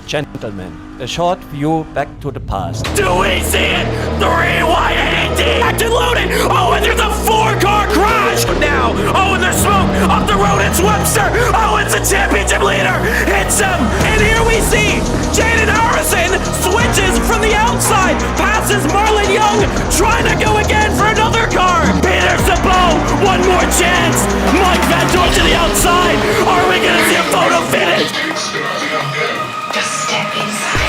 Gentlemen, a short view back to the past. Do we see it? 3Y80 active loaded. Oh, and there's a 4-car crash. Now, oh, and there's smoke up the road. It's Webster. Oh, it's a championship leader. It's him. And here we see Jaden Harrison switches from the outside, passes Marlon Young, trying to go again for another car. Peter Sabot, one more chance. Mike Ventura to the outside. Are we going to see a photo finish? Just step inside.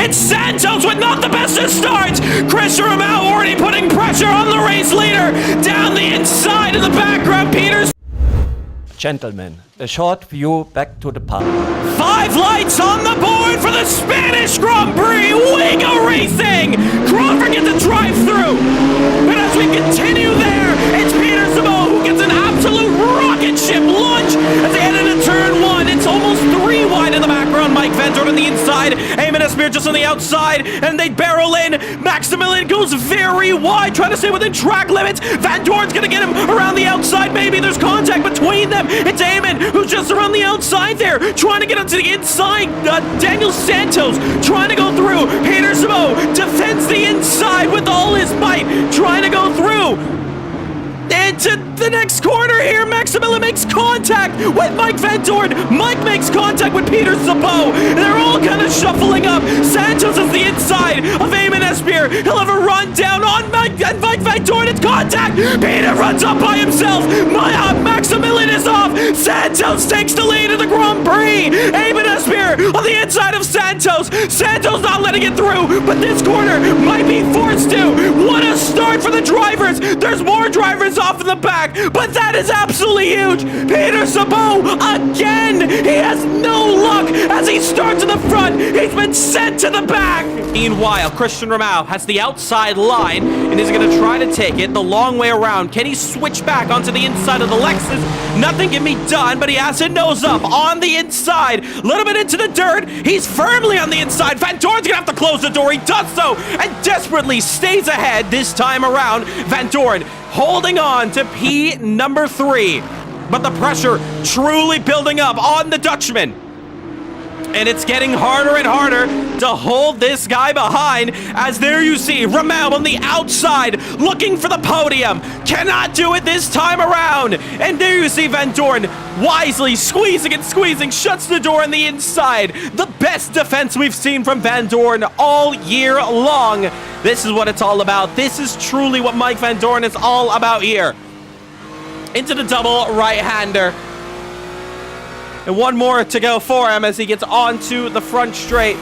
It's Santos with not the best of starts. Chris Ramau already putting pressure on the race leader. Down the inside of the background, Peters. Gentlemen, a short view back to the past. 5 lights on the board for the Spanish Grand Prix. We go racing. Crawford gets a drive through. And as we continue there, it's Peter Sabot who gets an absolute rocket ship launch as they head into turn 1. It's almost 3 wide in the background. Mike Ventura on the inside. Eamon Espear just on the outside. And they barrel in. Maximilian goes very wide, trying to stay within track limits. Van Doorn's going to get him around the outside. Maybe there's contact between them. It's Eamon who's just around the outside there, trying to get onto the inside. Daniel Santos trying to go through. Peter Sabot defends the inside with all his might, trying to go through. Into the next corner here, Maximilian makes contact with Mike Van Doorn. Mike makes contact with Peter Sabot. They're all kind of shuffling up. Santos is the inside of Eamon Espear. He'll have a run down on Mike Van Doorn. It's contact. Peter runs up by himself. Maximilian is off. Santos takes the lead in the Grand Prix. Eamon Espear on the inside of Santos. Santos not letting it through, but this corner might be forced to. What a start for the drivers. There's more drivers off in the back, but that is absolutely huge. Peter Sabot again. He has no luck as he starts in the front. He's been sent to the back. Meanwhile, Christian Ramau has the outside line and is going to try to take it the long way around. Can he switch back onto the inside of the Lexus? Nothing can be done, but he has it nose up on the inside. A little bit into the dirt. He's firmly on the inside. Van Doorn's going to have to close the door. He does so and desperately stays ahead this time around. Van Doorn holding on to P number 3. But the pressure truly building up on the Dutchman. And it's getting harder and harder to hold this guy behind, as there you see Rahul on the outside looking for the podium. Cannot do it this time around. And there you see Van Doorn wisely squeezing and squeezing, shuts the door on the inside. The best defense we've seen from Van Doorn all year long. This is what it's all about. This is truly what Mike Van Doorn is all about here. Into the double right-hander. And one more to go for him as he gets onto the front straight.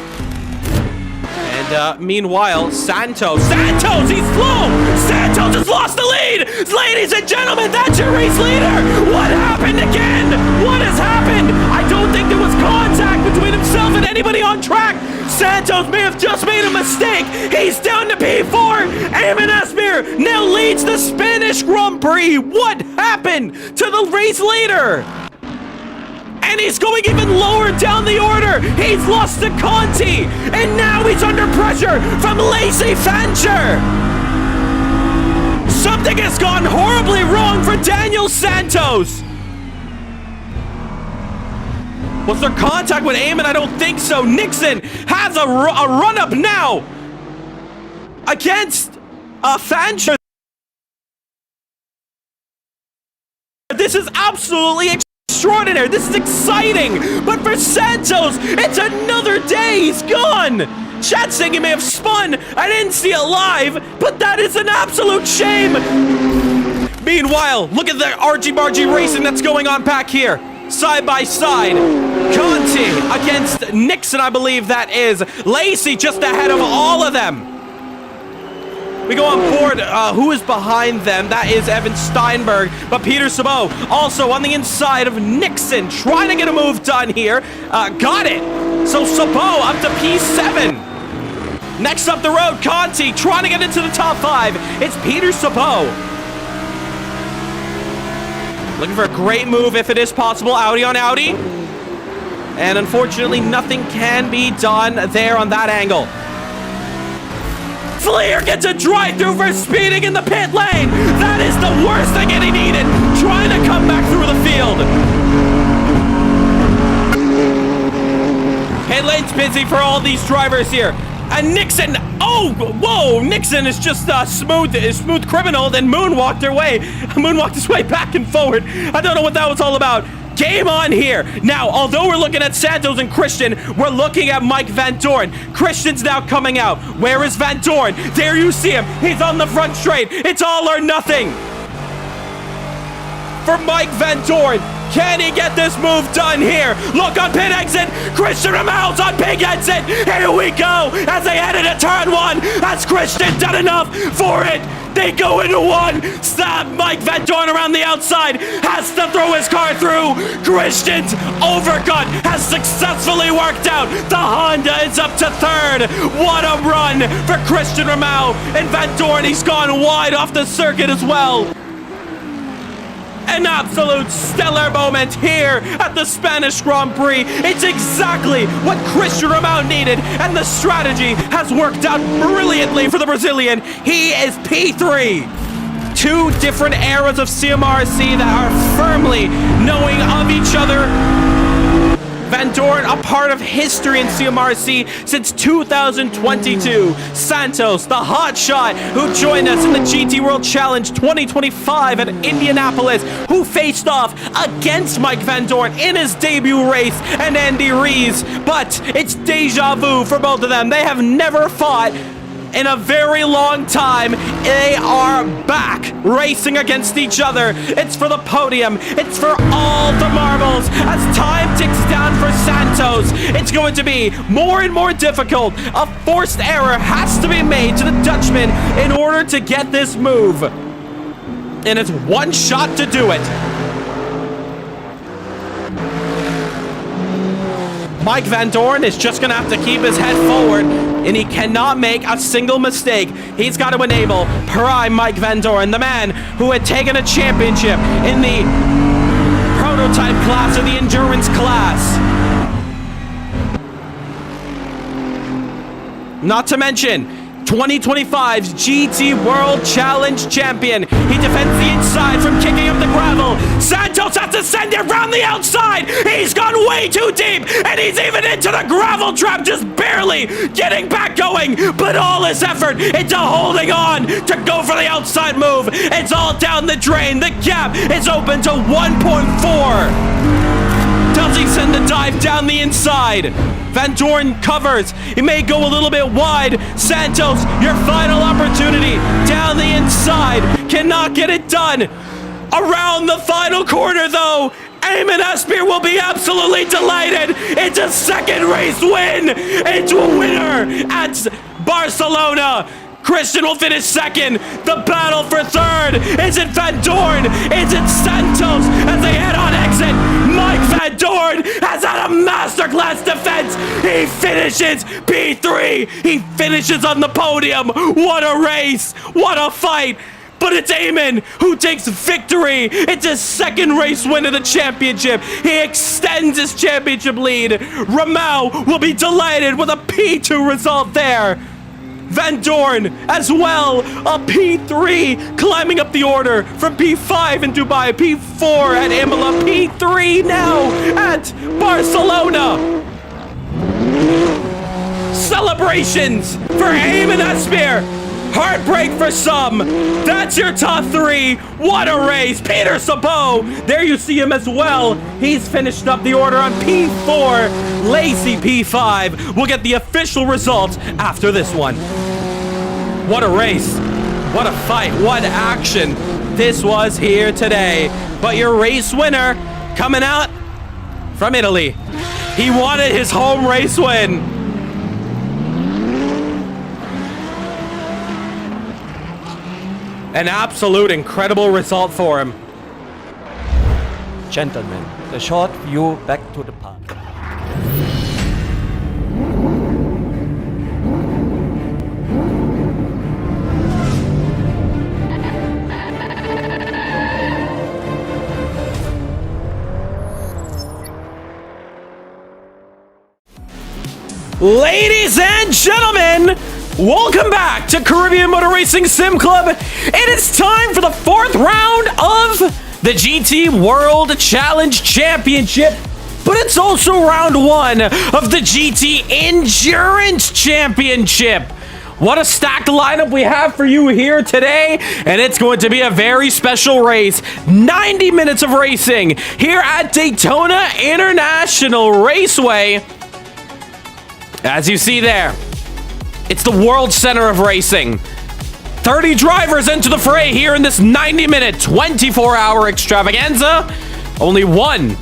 And meanwhile, Santos, he's slow! Santos has lost the lead! Ladies and gentlemen, that's your race leader! What happened again? What has happened? I don't think there was contact between himself and anybody on track. Santos may have just made a mistake. He's down to P4. Nasseir now leads the Spanish Grand Prix. What happened to the race leader? And he's going even lower down the order. He's lost to Conti. And now he's under pressure from Lacey Fancher. Something has gone horribly wrong for Daniel Santos. Was there contact with Eamon? I don't think so. Nixon has a run-up now against Fancher. This is absolutely extraordinary. This is exciting. But for Santos, it's another day. He's gone. Chat saying he may have spun. I didn't see it live, but that is an absolute shame. Meanwhile, look at the argy-bargy racing that's going on back here. Side by side. Conti against Nixon, I believe that is. Lacey just ahead of all of them. We go on board. Who is behind them? That is Evan Steinberg. But Peter Sabot also on the inside of Nixon, trying to get a move done here. Got it. So Sabot up to P7. Next up the road, Conti trying to get into the top 5. It's Peter Sabot. Looking for a great move if it is possible. Audi on Audi. And unfortunately, nothing can be done there on that angle. Fleer gets a drive-through for speeding in the pit lane. That is the worst thing that he needed. Trying to come back through the field. Pit lane's busy for all these drivers here. And Nixon, oh, whoa, Nixon is just smooth criminal, then moonwalked his way back and forward. I don't know what that was all about. Game on here. Now, although we're looking at Santos and Christian, we're looking at Mike Van Doorn. Christian's now coming out. Where is Van Doorn? There you see him. He's on the front straight. It's all or nothing for Mike Van Doorn. Can he get this move done here? Look on pit exit. Christian Ramal's on pit exit. Here we go as they head into turn 1. Has Christian done enough for it? They go into 1. Stop. Mike Van Doorn around the outside. Has to throw his car through. Christian's overcut has successfully worked out. The Honda is up to 3rd. What a run for Christian Ramal. And Van Doorn, he's gone wide off the circuit as well. An absolute stellar moment here at the Spanish Grand Prix. It's exactly what Christian Ramal needed, and the strategy has worked out brilliantly for the Brazilian. He is P3. 2 different eras of CMRSC that are firmly knowing of each other. Van Doorn, a part of history in CMRSC since 2022. Santos, the hotshot, who joined us in the GT World Challenge 2025 at Indianapolis, who faced off against Mike Van Doorn in his debut race, and Andy Rees. But it's deja vu for both of them. They have never fought in a very long time. They are back racing against each other. It's for the podium. It's for all the marbles. As time ticks down for Santos, it's going to be more and more difficult. A forced error has to be made to the Dutchman in order to get this move. And it's one shot to do it. Mike Van Doorn is just going to have to keep his head forward, and he cannot make a single mistake. He's got to enable prime Mike Van Doorn, the man who had taken a championship in the prototype class or the endurance class. Not to mention, 2025's GT World Challenge champion. He defends the inside from kicking up the gravel. Santos has to send it around the outside. He's gone way too deep, and he's even into the gravel trap, just barely getting back going. But all his effort into holding on to go for the outside move. It's all down the drain. The gap is open to 1.4. Does he send the dive down the inside? Van Dorn covers. He may go a little bit wide. Santos, your final opportunity. Down the inside. Cannot get it done. Around the final corner, though. Eamon Espeir will be absolutely delighted. It's a second race win. It's a winner at Barcelona. Christian will finish second. The battle for third. Is it Van Dorn? Is it Santos as they head on exit? Mike Van Dorn has had a masterclass defense. He finishes P3. He finishes on the podium. What a race. What a fight. But it's Eamon who takes victory. It's his second race win of the championship. He extends his championship lead. Ramau will be delighted with a P2 result there. Van Dorn as well, a P3, climbing up the order from P5 in Dubai, P4 at Imola, P3 now at Barcelona. Celebrations for Eamon Espeir. Heartbreak for some. That's your top three. What a race. Peter Sabot, there you see him as well. He's finished up the order on P4. Lacey P5. We'll get the official results after this one. What a race. What a fight. What action this was here today. But your race winner coming out from Italy. He wanted his home race win. An absolute incredible result for him. Gentlemen, the short view back to the park. Ladies and gentlemen, welcome back to Caribbean Motor Racing Sim Club. It is time for the fourth round of the GT World Challenge Championship, but it's also round one of the GT Endurance Championship. What a stacked lineup we have for you here today, and it's going to be a very special race. 90 minutes of racing here at Daytona International Raceway. As you see there, it's the world center of racing. 30 drivers enter the fray here in this 90-minute, 24-hour extravaganza. Only one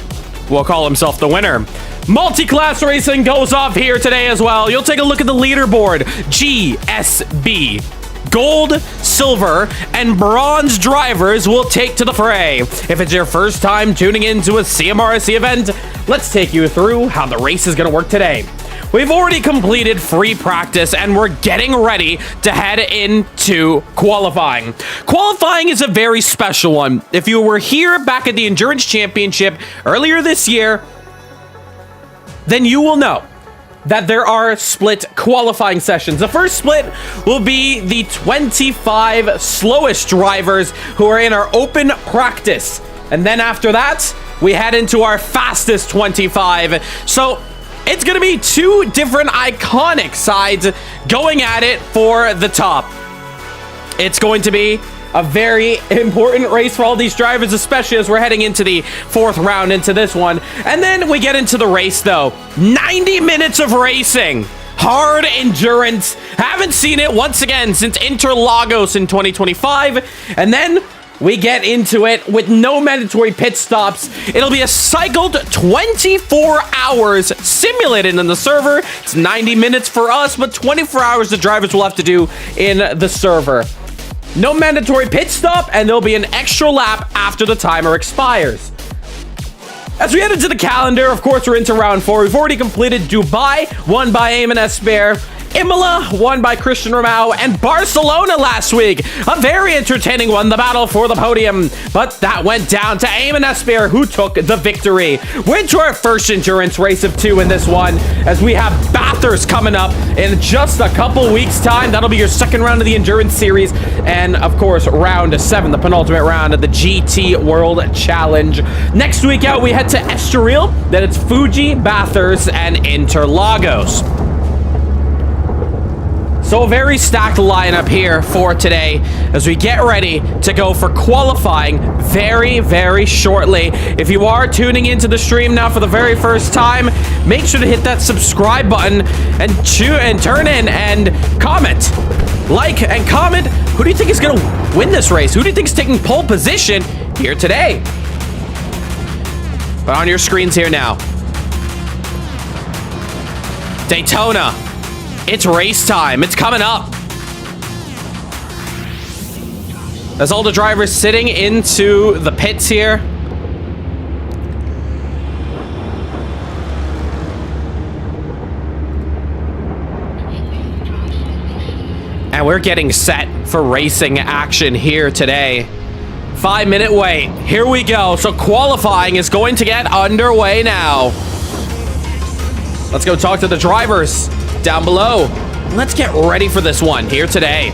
will call himself the winner. Multi-class racing goes off here today as well. You'll take a look at the leaderboard. GSB. Gold, silver, and bronze drivers will take to the fray. If it's your first time tuning into a CMRSC event, let's take you through how the race is going to work today. We've already completed free practice and we're getting ready to head into qualifying. Qualifying is a very special one. If you were here back at the Endurance Championship earlier this year, then you will know that there are split qualifying sessions. The first split will be the 25 slowest drivers who are in our open practice. And then after that, we head into our fastest 25. So it's going to be two different iconic sides going at it for the top. It's going to be a very important race for all these drivers, especially as we're heading into the fourth round into this one. And then we get into the race, though. 90 minutes of racing. Hard endurance. Haven't seen it once again since Interlagos in 2025. And then we get into it with no mandatory pit stops. It'll be a cycled 24 hours simulated in the server. It's 90 minutes for us, but 24 hours the drivers will have to do in the server. No mandatory pit stop, and there'll be an extra lap after the timer expires. As we head into the calendar, of course, we're into round 4. We've already completed Dubai, won by Eamon Espeir. Imola, won by Christian Romao, and Barcelona last week. A very entertaining one, the battle for the podium. But that went down to Eamon Nasseir, who took the victory. We're into our first endurance race of 2 in this one, as we have Bathurst coming up in just a couple weeks' time. That'll be your second round of the endurance series. And, of course, round 7, the penultimate round of the GT World Challenge. Next week out, we head to Estoril. Then it's Fuji, Bathurst, and Interlagos. So a very stacked lineup here for today as we get ready to go for qualifying very, very shortly. If you are tuning into the stream now for the very first time, make sure to hit that subscribe button and turn in and comment. Like and comment. Who do you think is going to win this race? Who do you think is taking pole position here today? But on your screens here now. Daytona. It's race time. It's coming up. As all the drivers sitting into the pits here. And we're getting set for racing action here today. 5-minute wait. Here we go. So qualifying is going to get underway now. Let's go talk to the drivers down below. Let's get ready for this one here today.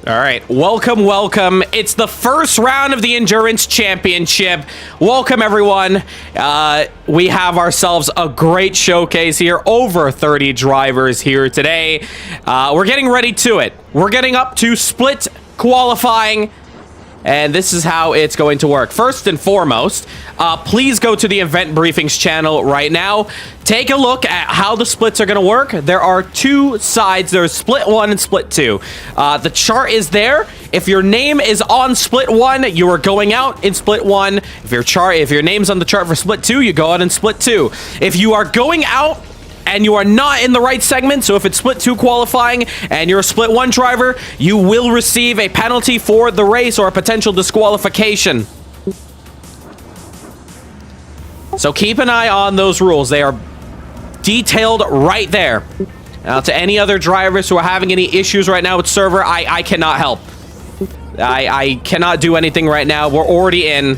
All right, welcome. It's the first round of the Endurance Championship. Welcome, everyone. We have ourselves a great showcase here. Over 30 drivers here today. We're getting ready to it. We're getting up to split qualifying. And this is how it's going to work. First and foremost, please go to the event briefings channel right now. Take a look at how the splits are going to work. There are 2 sides. There's split 1 and split 2. The chart is there. If your name is on split 1, you are going out in split 1. If your name's on the chart for split 2, you go out in split 2. If you are going out and you are not in the right segment, so if it's split 2 qualifying and you're a split 1 driver, you will receive a penalty for the race or a potential disqualification. So keep an eye on those rules. They are detailed right there. Now, to any other drivers who are having any issues right now with server, I cannot help. I cannot do anything right now. We're already in.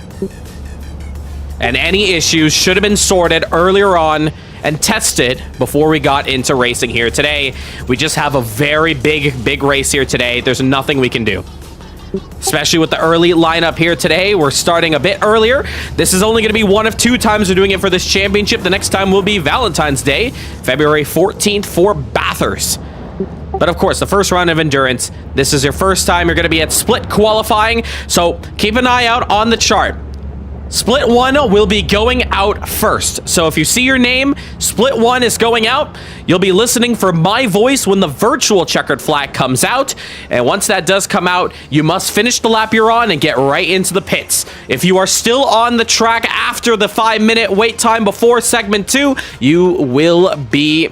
And any issues should have been sorted earlier on and tested before we got into racing here today. We just have a very big race here today. There's nothing we can do. Especially with the early lineup here today. We're starting a bit earlier. This is only going to be one of 2 times we're doing it for this championship. The next time will be Valentine's Day, February 14th for Bathurst. But of course, the first round of endurance, this is your first time. You're going to be at split qualifying. So keep an eye out on the chart. Split 1 will be going out first. So if you see your name, split 1 is going out. You'll be listening for my voice when the virtual checkered flag comes out. And once that does come out, you must finish the lap you're on and get right into the pits. If you are still on the track after the 5-minute wait time before segment 2, you will be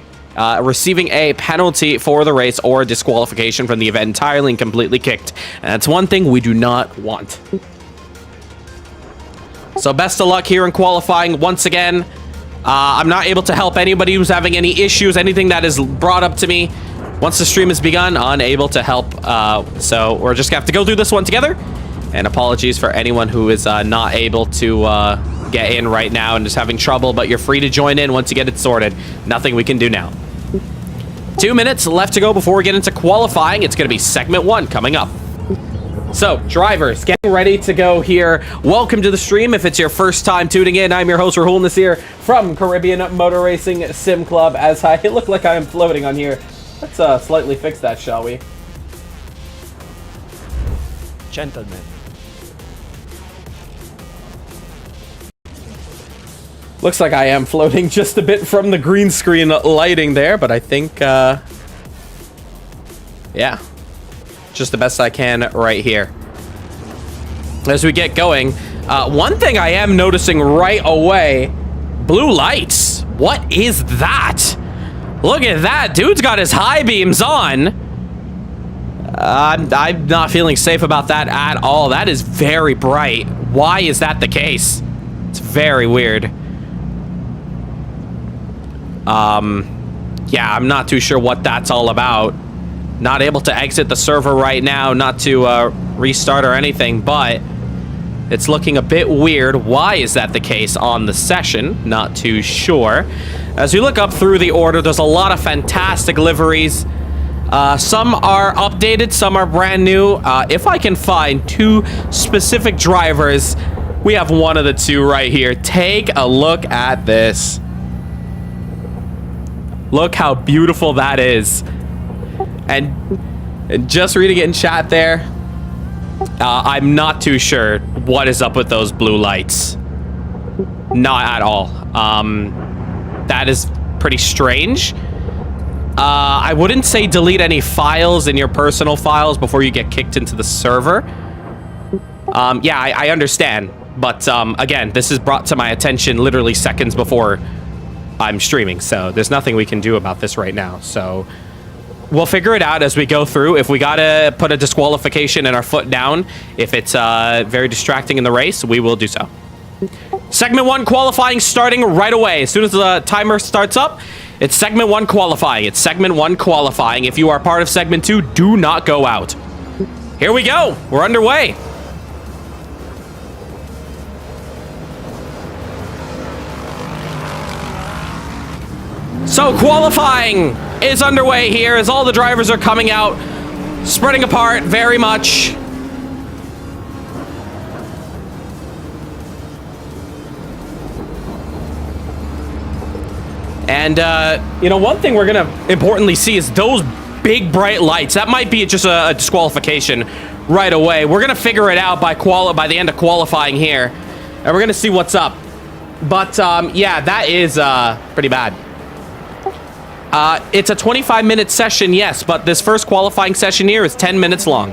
receiving a penalty for the race or a disqualification from the event entirely and completely kicked. And that's one thing we do not want. So best of luck here in qualifying. Once again, I'm not able to help anybody who's having any issues, anything that is brought up to me. Once the stream has begun, unable to help. So we're just going to have to go through this one together. And apologies for anyone who is not able to get in right now and is having trouble, but you're free to join in once you get it sorted. Nothing we can do now. 2 minutes left to go before we get into qualifying. It's going to be segment 1 coming up. So, drivers, getting ready to go here. Welcome to the stream. If it's your first time tuning in, I'm your host, Rahul Nasseir from Caribbean Motor Racing Sim Club. As I look like I am floating on here. Let's slightly fix that, shall we? Gentlemen. Looks like I am floating just a bit from the green screen lighting there, but I think, yeah. Just the best I can right here. As we get going, one thing I am noticing right away, blue lights. What is that? Look at that. Dude's got his high beams on. I'm not feeling safe about that at all. That is very bright. Why is that the case? It's very weird. Yeah, I'm not too sure what that's all about. Not able to exit the server right now, not to restart or anything, but it's looking a bit weird. Why is that the case on the session? Not too sure. As we look up through the order, there's a lot of fantastic liveries. Some are updated, some are brand new. If I can find two specific drivers, we have one of the two right here. Take a look at this. Look how beautiful that is. And just reading it in chat there, I'm not too sure what is up with those blue lights. Not at all. That is pretty strange. I wouldn't say delete any files in your personal files before you get kicked into the server. Yeah, I understand. But again, this is brought to my attention literally seconds before I'm streaming. So there's nothing we can do about this right now. So we'll figure it out as we go through. If we gotta put a disqualification and our foot down, if it's very distracting in the race, we will do so. Segment 1 qualifying starting right away. As soon as the timer starts up, it's segment 1 qualifying. It's segment 1 qualifying. If you are part of segment 2, do not go out. Here we go. We're underway. So qualifying is underway here as all the drivers are coming out, spreading apart very much. And, you know, one thing we're going to importantly see is those big bright lights. That might be just a disqualification right away. We're going to figure it out by the end of qualifying here. And we're going to see what's up. But, yeah, that is pretty bad. It's a 25-minute session, yes, but this first qualifying session here is 10 minutes long.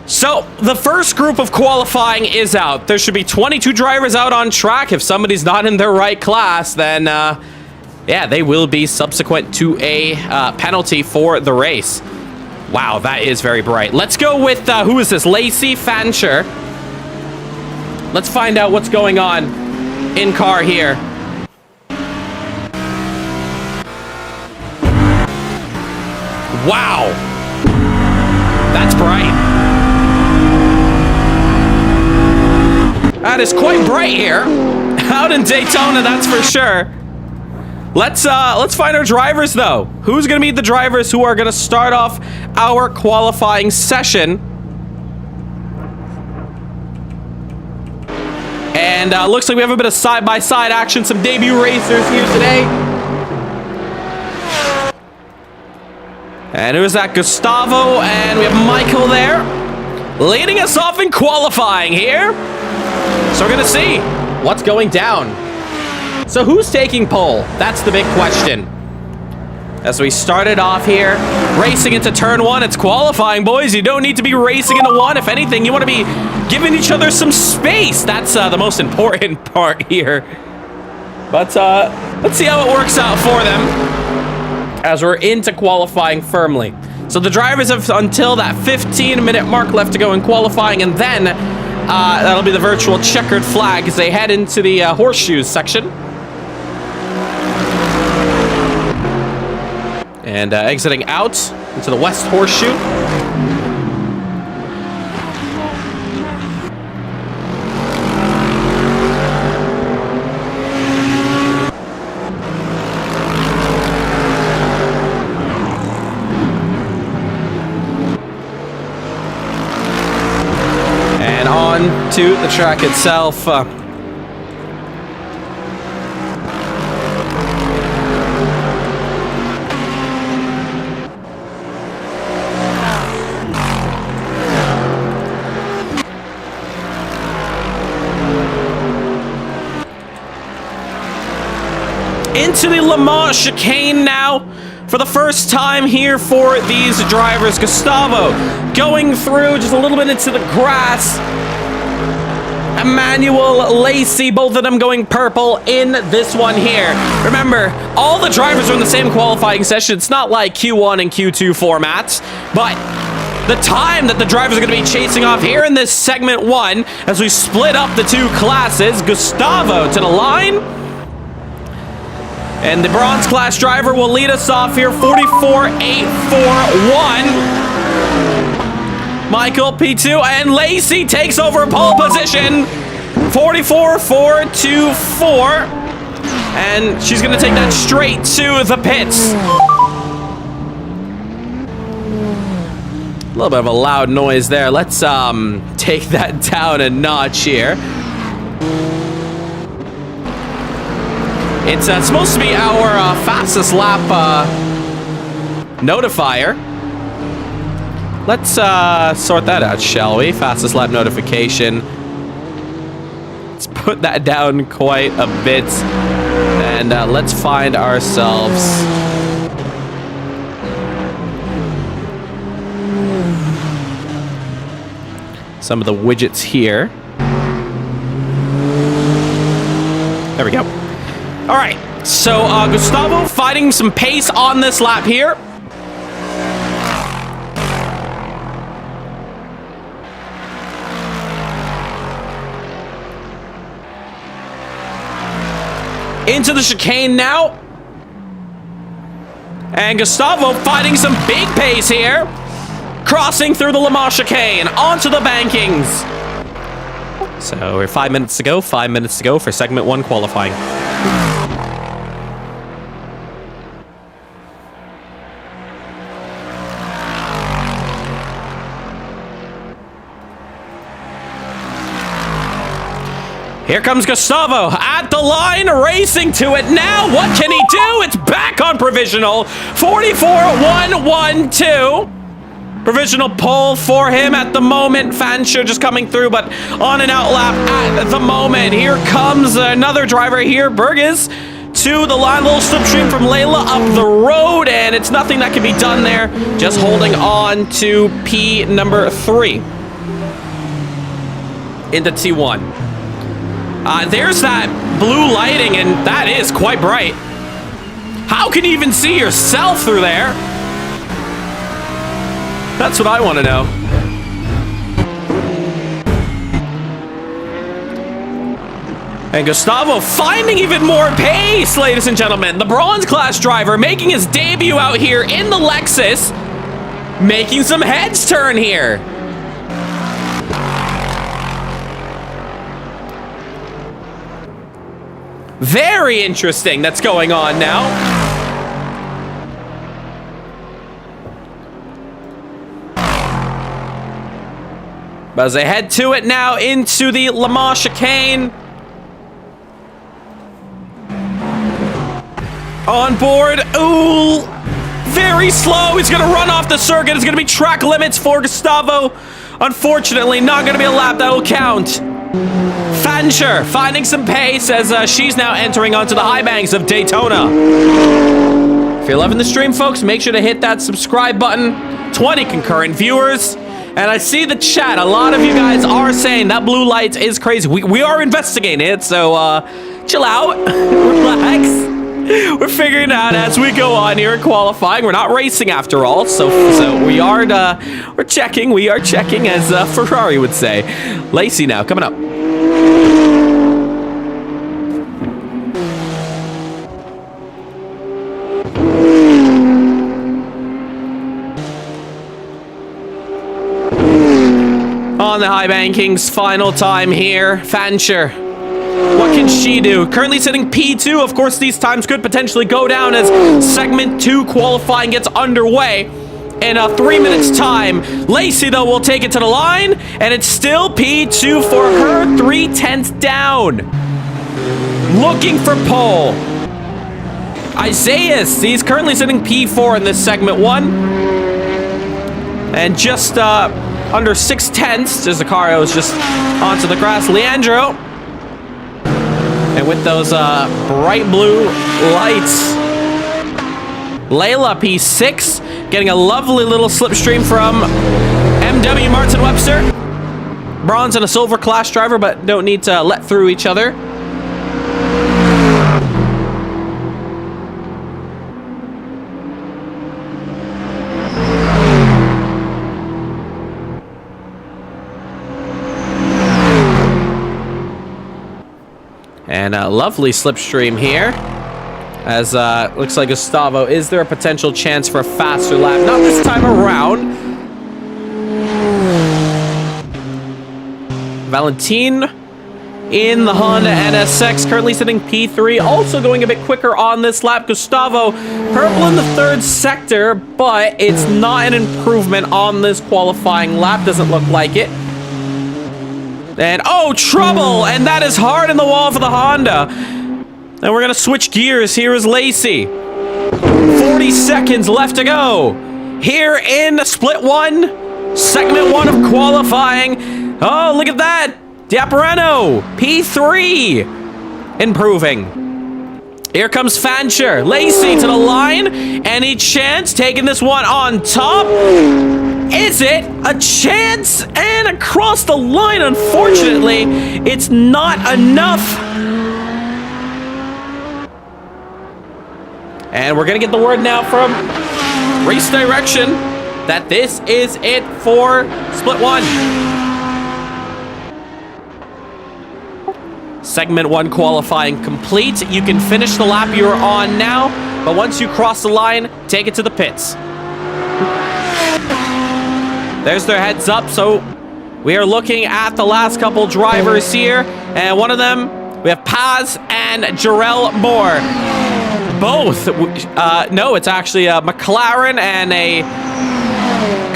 So, the first group of qualifying is out. There should be 22 drivers out on track. If somebody's not in their right class, then, yeah, they will be subsequent to a penalty for the race. Wow, that is very bright. Let's go with, who is this? Lacey Fancher. Let's find out what's going on in car here. Wow. That's bright. That is quite bright here. Out in Daytona, that's for sure. Let's find our drivers though. Who's gonna be the drivers who are gonna start off our qualifying session? And looks like we have a bit of side-by-side action, some debut racers here today. And who's that? Gustavo, and we have Michael there, leading us off in qualifying here. So we're gonna see what's going down. So who's taking pole? That's the big question. As we started off here, racing into turn 1, it's qualifying, boys. You don't need to be racing into 1. If anything, you want to be giving each other some space. That's the most important part here. But let's see how it works out for them as we're into qualifying firmly. So the drivers have until that 15-minute mark left to go in qualifying, and then that'll be the virtual checkered flag as they head into the horseshoes section. And exiting out into the West Horseshoe. And on to the track itself. Into the Le Mans chicane now for the first time here for these drivers. Gustavo going through just a little bit into the grass. Emmanuel Lacey, both of them going purple in this one here. Remember, all the drivers are in the same qualifying session. It's not like Q1 and Q2 formats, but the time that the drivers are going to be chasing off here in this segment 1 as we split up the two classes. Gustavo to the line. And the bronze class driver will lead us off here, 44.841. Michael, P2, and Lacey takes over pole position, 44.424. And she's going to take that straight to the pits. A little bit of a loud noise there. Let's take that down a notch here. It's supposed to be our fastest lap notifier. Let's sort that out, shall we? Fastest lap notification. Let's put that down quite a bit. And let's find ourselves some of the widgets here. There we go. All right, so Gustavo fighting some pace on this lap here. Into the chicane now. And Gustavo fighting some big pace here. Crossing through the Le Mans chicane onto the bankings. So we're 5 minutes to go. 5 minutes to go for segment 1 qualifying. Here comes Gustavo at the line, racing to it now. What can he do? It's back on provisional. 44.112. Provisional pole for him at the moment. Fancher just coming through, but on an out lap at the moment. Here comes another driver here, Burgess, to the line. Little slipstream from Layla up the road, and it's nothing that can be done there. Just holding on to P number 3 into T1. There's that blue lighting, and that is quite bright. How can you even see yourself through there? That's what I want to know. And Gustavo finding even more pace, ladies and gentlemen. The bronze class driver making his debut out here in the Lexus, making some heads turn here. Very interesting that's going on now. But as they head to it now into the Le Mans chicane. On board. Ooh. Very slow. He's going to run off the circuit. It's going to be track limits for Gustavo. Unfortunately, not going to be a lap that will count. Fancher finding some pace as she's now entering onto the high banks of Daytona. If you're loving the stream, folks, make sure to hit that subscribe button. 20 concurrent viewers. And I see the chat. A lot of you guys are saying that blue light is crazy. We are investigating it, so chill out. Relax. We're figuring it out as we go on here in qualifying. We're not racing after all, so we are we're checking. We are checking, as Ferrari would say. Lacey now coming up. On the high bankings, final time here. Fancher, what can she do? Currently sitting P2. Of course, these times could potentially go down as segment 2 qualifying gets underway in 3 minutes time. Lacey, though, will take it to the line, and it's still P2 for her, 3/10 down. Looking for pole. Isaias, he's currently sitting P4 in this segment 1. And just under 6/10 as Zacario is just onto the grass. Leandro. And with those bright blue lights, Layla P6 getting a lovely little slipstream from MW Martin Webster. bronze and a silver class driver, but don't need to let through each other. And a lovely slipstream here. As looks like Gustavo, is there a potential chance for a faster lap? Not this time around. Valentin in the Honda NSX, currently sitting P3, also going a bit quicker on this lap. Gustavo, purple in the third sector, but it's not an improvement on this qualifying lap. Doesn't look like it. And, oh, trouble! And that is hard in the wall for the Honda. And we're going to switch gears. Here is Lacey. 40 seconds left to go. Here in split one, segment one of qualifying. Oh, look at that. Diapareno, P3. Improving. Here comes Fancher. Lacey to the line. Any chance taking this one on top? Is it a chance? And across the line, unfortunately, it's not enough. And we're going to get the word now from Race Direction that this is it for split one. Segment one qualifying complete. You can finish the lap you're on now, but once you cross the line, take it to the pits. There's their heads up, so we are looking at the last couple drivers here, and one of them, we have Paz and Jarrell Moore. Both, no, it's actually a McLaren and a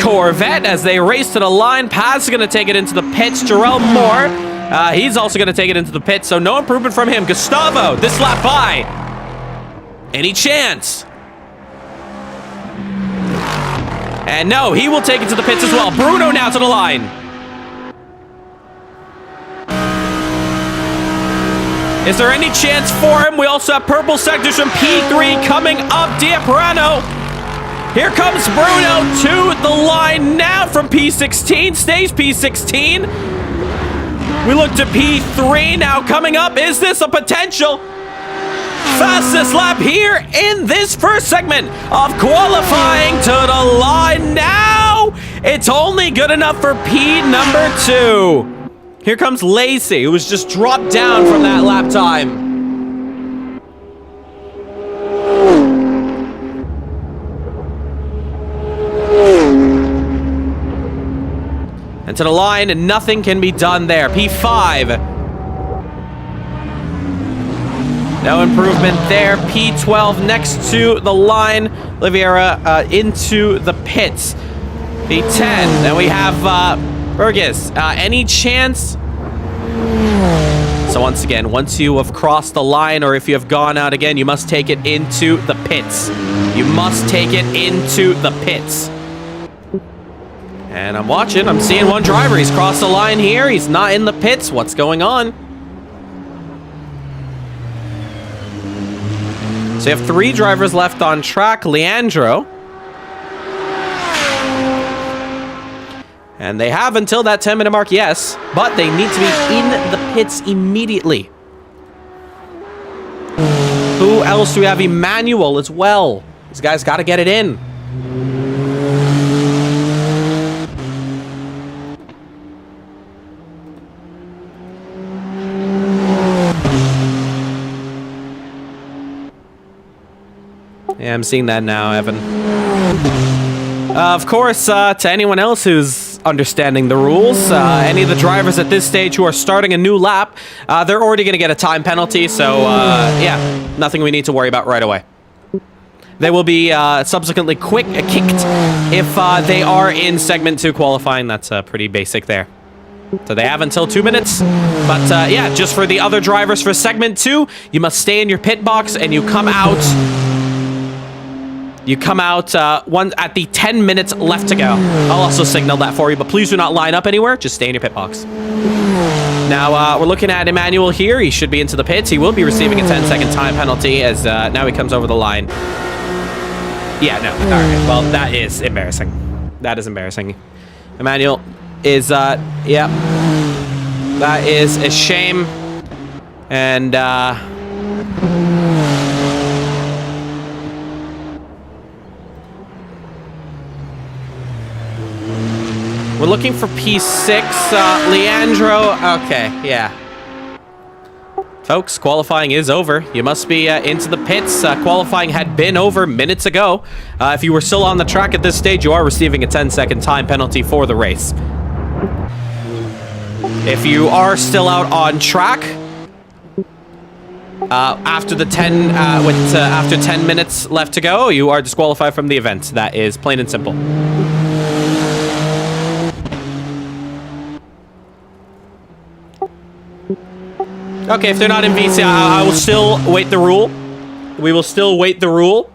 Corvette as they race to the line. Paz is going to take it into the pits. Jarrell Moore, he's also going to take it into the pits, so no improvement from him. Gustavo, this lap by. Any chance? And no, he will take it to the pits as well. Bruno now to the line. Is there any chance for him? We also have purple sectors from P3 coming up. Diapareno. Here comes Bruno to the line now from P16. Stays P16. We look to P3 now coming up. Is this a potential fastest lap here in this first segment of qualifying? To the line now. It's only good enough for P number 2. Here comes Lacey, who was just dropped down from that lap time. And to the line, and nothing can be done there. P5. No improvement there. P12 next to the line. Oliveira into the pits. P10. Then we have Burgess. Any chance? So once again, once you have crossed the line, or if you have gone out again, you must take it into the pits. You must take it into the pits. And I'm watching. I'm seeing one driver. He's crossed the line here. He's not in the pits. What's going on? So you have 3 drivers left on track. Leandro. And they have until that 10-minute mark, yes. But they need to be in the pits immediately. Who else do we have? Emmanuel as well. These guys got to get it in. Yeah, I'm seeing that now, Evan. Of course, to anyone else who's understanding the rules, any of the drivers at this stage who are starting a new lap, they're already going to get a time penalty, so yeah, nothing we need to worry about right away. They will be subsequently kicked if they are in segment 2 qualifying. That's pretty basic there. So they have until 2 minutes, but yeah, just for the other drivers for segment 2, you must stay in your pit box and you come out. You come out one at the 10 minutes left to go. I'll also signal that for you, but please do not line up anywhere. Just stay in your pit box. Now, we're looking at Emmanuel here. He should be into the pits. He will be receiving a 10-second time penalty as now he comes over the line. Yeah, no. All right. Well, that is embarrassing. That is embarrassing. Emmanuel is, yeah. That is a shame. And, we're looking for P6, Leandro. Okay, yeah. Folks, qualifying is over. You must be into the pits. Qualifying had been over minutes ago. If you were still on the track at this stage, you are receiving a 10-second time penalty for the race. If you are still out on track, after 10 minutes left to go, you are disqualified from the event. That is plain and simple. Okay, if they're not in VC, I will still wait the rule. We will still wait the rule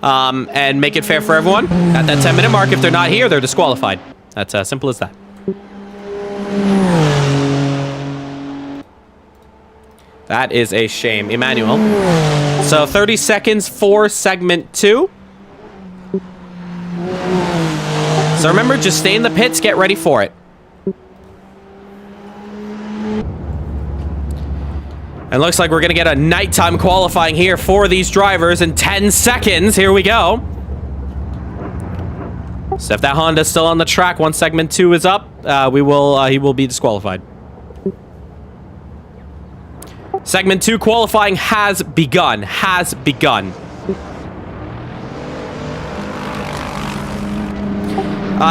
and make it fair for everyone. At that 10-minute mark, if they're not here, they're disqualified. That's as simple as that. That is a shame. Emmanuel. So 30 seconds for segment 2. So remember, just stay in the pits, get ready for it. And looks like we're going to get a nighttime qualifying here for these drivers in 10 seconds. Here we go. So if that Honda's still on the track, once segment 2 is up, he will be disqualified. Segment 2 qualifying has begun.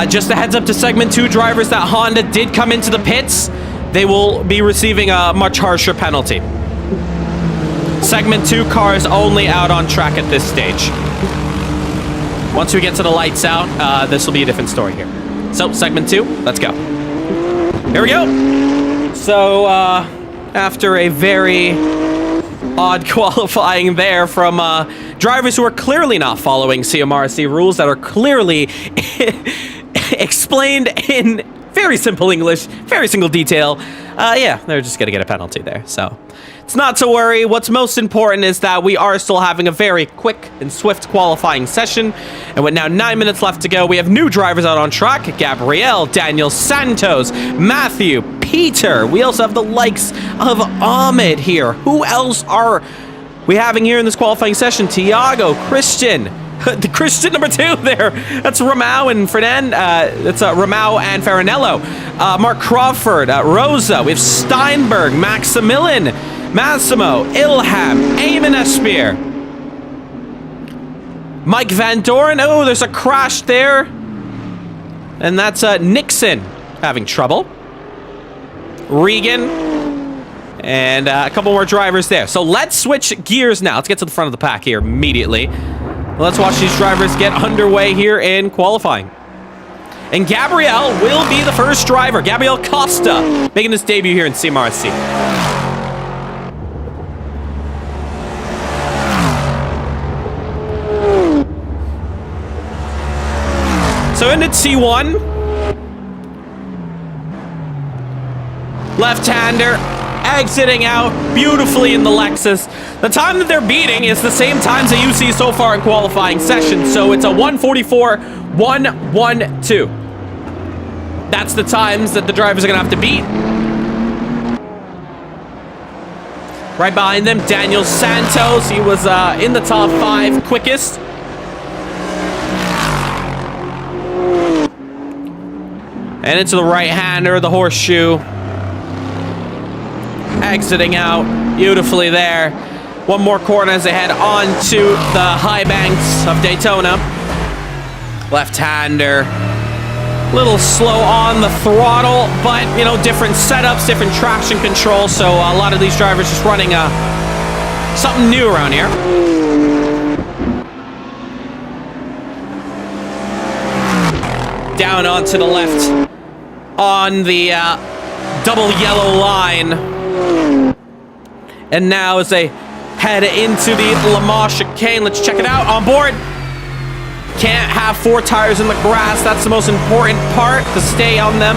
Just a heads up to segment 2 drivers that Honda did come into the pits. They will be receiving a much harsher penalty. Segment 2 cars only out on track at this stage. Once we get to the lights out, this will be a different story here. So, segment 2, let's go. Here we go. So, after a very odd qualifying there from drivers who are clearly not following CMRSC rules that are clearly explained in very simple English, very single detail. Yeah, they're just going to get a penalty there. So, it's not to worry. What's most important is that we are still having a very quick and swift qualifying session. And with now 9 minutes left to go, we have new drivers out on track. Gabriel, Daniel Santos, Matthew, Peter. We also have the likes of Ahmed here. Who else are we having here in this qualifying session? Tiago, Christian. The Christian number 2 there. That's Ramau and Ramau and Farinello. Mark Crawford, Rosa. We have Steinberg, Maximilian, Massimo, Ilham, Eamon Espear. Mike Van Doren. Oh, there's a crash there. And that's Nixon having trouble. Regan. And a couple more drivers there. So let's switch gears now. Let's get to the front of the pack here immediately. Let's watch these drivers get underway here in qualifying. And Gabriel will be the first driver. Gabriel Costa making his debut here in CMRSC. So into T1. Left-hander exiting out beautifully in the Lexus. The time that they're beating is the same times that you see so far in qualifying sessions. So it's a 1:44.112. That's the times that the drivers are going to have to beat. Right behind them, Daniel Santos. He was in the top 5 quickest. And into the right-hander, the horseshoe. Exiting out beautifully there. One more corner as they head on to the high banks of Daytona. Left-hander. Little slow on the throttle, but, you know, different setups, different traction control. So a lot of these drivers just running something new around here. Down onto the left on the double yellow line. And now as they head into the Lamar chicane, let's check it out. On board. Can't have 4 tires in the grass. That's the most important part, to stay on them.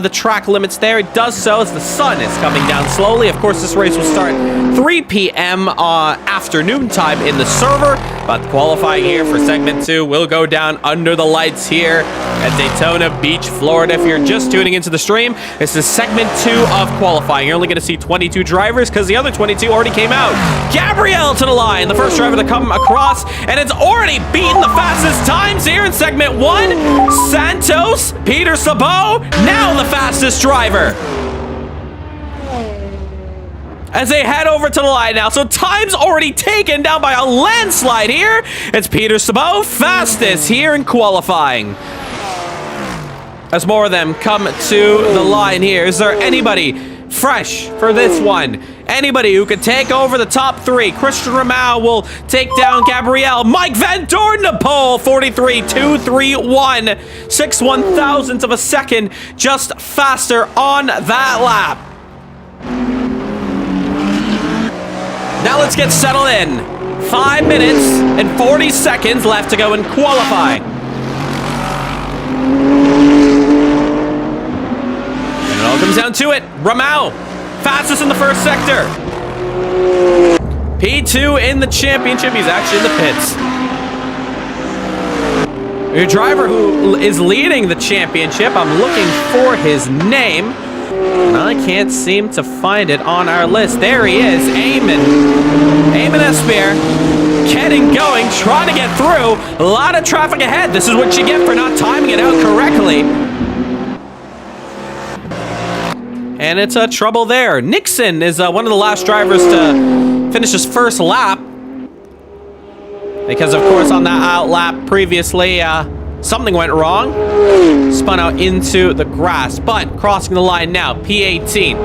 The track limits there. It does so as the sun is coming down slowly. Of course, this race will start 3 p.m. Afternoon time in the server. But qualifying here for segment 2 will go down under the lights here at Daytona Beach, Florida. If you're just tuning into the stream, this is segment 2 of qualifying. You're only going to see 22 drivers because the other 22 already came out. Gabriel to the line, the first driver to come across, and it's already beaten the fastest times here in segment 1. Santos, Peter Sabot, now the fastest driver. As they head over to the line now. So time's already taken down by a landslide here. It's Peter Sabot, fastest here in qualifying. As more of them come to the line here. Is there anybody fresh for this one? Anybody who could take over the top 3? Christian Rahul will take down Gabriel. Mike Van Doorn to pole, 43.231. 6 1,000ths of a second just faster on that lap. Now let's get settled in. 5 minutes and 40 seconds left to go and qualify. And it all comes down to it. Rahul, fastest in the first sector. P2 in the championship. He's actually in the pits. Your driver who is leading the championship, I'm looking for his name. And I can't seem to find it on our list. There he is, Eamon Nasseir, getting going, trying to get through. A lot of traffic ahead. This is what you get for not timing it out correctly. And it's trouble there. Nixon is one of the last drivers to finish his first lap. Because, of course, on that out lap previously, something went wrong. Spun out into the grass, but crossing the line now, P18.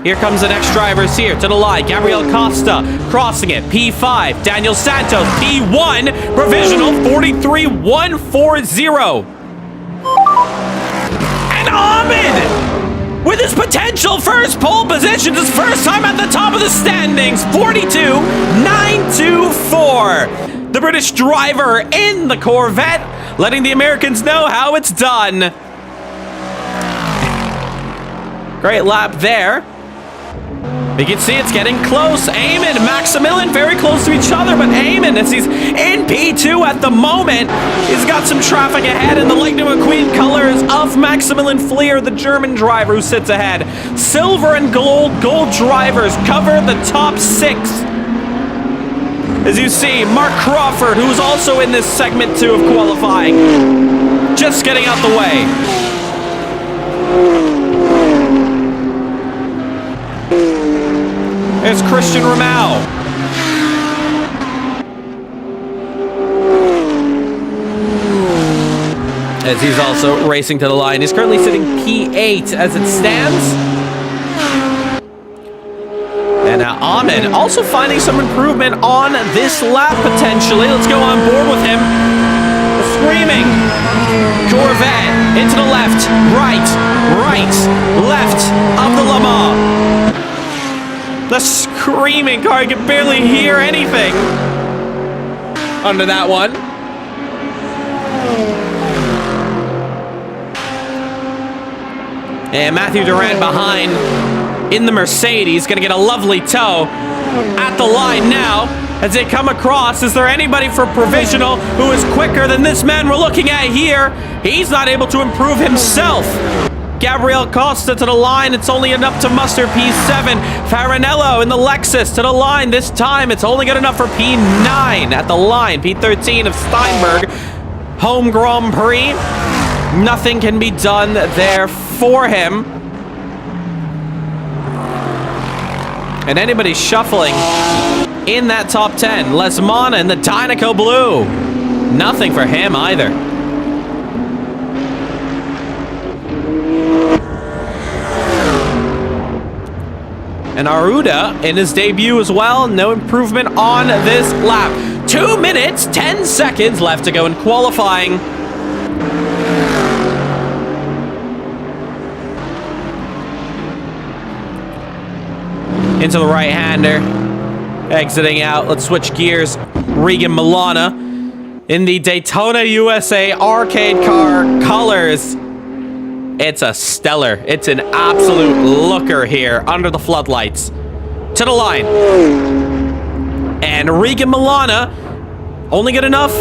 Here comes the next drivers here to the line. Gabriel Costa crossing it, P5. Daniel Santos, P1. Provisional, 43.140. And Ahmed, with his potential first pole position, his first time at the top of the standings, 42.924. The British driver in the Corvette, letting the Americans know how it's done. Great lap there. You can see it's getting close. Eamon, Maximilian, very close to each other, but Eamon, as he's in P2 at the moment, he's got some traffic ahead in the Lightning McQueen colors of Maximilian Fleer, the German driver who sits ahead. Silver and gold drivers cover the top 6. As you see, Mark Crawford, who's also in this segment 2 of qualifying, just getting out the way. There's Christian Rahul. As he's also racing to the line. He's currently sitting P8 as it stands. And Ahmed also finding some improvement on this lap potentially. Let's go on board with him. The screaming Corvette into the left, right, left of the Le Mans. The screaming car, you can barely hear anything under that one. And Matthew Durant behind in the Mercedes, gonna get a lovely tow at the line now as they come across. Is there anybody for provisional who is quicker than this man we're looking at here? He's not able to improve himself. Gabriel Costa to the line. It's only enough to muster P7. Farinello in the Lexus to the line. This time it's only good enough for P9 at the line. P13 of Steinberg. Home Grand Prix. Nothing can be done there for him. And anybody shuffling in that top 10. Lesmana in the Dynaco Blue. Nothing for him either. And Aruda in his debut as well. No improvement on this lap. 2 minutes, 10 seconds left to go in qualifying. Into the right-hander. Exiting out. Let's switch gears. Regan Milana in the Daytona USA arcade car colors. It's a stellar. It's an absolute looker here under the floodlights. To the line. And Regan Milana Only good enough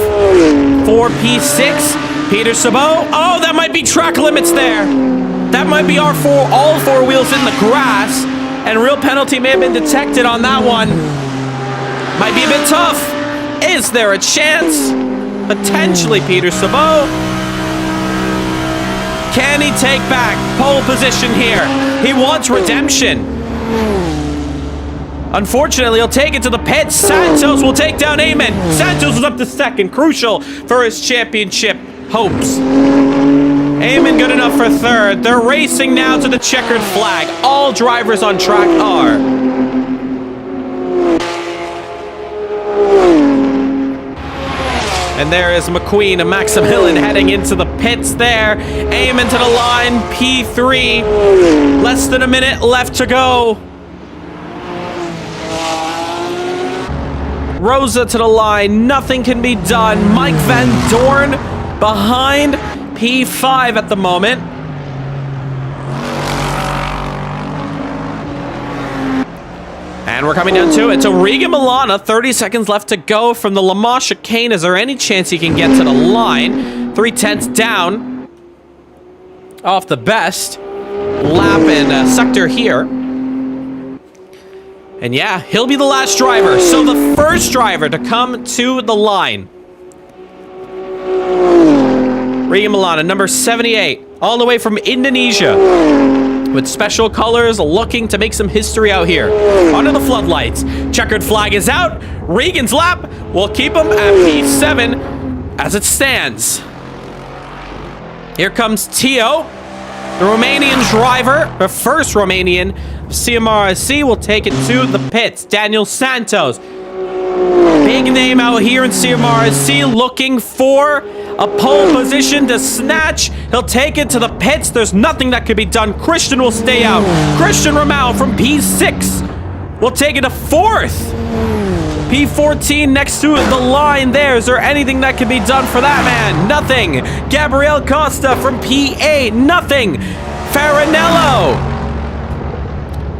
for P6. Peter Sabot. Oh, that might be track limits there. That might be all four wheels in the grass. And real penalty may have been detected on that one. Might be a bit tough. Is there a chance? Potentially Peter Sabot. Can he take back pole position here? He wants redemption. Unfortunately, he'll take it to the pits. Santos will take down Eamon. Santos is up to second. Crucial for his championship hopes. Eamon good enough for third. They're racing now to the checkered flag. All drivers on track are. And there is McQueen and Maximilian heading into the pits there. Eamon to the line, P3. Less than a minute left to go. Rosa to the line, nothing can be done. Mike Van Dorn behind P5 at the moment. And we're coming down to it. So Regan Milana, 30 seconds left to go from the Le Mans chicane. Is there any chance he can get to the line? 3/10 down off the best lap and sector here. And yeah, he'll be the last driver. So the first driver to come to the line. Regan Milana, number 78, all the way from Indonesia. With special colors, looking to make some history out here. Under the floodlights. Checkered flag is out. Regan's lap will keep him at P7 as it stands. Here comes Tio, the Romanian driver, the first Romanian. CMRSC will take it to the pits. Daniel Santos. Big name out here in CMRSC, looking for a pole position to snatch. He'll take it to the pits. There's nothing that could be done. Christian will stay out. Christian Ramau from P6 will take it to fourth. P14 next to the line there. Is there anything that can be done for that man? Nothing. Gabriel Costa from P8. Nothing. Farinello.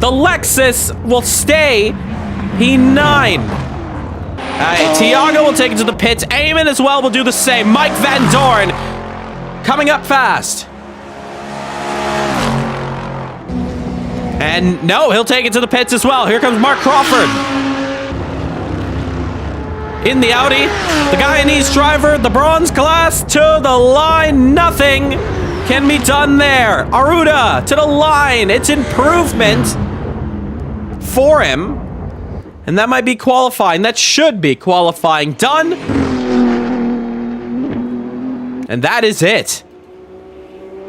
The Lexus will stay P9. Tiago will take it to the pits. Eamon as well will do the same. Mike Van Dorn coming up fast. And no, he'll take it to the pits as well. Here comes Mark Crawford. In the Audi, the Guyanese driver, the bronze class to the line. Nothing can be done there. Aruda to the line. It's improvement for him. And that might be qualifying. That should be qualifying. Done. And that is it.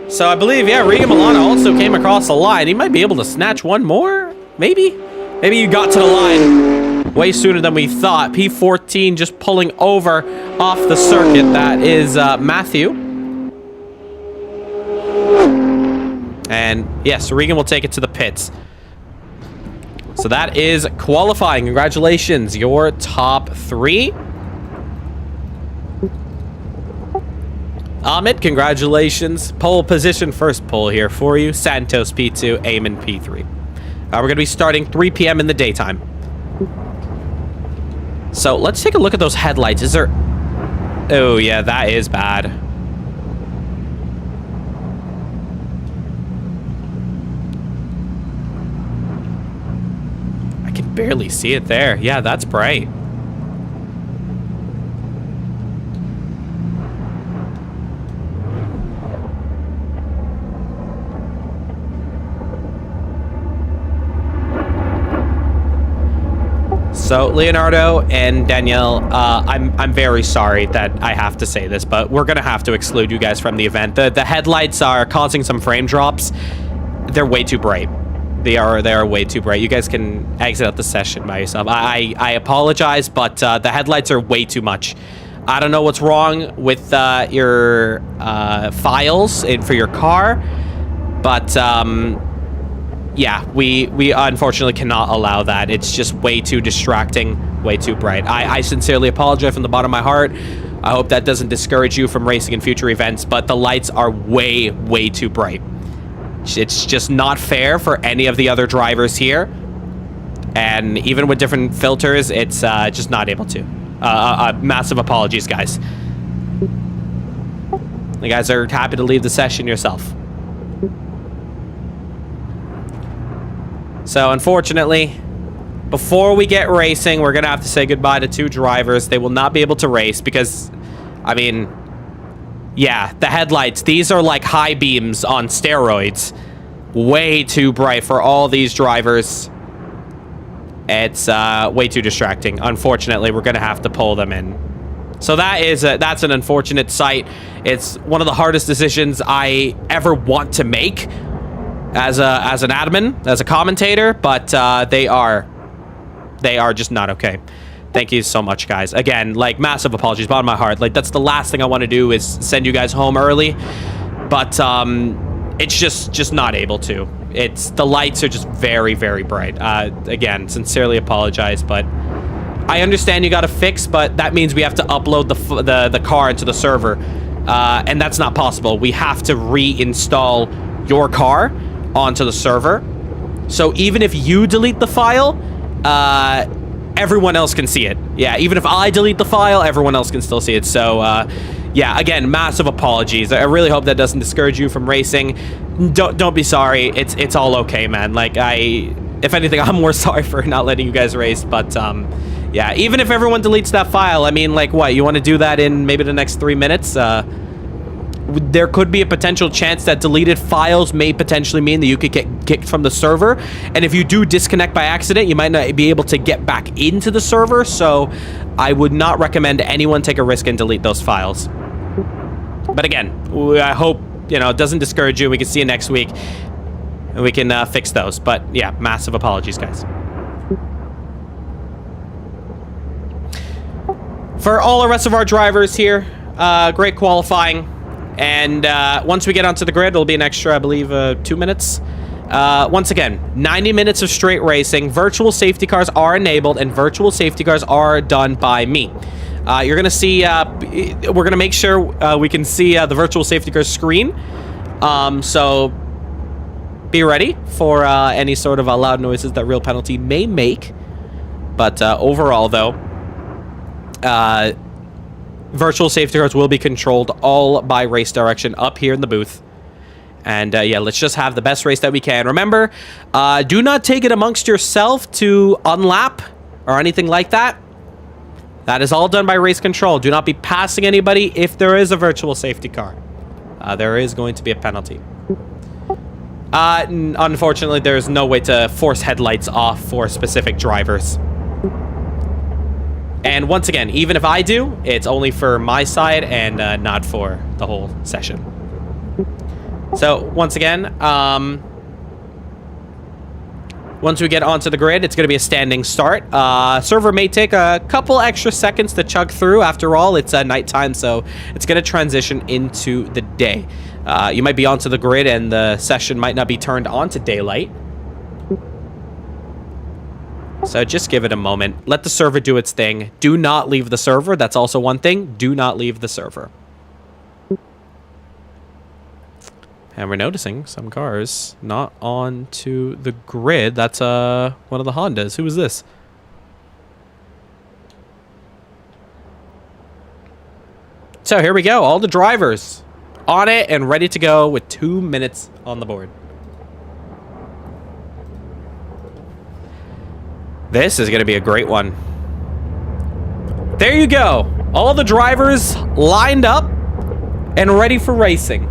So I believe, yeah, Regan Milana also came across the line. He might be able to snatch one more. Maybe. Maybe you got to the line way sooner than we thought. P14 just pulling over off the circuit. That is Matthew. And yes, Regan will take it to the pits. So that is qualifying. Congratulations, your top three. Ahmed, congratulations. Pole position, first pole here for you. Santos P2, Eamon P3. We're going to be starting 3 p.m. in the daytime. So let's take a look at those headlights. Is there... Oh, yeah, that is bad. Barely see it there. Yeah, that's bright. So Leonardo and Danielle, I'm very sorry that I have to say this, but we're gonna have to exclude you guys from the event. The headlights are causing some frame drops. They're way too bright. They are way too bright. You guys can exit out the session by yourself. I apologize, but the headlights are way too much. I don't know what's wrong with your files for your car, but yeah, we unfortunately cannot allow that. It's just way too distracting, way too bright. I sincerely apologize from the bottom of my heart. I hope that doesn't discourage you from racing in future events, but the lights are way too bright. It's just not fair for any of the other drivers here. And even with different filters, it's just not able to. Massive apologies, guys. You guys are happy to leave the session yourself. So, unfortunately, before we get racing, we're going to have to say goodbye to 2 drivers. They will not be able to race because, I mean, yeah, the headlights, these are like high beams on steroids. Way too bright for all these drivers. It's way too distracting. Unfortunately, we're going to have to pull them in. So that's an unfortunate sight. It's one of the hardest decisions I ever want to make as an admin, as a commentator, but they are just not okay. Thank you so much, guys. Again, like, massive apologies, bottom of my heart. Like, that's the last thing I want to do is send you guys home early, but it's just not able to. The lights are just very, very bright. Again, sincerely apologize, but I understand you got to fix, but that means we have to upload the car into the server, and that's not possible. We have to reinstall your car onto the server. So even if you delete the file, everyone else can see it. Yeah, even if I delete the file, everyone else can still see it. So yeah, again, massive apologies. I really hope that doesn't discourage you from racing. Don't be sorry. It's all okay, man. Like, if anything, I'm more sorry for not letting you guys race, but yeah, even if everyone deletes that file, I mean, like, what, you want to do that in maybe the next 3 minutes? There could be a potential chance that deleted files may potentially mean that you could get kicked from the server, and if you do disconnect by accident, you might not be able to get back into the server. So I would not recommend anyone take a risk and delete those files. But again, I hope, you know, it doesn't discourage you. We can see you next week and we can fix those. But yeah, massive apologies, guys. For all the rest of our drivers here, great qualifying. And once we get onto the grid, it'll be an extra, I believe, 2 minutes. Once again, 90 minutes of straight racing. Virtual safety cars are enabled, and virtual safety cars are done by me. You're going to see, we're going to make sure we can see the virtual safety car screen. So be ready for any sort of loud noises that real penalty may make. But overall, though, virtual safety cars will be controlled all by race direction up here in the booth. And yeah, let's just have the best race that we can. Remember, do not take it amongst yourself to unlap or anything like that. That is all done by race control. Do not be passing anybody if there is a virtual safety car. There is going to be a penalty. Unfortunately, there's no way to force headlights off for specific drivers. And once again, even if I do, it's only for my side and not for the whole session. So, once again, once we get onto the grid, it's going to be a standing start. Server may take a couple extra seconds to chug through. After all, it's nighttime, so it's going to transition into the day. You might be onto the grid and the session might not be turned on to daylight. So just give it a moment. Let the server do its thing. Do not leave the server. That's also one thing. Do not leave the server. And we're noticing some cars not onto the grid. That's one of the Hondas. Who is this? So here we go. All the drivers on it and ready to go with 2 minutes on the board. This is going to be a great one. There you go. All the drivers lined up and ready for racing.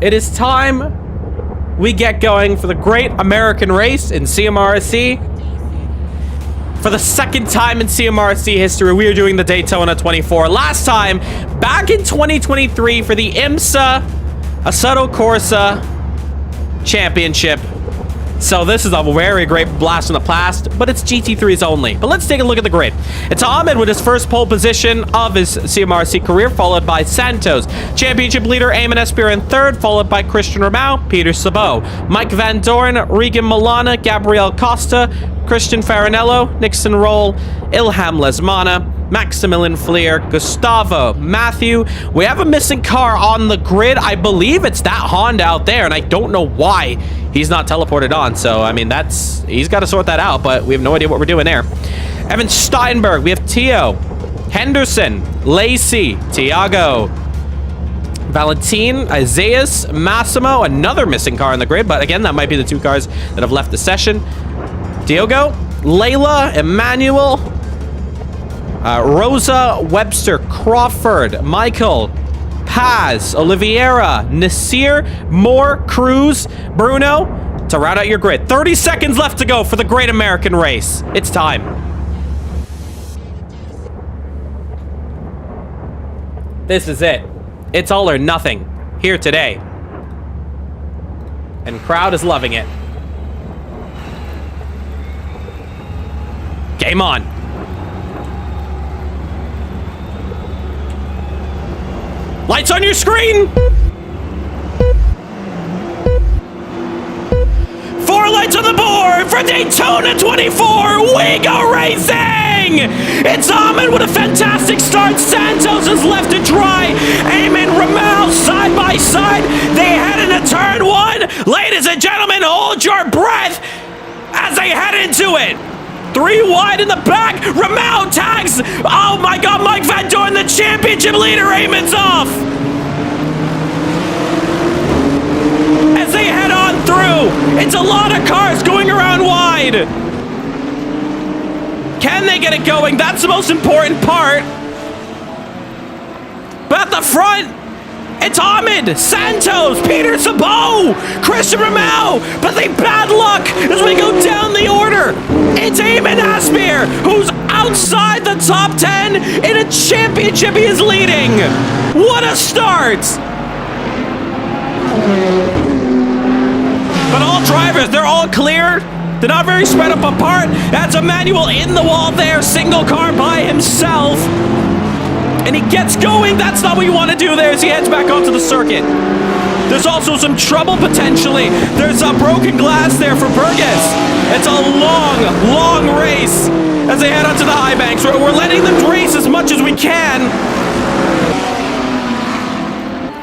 It is time we get going for the great American race in CMRSC. For the second time in CMRSC history, we are doing the Daytona 24. Last time, back in 2023 for the IMSA Assetto Corsa Championship. So this is a very great blast from the past, but it's GT3s only. But let's take a look at the grid. It's Ahmed with his first pole position of his CMRSC career, followed by Santos. Championship leader Eamon Esper in third, followed by Christian Ramau, Peter Sabot, Mike Van Doren, Regan Milana, Gabriel Costa, Christian Farinello, Nixon Roll, Ilham Lesmana, Maximilian Fleer, Gustavo, Matthew. We have a missing car on the grid. I believe it's that Honda out there, and I don't know why he's not teleported on. So, I mean, he's got to sort that out, but we have no idea what we're doing there. Evan Steinberg. We have Tio, Henderson, Lacey, Tiago, Valentin, Isaias, Massimo. Another missing car in the grid, but again, that might be the 2 cars that have left the session. Diogo, Layla, Emmanuel, Rosa, Webster, Crawford, Michael, Paz, Oliveira, Nasseir, Moore, Cruz, Bruno, to round out your grid. 30 seconds left to go for the Great American Race. It's time. This is it. It's all or nothing here today. And crowd is loving it. Game on. Lights on your screen. 4 lights on the board for Daytona 24. We go racing. It's Ahmed with a fantastic start. Santos is left to dry. Eamon, Rahul side by side. They head into turn 1. Ladies and gentlemen, hold your breath as they head into it. 3 wide in the back. Rahul tags. Oh my God, Mike Van Dorn, the championship leader. Eamon's off. As they head on through, it's a lot of cars going around wide. Can they get it going? That's the most important part. But at the front, it's Ahmed, Santos, Peter Sabot, Christian Ramau, but they bad luck as we go down the order. It's Eamon Nasseir, who's outside the top 10 in a championship he is leading. What a start. But all drivers, they're all clear. They're not very spread up apart. That's Emmanuel in the wall there, single car by himself. And he gets going. That's not what you want to do there as he heads back onto the circuit. There's also some trouble potentially. There's a broken glass there for Burgess. It's a long, long race as they head onto the high banks. We're letting them race as much as we can.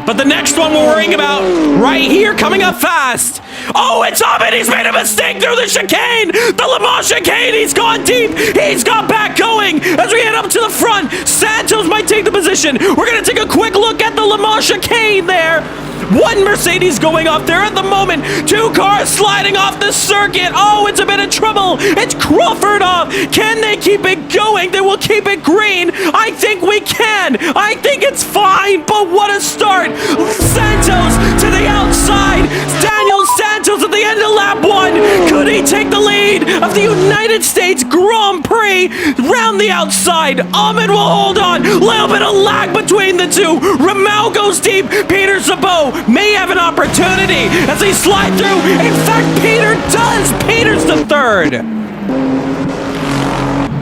But the next one we're worrying about right here, coming up fast. Oh, it's Ahmed. He's made a mistake through the chicane. The Le Mans chicane. He's gone deep. He's got back going as we head up to the front. Santos might take the position. We're going to take a quick look at the Le Mans chicane there. 1 Mercedes going off there at the moment. 2 cars sliding off the circuit. Oh, it's a bit of trouble. It's Crawford off. Can they keep it going? They will keep it green. I think we can. I think it's fine, but what a start. Santos to the outside. Daniel Santos at the end of lap 1. Could he take the lead of the United States Grand Prix? Round the outside. Ahmed will hold on. Little bit of lag between the two. Rahul goes deep. Peter Sabot may have an opportunity as they slide through. In fact, Peter does. Peter's the third.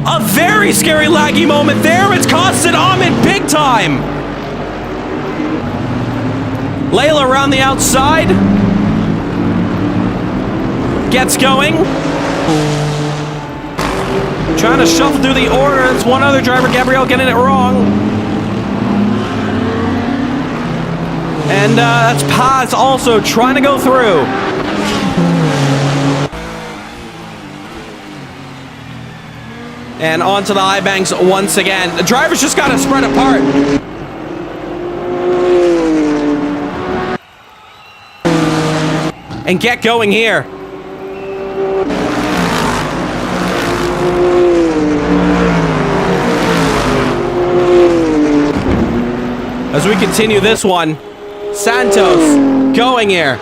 A very scary laggy moment there. It's costed Ahmed big time. Layla around the outside. Gets going. Trying to shuffle through the order. It's one other driver, Gabriel, getting it wrong. And that's Paz also trying to go through. And onto the high banks once again. The drivers just got to spread apart. And get going here. As we continue this one, Santos going here.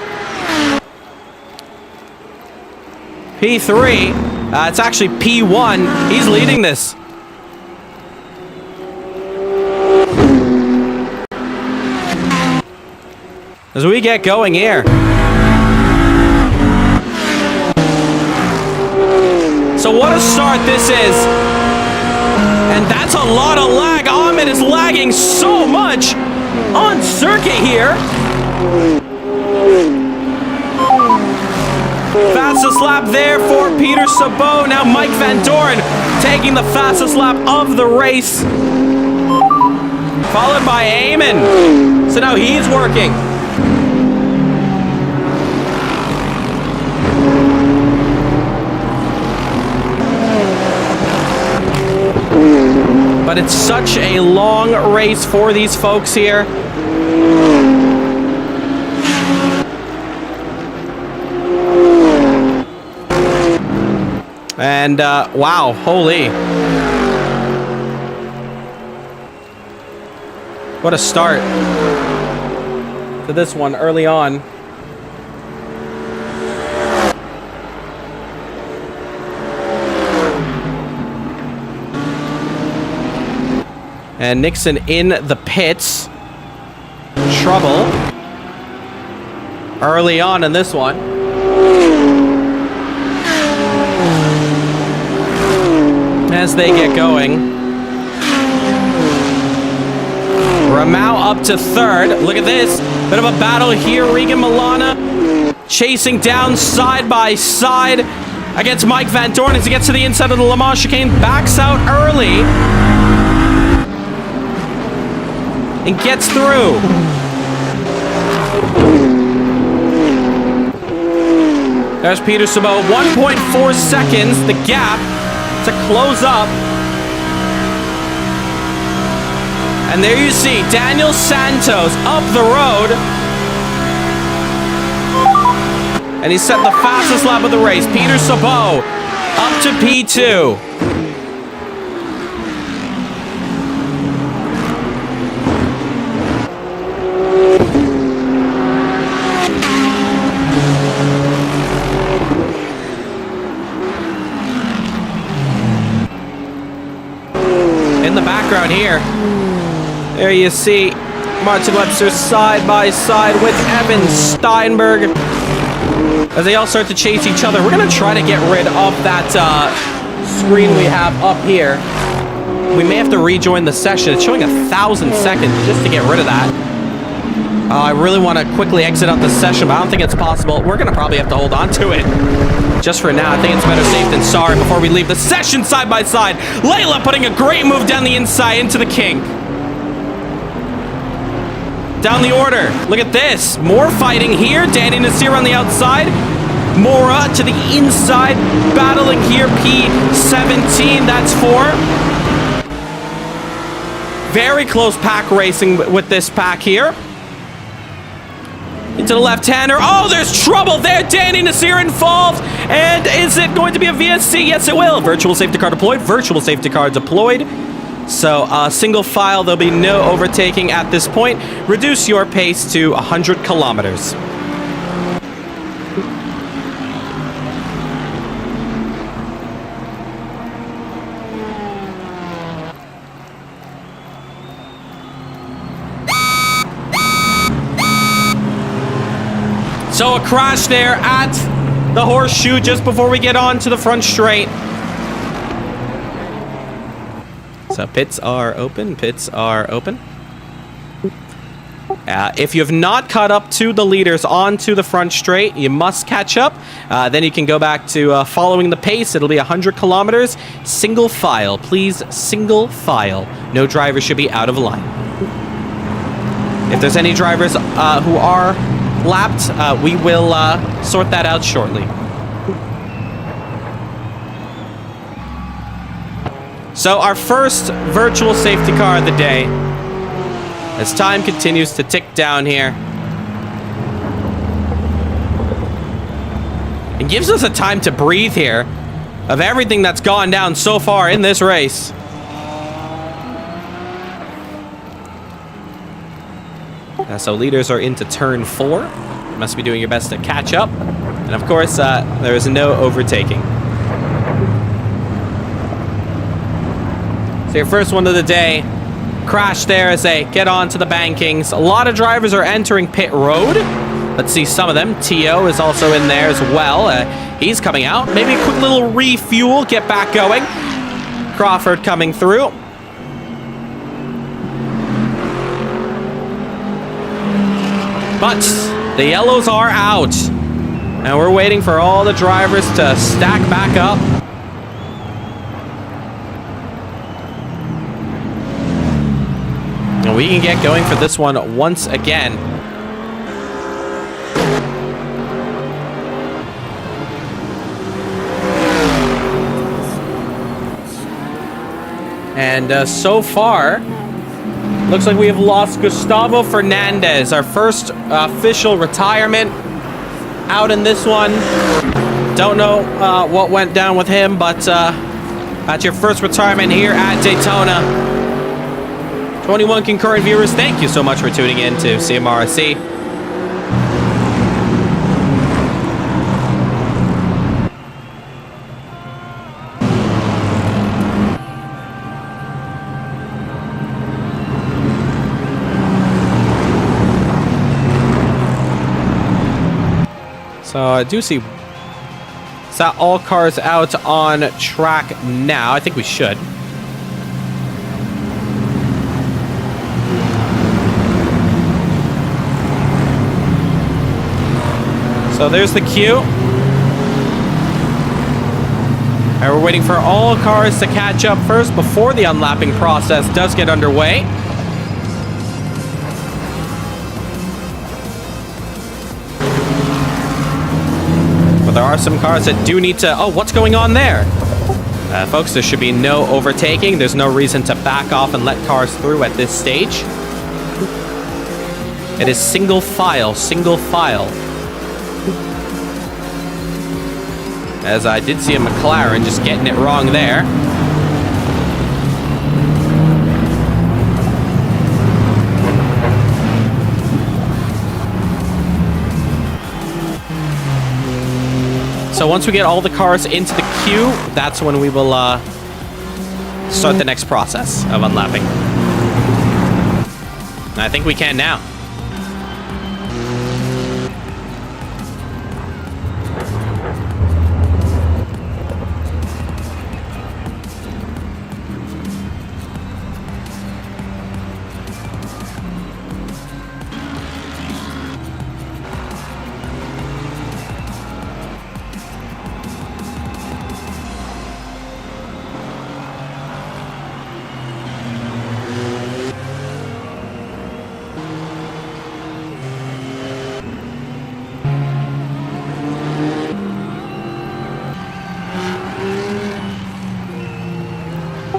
P3. It's actually P1. He's leading this. As we get going here. So what a start this is. And that's a lot of lag. Ahmed is lagging so much on circuit here. Fastest lap there for Peter Sabot. Now Mike Van Dorn taking the fastest lap of the race. Followed by Eamon. So now he's working. but it's such a long race for these folks here. And, wow, holy. What a start to this one early on. And Nixon in the pits. Trouble early on in this one. As they get going. Ramau up to third. Look at this. Bit of a battle here. Regan Milana chasing down side by side against Mike Van Dorn as he gets to the inside of the Le Mans chicane. Backs out early. And gets through. There's Peter Sabot. 1.4 seconds. The gap to close up. And there you see Daniel Santos up the road. And he set the fastest lap of the race. Peter Sabot up to P2. In the background here, there you see Martin Webster side by side with Evan Steinberg as they all start to chase each other. We're going to try to get rid of that screen we have up here. We may have to rejoin the session. It's showing 1,000 seconds just to get rid of that. I really want to quickly exit out the session, but I don't think it's possible. We're going to probably have to hold on to it. Just for now, I think it's better safe than sorry before we leave the session side by side. Layla putting a great move down the inside into the kink. Down the order. Look at this. More fighting here. Danny Nasseir on the outside. Mora to the inside. Battling here. P17. That's 4. Very close pack racing with this pack here. Into the left-hander. Oh, there's trouble there. Danny Nasseir involved. And is it going to be a VSC? Yes, it will. Virtual safety car deployed. Virtual safety car deployed. So, single file. There'll be no overtaking at this point. Reduce your pace to 100 kilometers. So a crash there at the horseshoe just before we get on to the front straight. So pits are open. Pits are open. If you have not caught up to the leaders onto the front straight, you must catch up. Then you can go back to following the pace. It'll be 100 kilometers. Single file. Please, single file. No driver should be out of line. If there's any drivers who are lapped, we will sort that out shortly. So our first virtual safety car of the day, as time continues to tick down here, it gives us a time to breathe here of everything that's gone down so far in this race. So leaders are into turn 4. You must be doing your best to catch up. And of course, there is no overtaking. So your first one of the day, crash there as they get on to the bankings. A lot of drivers are entering pit road. Let's see some of them. T.O. is also in there as well. He's coming out. Maybe a quick little refuel, get back going. Crawford coming through. But the yellows are out. And we're waiting for all the drivers to stack back up. And we can get going for this one once again. And so far, looks like we have lost Gustavo Fernandez, our first official retirement out in this one. Don't know what went down with him, but that's your first retirement here at Daytona. 21 concurrent viewers, thank you so much for tuning in to CMRSC. So I do see, is that all cars out on track now? I think we should. So there's the queue. And we're waiting for all cars to catch up first before the unlapping process does get underway. But there are some cars that do need to... Oh, what's going on there? Folks, there should be no overtaking. There's no reason to back off and let cars through at this stage. It is single file, single file. As I did see a McLaren just getting it wrong there. So once we get all the cars into the queue, that's when we will start the next process of unlapping. And I think we can now.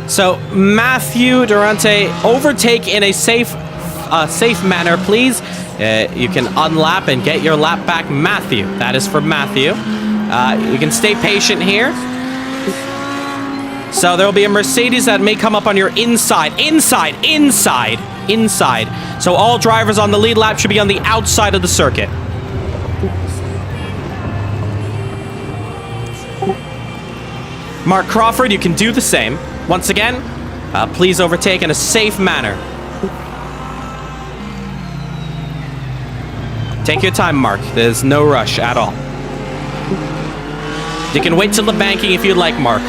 So, Matthew Durante, overtake in a safe manner, please. You can unlap and get your lap back, Matthew. That is for Matthew. You can stay patient here. So, there will be a Mercedes that may come up on your inside. So, all drivers on the lead lap should be on the outside of the circuit. Mark Crawford, you can do the same. Once again, please overtake in a safe manner. Take your time, Mark. There's no rush at all. You can wait till the banking if you'd like, Mark.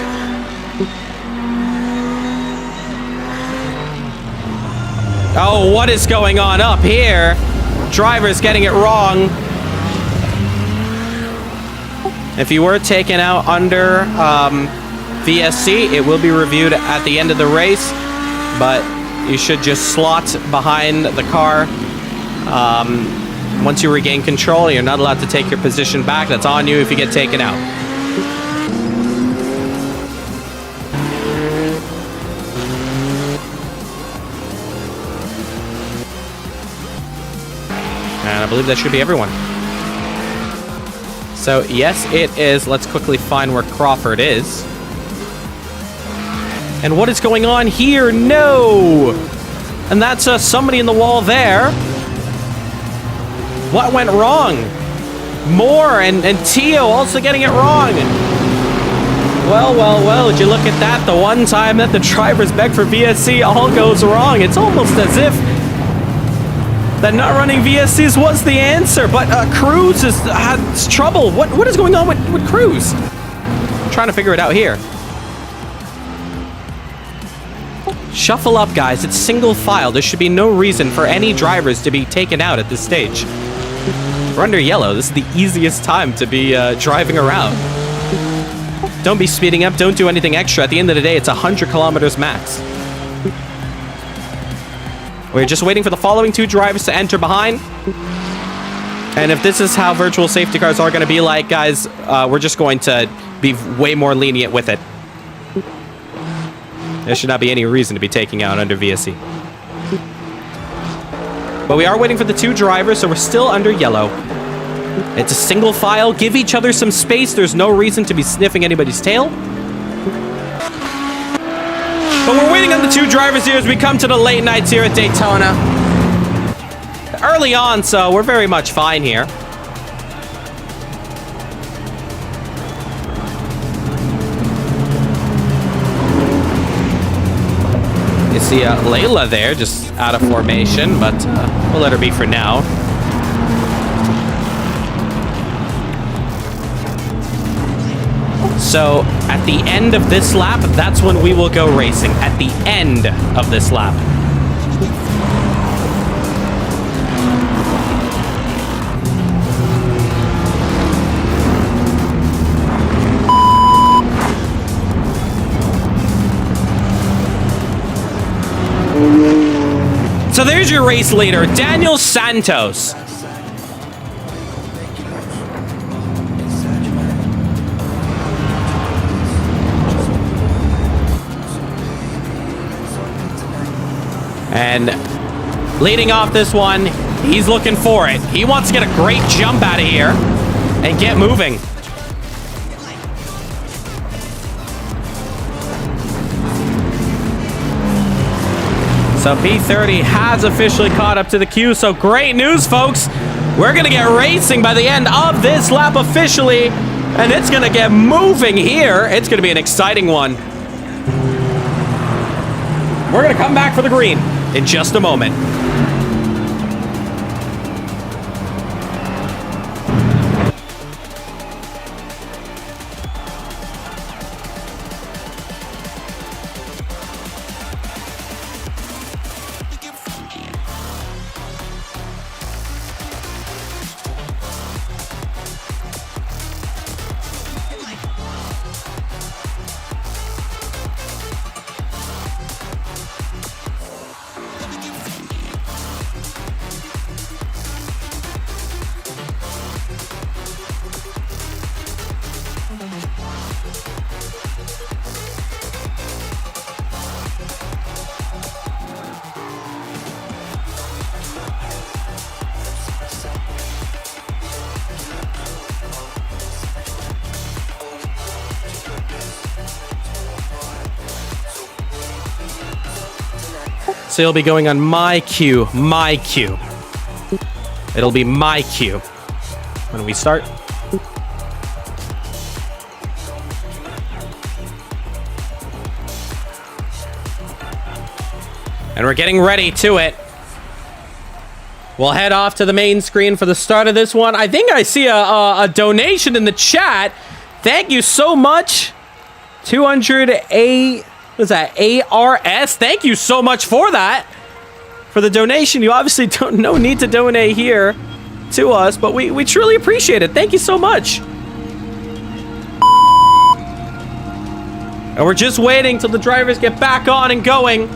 Oh, what is going on up here? Driver's getting it wrong. If you were taken out under VSC, it will be reviewed at the end of the race, but you should just slot behind the car. Once you regain control, you're not allowed to take your position back. That's on you if you get taken out. And I believe that should be everyone. So, yes, it is. Let's quickly find where Crawford is. And what is going on here? No! And that's somebody in the wall there. What went wrong? Moore and Tio also getting it wrong. Well, would you look at that? The one time that the drivers beg for VSC, all goes wrong. It's almost as if that not running VSCs was the answer. But Cruz has trouble. What is going on with Cruz? I'm trying to figure it out here. Shuffle up, guys. It's single file. There should be no reason for any drivers to be taken out at this stage. We're under yellow. This is the easiest time to be driving around. Don't be speeding up. Don't do anything extra. At the end of the day, it's 100 kilometers max. We're just waiting for the following two drivers to enter behind. And if this is how virtual safety cars are going to be like, guys, we're just going to be way more lenient with it. There should not be any reason to be taking out under VSC. But we are waiting for the 2 drivers, so we're still under yellow. It's a single file. Give each other some space. There's no reason to be sniffing anybody's tail. But we're waiting on the 2 drivers here as we come to the late nights here at Daytona. Early on, so we're very much fine here. You see Layla there, just out of formation, but we'll let her be for now. So, at the end of this lap, that's when we will go racing. At the end of this lap. So there's your race leader, Daniel Santos. And leading off this one, he's looking for it. He wants to get a great jump out of here and get moving. So P30 has officially caught up to the queue. So great news, folks. We're going to get racing by the end of this lap officially. And it's going to get moving here. It's going to be an exciting one. We're going to come back for the green in just a moment. So you'll be going on my cue, my cue. It'll be my cue when we start. And we're getting ready to it. We'll head off to the main screen for the start of this one. I think I see a donation in the chat. Thank you so much. 200 what's that? ARS. Thank you so much for that. For the donation. You obviously don't no need to donate here to us, but we truly appreciate it. Thank you so much. And we're just waiting till the drivers get back on and going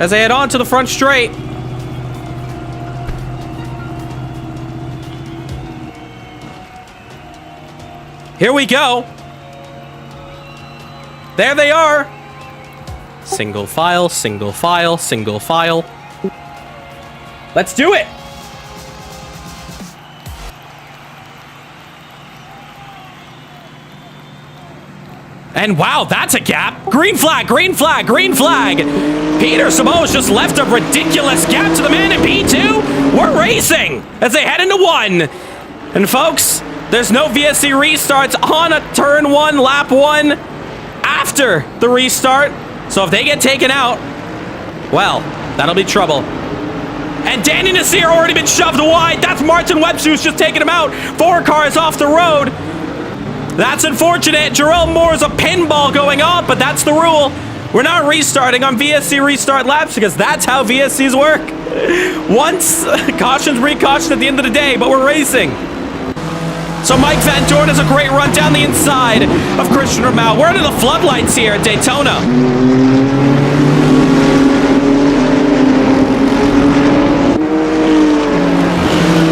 as they head on to the front straight. Here we go. There they are. Single file, single file, single file. Let's do it. And wow, that's a gap. Green flag, green flag, green flag. Peter Samoa's just left a ridiculous gap to the man in P2. We're racing as they head into 1. And folks, there's no VSC restarts on a turn 1, lap 1 after the restart. So if they get taken out, well, that'll be trouble. And Danny Nasseir already been shoved wide. That's Martin Webster who's just taking him out. 4 cars off the road. That's unfortunate. Jarrell Moore's a pinball going off, but that's the rule. We're not restarting on VSC restart laps because that's how VSCs work. Once, cautions breed caution at the end of the day, but we're racing. So Mike Van Dorn has a great run down the inside of Christian Ramau. We're under the floodlights here at Daytona.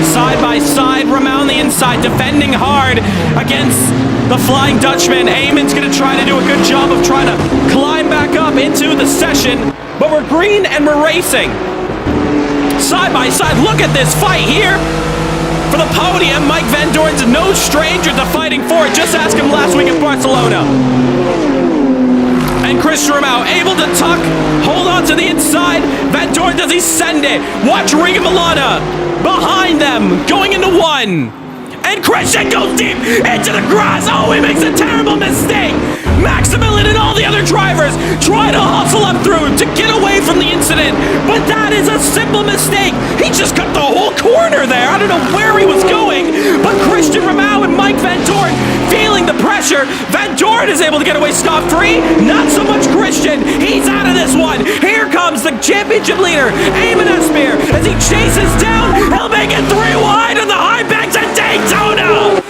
Side by side, Ramau on the inside, defending hard against The Flying Dutchman. Eamon's going to try to do a good job of trying to climb back up into the session. But we're green and we're racing. Side by side. Look at this fight here. For the podium, Mike Van Doorn's no stranger to fighting for it. Just ask him last week in Barcelona. And Christian Romao able to tuck, hold on to the inside. Van Doorn, does he send it? Watch Riga Milana behind them, going into one. And Christian goes deep into the grass. Oh, he makes a terrible mistake. Maximilian and all the other drivers try to hustle up through to get away from the incident. But that is a simple mistake. He just cut the whole corner there. I don't know where he was going. But Christian Romao and Mike Van Doorn feeling the pressure. Van Doorn is able to get away scot-free. Not so much Christian. He's out of this one. Here comes the championship leader, Eamon Nasseir, as he chases down. He'll make it 3 wide on the high banks at Daytona.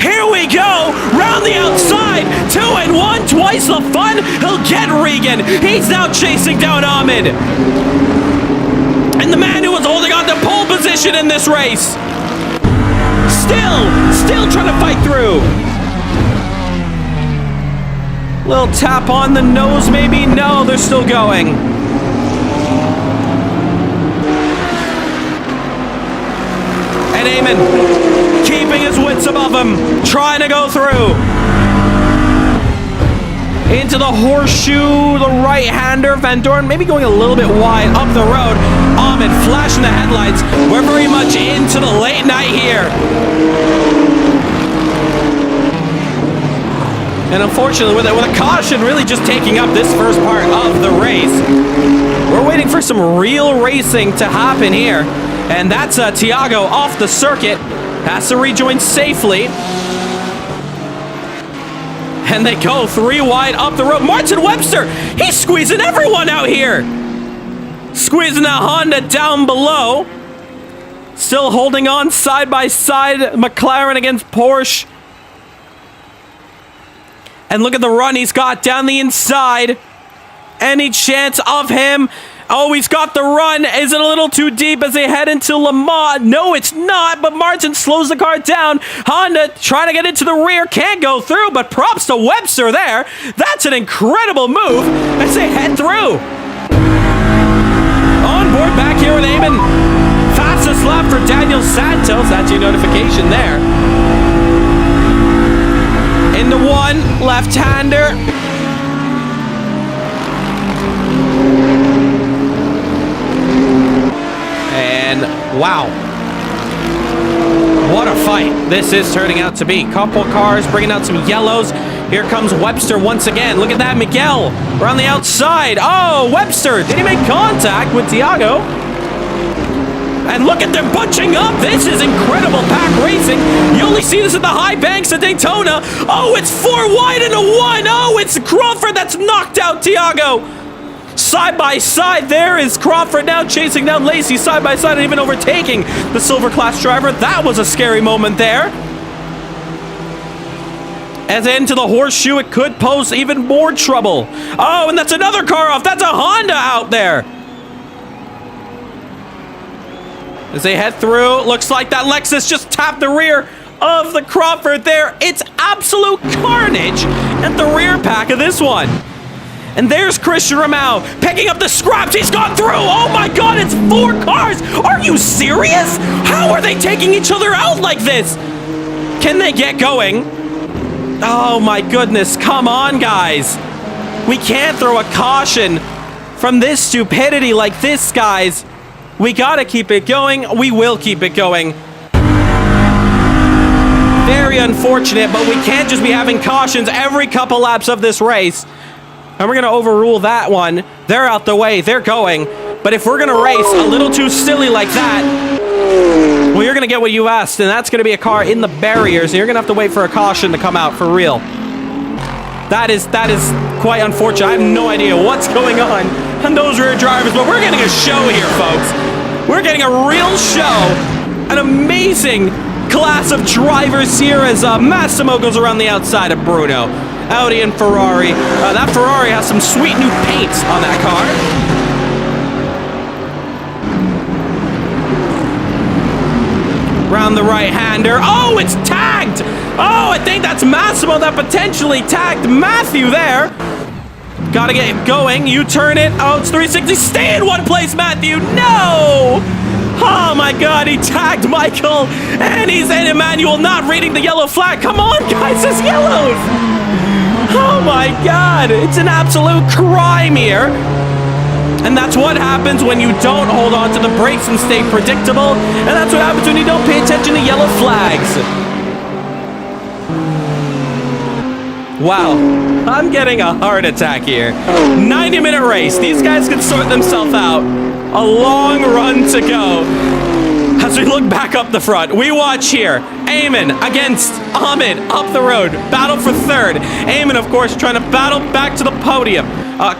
Here we go, round the outside, 2 and 1, twice the fun. He'll get Regan. He's now chasing down Ahmed. And the man who was holding on to pole position in this race. Still trying to fight through. Little tap on the nose, maybe? No, they're still going. And Eamon keeping his wits above him, trying to go through. Into the horseshoe, the right-hander. Van Doorn maybe going a little bit wide up the road. Ahmed flashing the headlights. We're very much into the late night here. And unfortunately, with a caution really just taking up this first part of the race, we're waiting for some real racing to happen here. And that's Thiago off the circuit. Has to rejoin safely. And they go 3 wide up the road. Martin Webster, he's squeezing everyone out here. Squeezing that Honda down below. Still holding on side by side. McLaren against Porsche. And look at the run he's got down the inside. Any chance of him? Oh, he's got the run. Is it a little too deep as they head into Le Mans? No, it's not, but Martin slows the car down. Honda trying to get into the rear. Can't go through, but props to Webster there. That's an incredible move as they head through. On board back here with Eamon. Fastest lap for Daniel Santos. That's your notification there. Into one, left-hander. And wow, what a fight this is turning out to be. Couple cars bringing out some yellows. Here comes Webster once again. Look at that, Miguel around the outside. Oh, Webster, did he make contact with Thiago? And look at them bunching up. This is incredible pack racing. You only see this at the high banks at Daytona. Oh, it's 4 wide into 1. Oh, it's Crawford that's knocked out Thiago. Side by side, there is Crawford now chasing down Lacey side by side and even overtaking the silver class driver. That was a scary moment there. As into the horseshoe, it could pose even more trouble. Oh, and that's another car off. That's a Honda out there. As they head through, looks like that Lexus just tapped the rear of the Crawford there. It's absolute carnage at the rear pack of this one. And there's Christian Romao picking up the scraps. He's gone through. Oh my God, it's 4 cars. Are you serious? How are they taking each other out like this? Can they get going? Oh my goodness, come on guys. We can't throw a caution from this stupidity like this, guys. We gotta keep it going. We will keep it going. Very unfortunate, but we can't just be having cautions every couple laps of this race. And we're going to overrule that one. They're out the way. They're going. But if we're going to race a little too silly like that, well, you're going to get what you asked, and that's going to be a car in the barriers, and you're going to have to wait for a caution to come out for real. That is quite unfortunate. I have no idea what's going on those rear drivers, but we're getting a show here, folks. We're getting a real show. An amazing class of drivers here as Massimo goes around the outside of Bruno. Audi and Ferrari. That Ferrari has some sweet new paint on that car. Round the right-hander. Oh, it's tagged! Oh, I think that's Massimo that potentially tagged Matthew there. Gotta get it going. You turn it. Oh, it's 360. Stay in one place, Matthew. No! Oh my God, he tagged Michael. And he's in Emmanuel not reading the yellow flag. Come on, guys, it's yellows. Oh my God, it's an absolute crime here. And that's what happens when you don't hold on to the brakes and stay predictable. And that's what happens when you don't pay attention to yellow flags. Wow, I'm getting a heart attack here. 90-minute race. These guys can sort themselves out. A long run to go. As we look back up the front, we watch here. Eamon against Ahmed up the road. Battle for third. Eamon, of course, trying to battle back to the podium.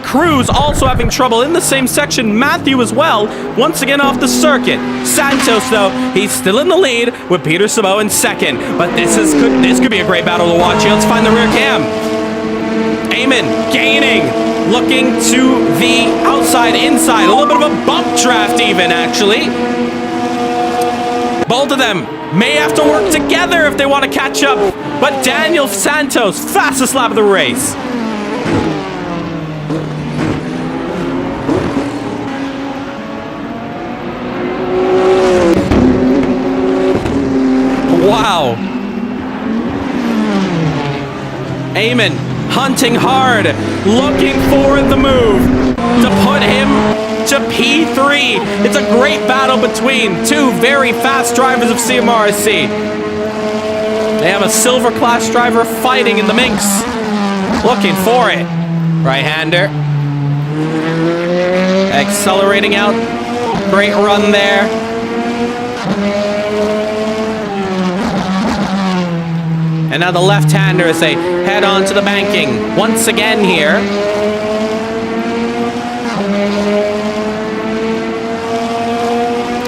Cruz also having trouble in the same section. Matthew as well, once again off the circuit. Santos, though, he's still in the lead with Peter Sabo in second. But this could be a great battle to watch here. Let's find the rear cam. Eamon gaining, looking to the outside, inside. A little bit of a bump draft even, actually. Both of them may have to work together if they want to catch up. But Daniel Santos, fastest lap of the race. Wow. Eamon hunting hard, looking for the move to put him to P3. It's a great battle between two very fast drivers of CMRSC. They have a silver class driver fighting in the mix. Looking for it. Right-hander. Accelerating out. Great run there. And now the left-hander as they head on to the banking once again here.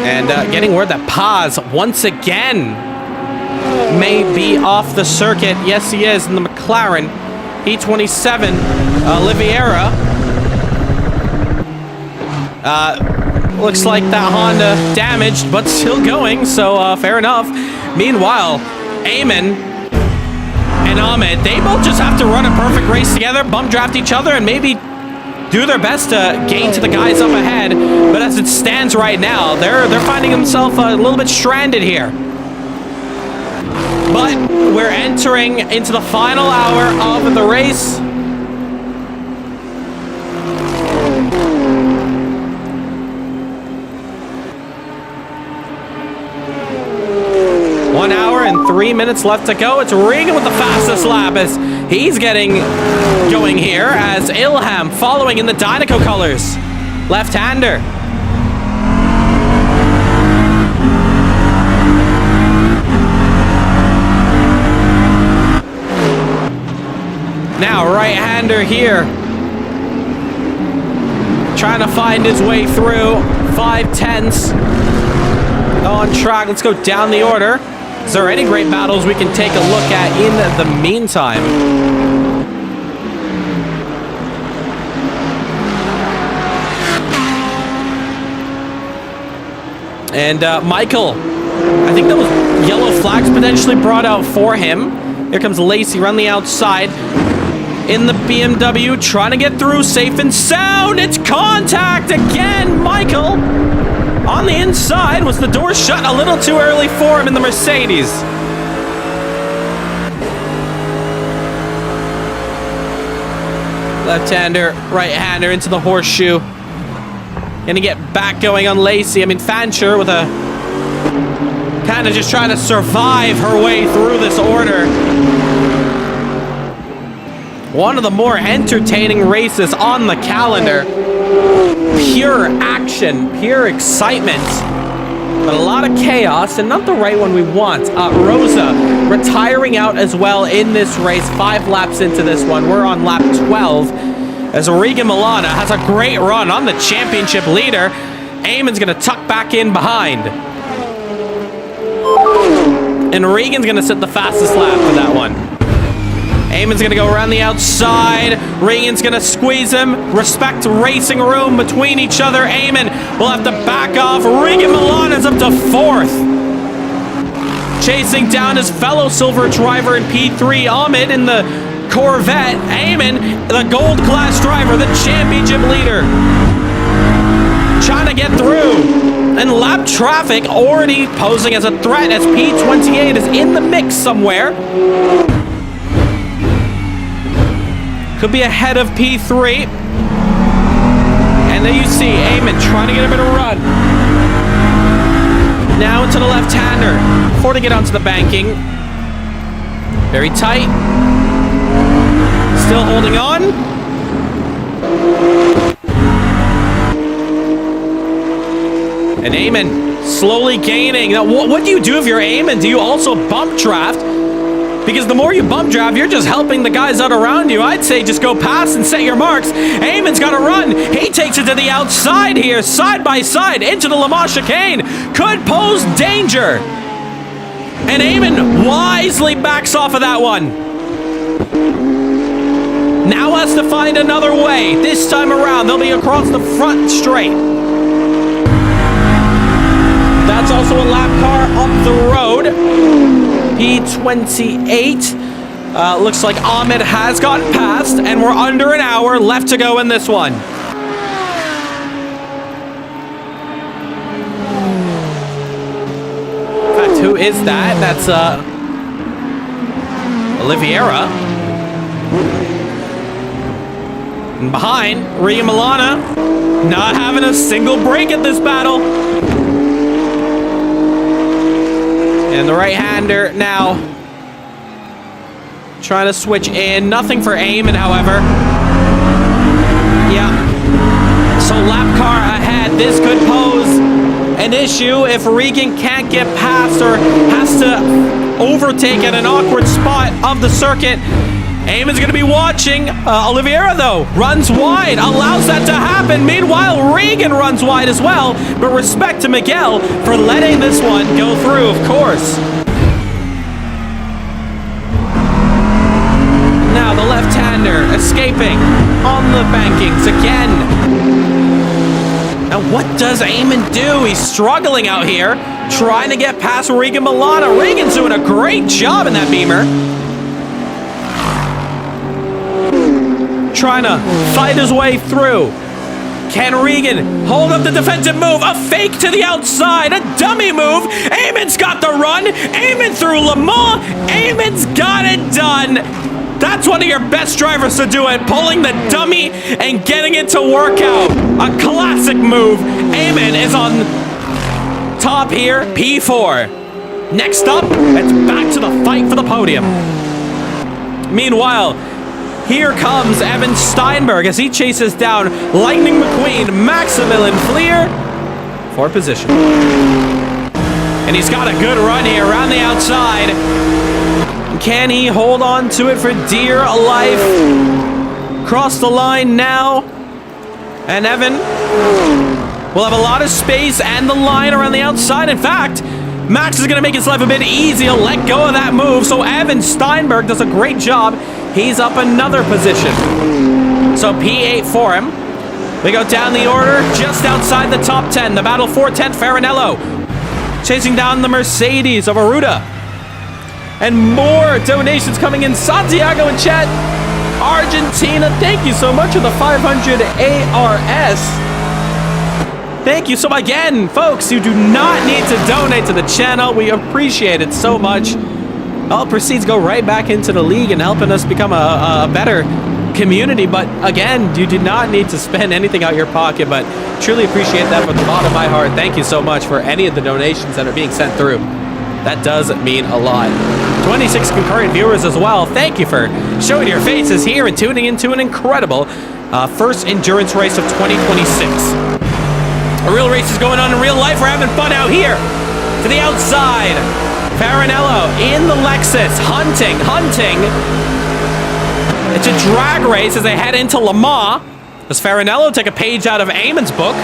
And getting word that Paz once again may be off the circuit. Yes, he is in the McLaren E27 Oliveira. Looks like that Honda damaged, but still going, so fair enough. Meanwhile, Eamon and Ahmed, they both just have to run a perfect race together, bump draft each other, and maybe do their best to gain to the guys up ahead. But as it stands right now, they're finding themselves a little bit stranded here. But we're entering into the final hour of the race. One hour and 3 minutes left to go. It's Regan with the fastest lap as he's getting going here, as Ilham following in the Dynaco colors. Left-hander. Now right-hander here. Trying to find his way through. 5/10 on track. Let's go down the order. Is there any great battles we can take a look at in the meantime? And Michael, I think those yellow flags potentially brought out for him. Here comes Lacey around the outside in the BMW, trying to get through safe and sound. It's contact again, Michael. On the inside, was the door shut a little too early for him in the Mercedes? Left-hander, right-hander into the horseshoe. Gonna get back going on Lacey. I mean, Fancher with a kind of just trying to survive her way through this order. One of the more entertaining races on the calendar. Pure action, pure excitement, but a lot of chaos and not the right one we want. Rosa retiring out as well in this race. 5 laps into this one. We're on lap 12 as Regan Milana has a great run on the championship leader. Eamon's going to tuck back in behind. And Regan's going to set the fastest lap for that one. Eamon's going to go around the outside. Regan's going to squeeze him. Respect racing room between each other. Eamon will have to back off. Regan Milana's up to 4th. chasing down his fellow silver driver in P3, Ahmed in the Corvette, Eamon, the gold class driver, the championship leader, trying to get through. And lap traffic already posing as a threat as P28 is in the mix somewhere. Could be ahead of P3. And there you see Eamon trying to get a bit of run. Now into the left-hander. Before to get onto the banking. Very tight. Still holding on. And Eamon slowly gaining. Now, what do you do if you're Eamon? Do you also bump draft? Because the more you bump draft, you're just helping the guys out around you. I'd say just go past and set your marks. Eamon's got to run. He takes it to the outside here, side by side, into the Le Mans chicane. Could pose danger. And Eamon wisely backs off of that one. Now has to find another way. This time around, they'll be across the front straight. That's also a lap car up the road. P28. Looks like Ahmed has gotten past, and we're under an hour left to go in this one. In fact, who is that? That's Oliveira. And behind, Regan Milana, not having a single break at this battle. And the right-hander now trying to switch in. Nothing for Eamon, however. Yeah. So lap car ahead. This could pose an issue if Regan can't get past or has to overtake at an awkward spot of the circuit. Eamon's going to be watching. Oliveira, though, runs wide, allows that to happen. Meanwhile, Regan runs wide as well. But respect to Miguel for letting this one go through, of course. Now the left-hander escaping on the bankings again. Now what does Eamon do? He's struggling out here, trying to get past Regan Milana. Regan's doing a great job in that Beamer. Trying to fight his way through. Can Regan hold up the defensive move? A fake to the outside, a dummy move. Eamon's got the run. Eamon through Le Mans. Eamon's got it done. That's one of your best drivers to do it, pulling the dummy and getting it to work out. A classic move. Eamon is on top here, P4. Next up, it's back to the fight for the podium. Meanwhile, here comes Evan Steinberg as he chases down Lightning McQueen, Maximilian Fleer for position. And he's got a good run here around the outside. Can he hold on to it for dear life? Cross the line now. And Evan will have a lot of space and the line around the outside. In fact, Max is going to make his life a bit easier. Let go of that move. So Evan Steinberg does a great job. He's up another position. So P8 for him. We go down the order just outside the top 10. The battle for 10th, Farinello. Chasing down the Mercedes of Aruda. And more donations coming in. Santiago and Chet. Argentina, thank you so much for the 500 ARS. Thank you so much again, folks. You do not need to donate to the channel. We appreciate it so much. All proceeds go right back into the league and helping us become a better community. But again, you do not need to spend anything out of your pocket, but truly appreciate that from the bottom of my heart. Thank you so much for any of the donations that are being sent through. That does mean a lot. 26 concurrent viewers as well. Thank you for showing your faces here and tuning into an incredible first endurance race of 2026. A real race is going on in real life. We're having fun out here. To the outside. Farinello in the Lexus. Hunting. It's a drag race as they head into Le Mans. Does Farinello take a page out of Eamon's book?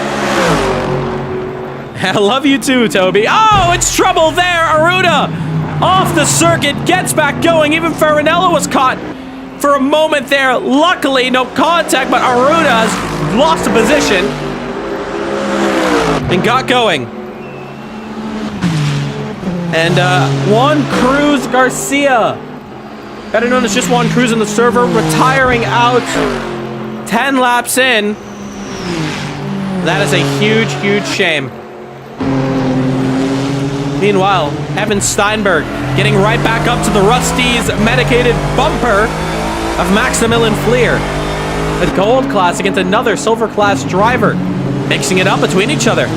I love you too, Toby. Oh, it's trouble there. Aruda off the circuit, gets back going. Even Farinello was caught for a moment there. Luckily, no contact, but Aruda has lost a position and got going. And Juan Cruz Garcia, better known as just Juan Cruz in the server, retiring out 10 laps in. That is a huge, huge shame. Meanwhile, Evan Steinberg getting right back up to the Rusty's medicated bumper of Maximilian Fleer. A gold class against another silver class driver, mixing it up between each other.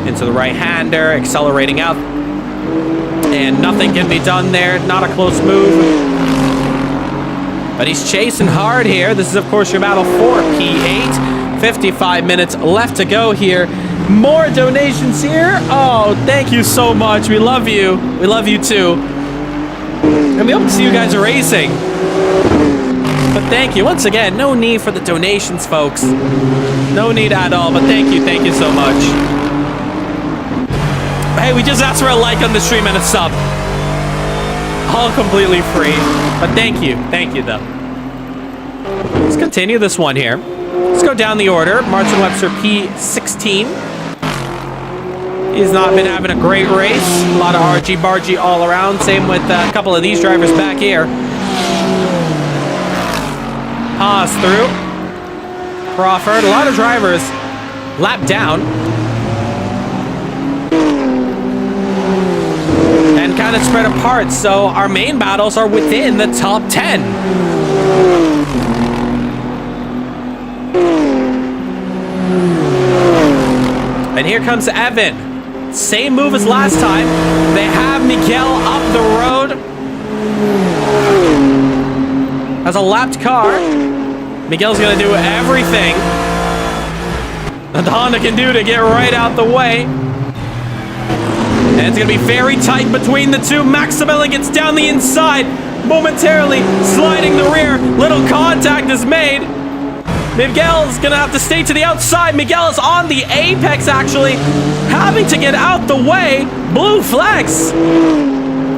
Into the right-hander, accelerating out. And nothing can be done there. Not a close move. But he's chasing hard here. This is, of course, your battle for P8. 55 minutes left to go here. More donations here. Oh, thank you so much. We love you. We love you too. And we hope to see you guys racing. But thank you. Once again, no need for the donations, folks. No need at all. But thank you so much. Hey, we just asked for a like on the stream and a sub. All completely free. But thank you though. Let's continue this one here. Let's go down the order. Martin Webster P16. He's not been having a great race. A lot of argy-bargy all around. Same with a couple of these drivers back here. Haas through. Crawford. A lot of drivers lap down. And kind of spread apart. So our main battles are within the top 10. And here comes Evan. Same move as last time. They have Miguel up the road. As a lapped car. Miguel's going to do everything that the Honda can do to get right out the way. And it's going to be very tight between the two. Maximilian gets down the inside. Momentarily sliding the rear. Little contact is made. Miguel's gonna have to stay to the outside. Miguel is on the apex, actually, having to get out the way. Blue flags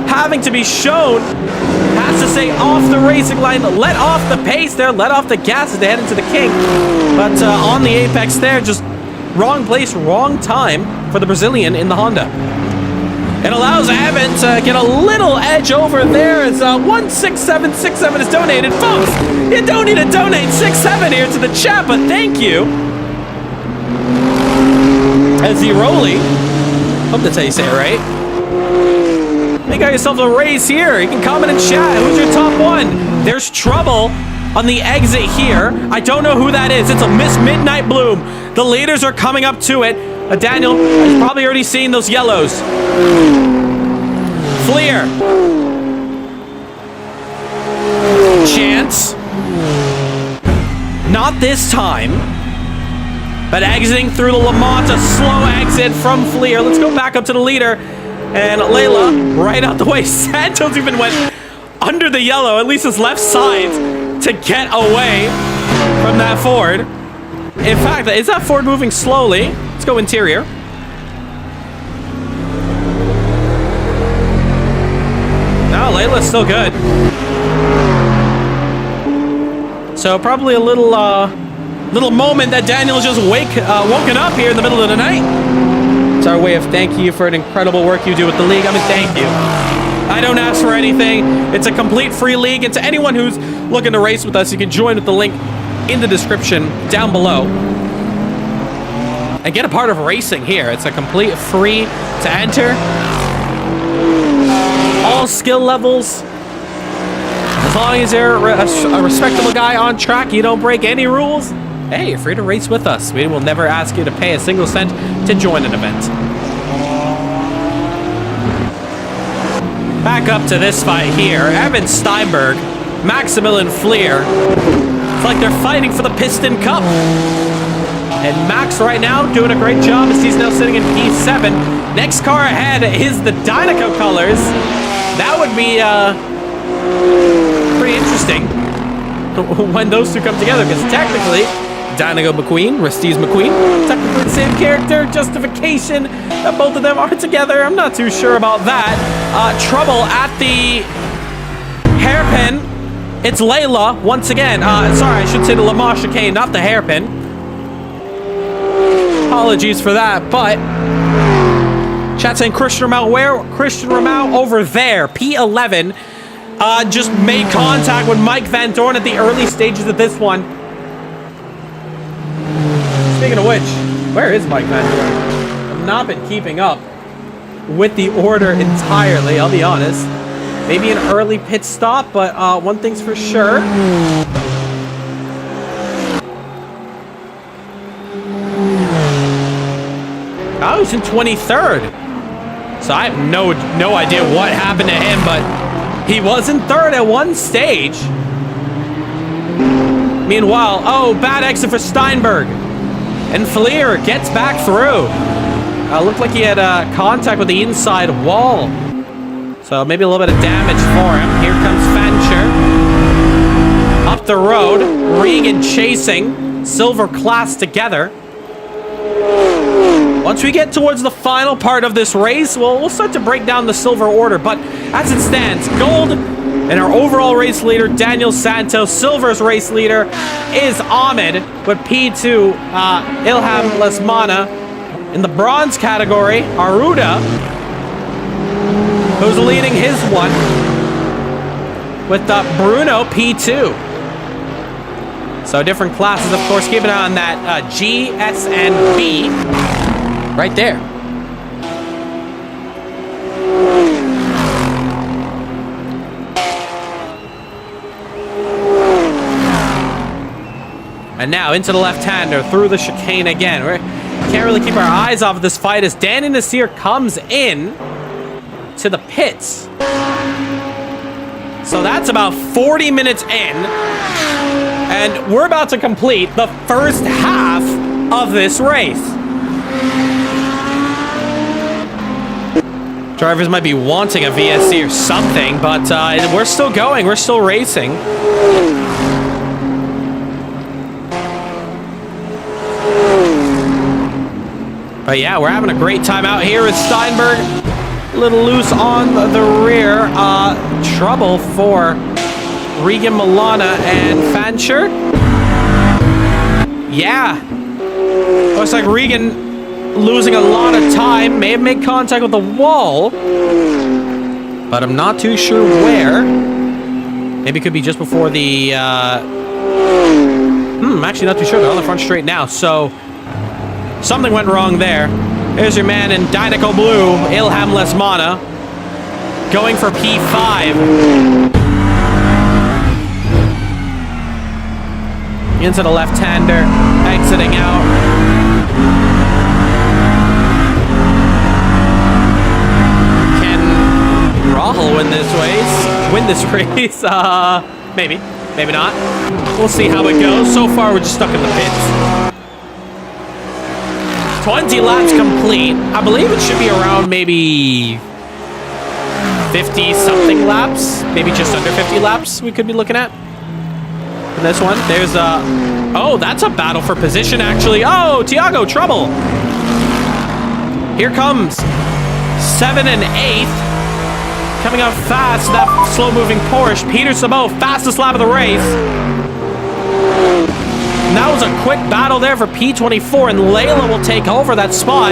having to be shown. Has to stay off the racing line. Let off the pace there. Let off the gas as they head into the King. But on the apex there, just wrong place, wrong time for the Brazilian in the Honda. It allows Evan to get a little edge over there as 16767 is donated. Folks, you don't need to donate 67 here to the chat, but thank you. As Ziroli, hope that's how you say it right. You got yourself a race here. You can comment in chat. Who's your top one? There's trouble on the exit here. I don't know who that is. It's a Miss Midnight Bloom. The leaders are coming up to it. Daniel has probably already seen those yellows. Fleer. Chance. Not this time. But exiting through the Lamont, a slow exit from Fleer. Let's go back up to the leader. And Layla, right out the way. Santos even went under the yellow, at least his left side, to get away from that Ford. In fact, is that Ford moving slowly? Let's go interior. No, Layla's still good. So probably a little moment that Daniel just woken up here in the middle of the night. It's our way of thanking you for an incredible work you do with the league. I mean, thank you. I don't ask for anything. It's a complete free league. And to anyone who's looking to race with us, you can join with the link in the description down below. And get a part of racing here. It's a complete free to enter. All skill levels. As long as you're a respectable guy on track, you don't break any rules, hey, you're free to race with us. We will never ask you to pay a single cent to join an event. Back up to this fight here. Evan Steinberg, Maximilian Fleer. It's like they're fighting for the Piston Cup. And Max right now doing a great job as he's now sitting in P7. Next car ahead is the Dynaco colors. That would be pretty interesting when those two come together, because technically Dynaco McQueen, Restiz McQueen, technically the same character. Justification that both of them are together, I'm not too sure about that. Trouble at the hairpin. It's Layla once again. Sorry, I should say the Le Mans chicane, not the hairpin. Apologies for that, but Chat saying Christian Ramel, where? Christian Ramel over there. P11 just made contact with Mike Van Dorn at the early stages of this one. Speaking of which, where is Mike Van Dorn? I've not been keeping up with the order entirely, I'll be honest. Maybe an early pit stop, but one thing's for sure. Oh, he's in 23rd. So I have no idea what happened to him, but he was in 3rd at one stage. Meanwhile, oh, bad exit for Steinberg. And Fleer gets back through. Looked like he had contact with the inside wall. So maybe a little bit of damage for him. Here comes Fancher. Up the road. Regan chasing. Silver class together. Once we get towards the final part of this race, we'll start to break down the silver order. But as it stands, gold and our overall race leader, Daniel Santos. Silver's race leader is Ahmed with P2, Ilham Lesmana. In the bronze category, Aruda, who's leading his one, with Bruno P2. So different classes, of course. Keep an eye on that G, S, and B right there. And now into the left-hander through the chicane again. We can't really keep our eyes off of this fight as Danny Nasseir comes in to the pits. So that's about 40 minutes in. And we're about to complete the first half of this race. Drivers might be wanting a VSC or something, but we're still going. We're still racing. But yeah, we're having a great time out here with Steinberg. A little loose on the rear. Trouble for Regan Milana and Fancher. Yeah. Looks like Regan losing a lot of time. May have made contact with the wall. But I'm not too sure where. Maybe it could be just before the... I'm actually not too sure. They're on the front straight now. So something went wrong there. There's your man in Dynaco Blue, Ilham Lesmana, going for P5. Into the left-hander, exiting out. Can Rahul win this race? Maybe, maybe not. We'll see how it goes. So far, we're just stuck in the pits. 20 laps complete. I believe it should be around maybe 50-something laps. Maybe just under 50 laps we could be looking at. In this one, there's a... Oh, that's a battle for position, actually. Oh, Tiago, trouble. Here comes 7 and 8. Coming up fast, that slow-moving Porsche. Peter Sabot, fastest lap of the race. And that was a quick battle there for P24, and Layla will take over that spot.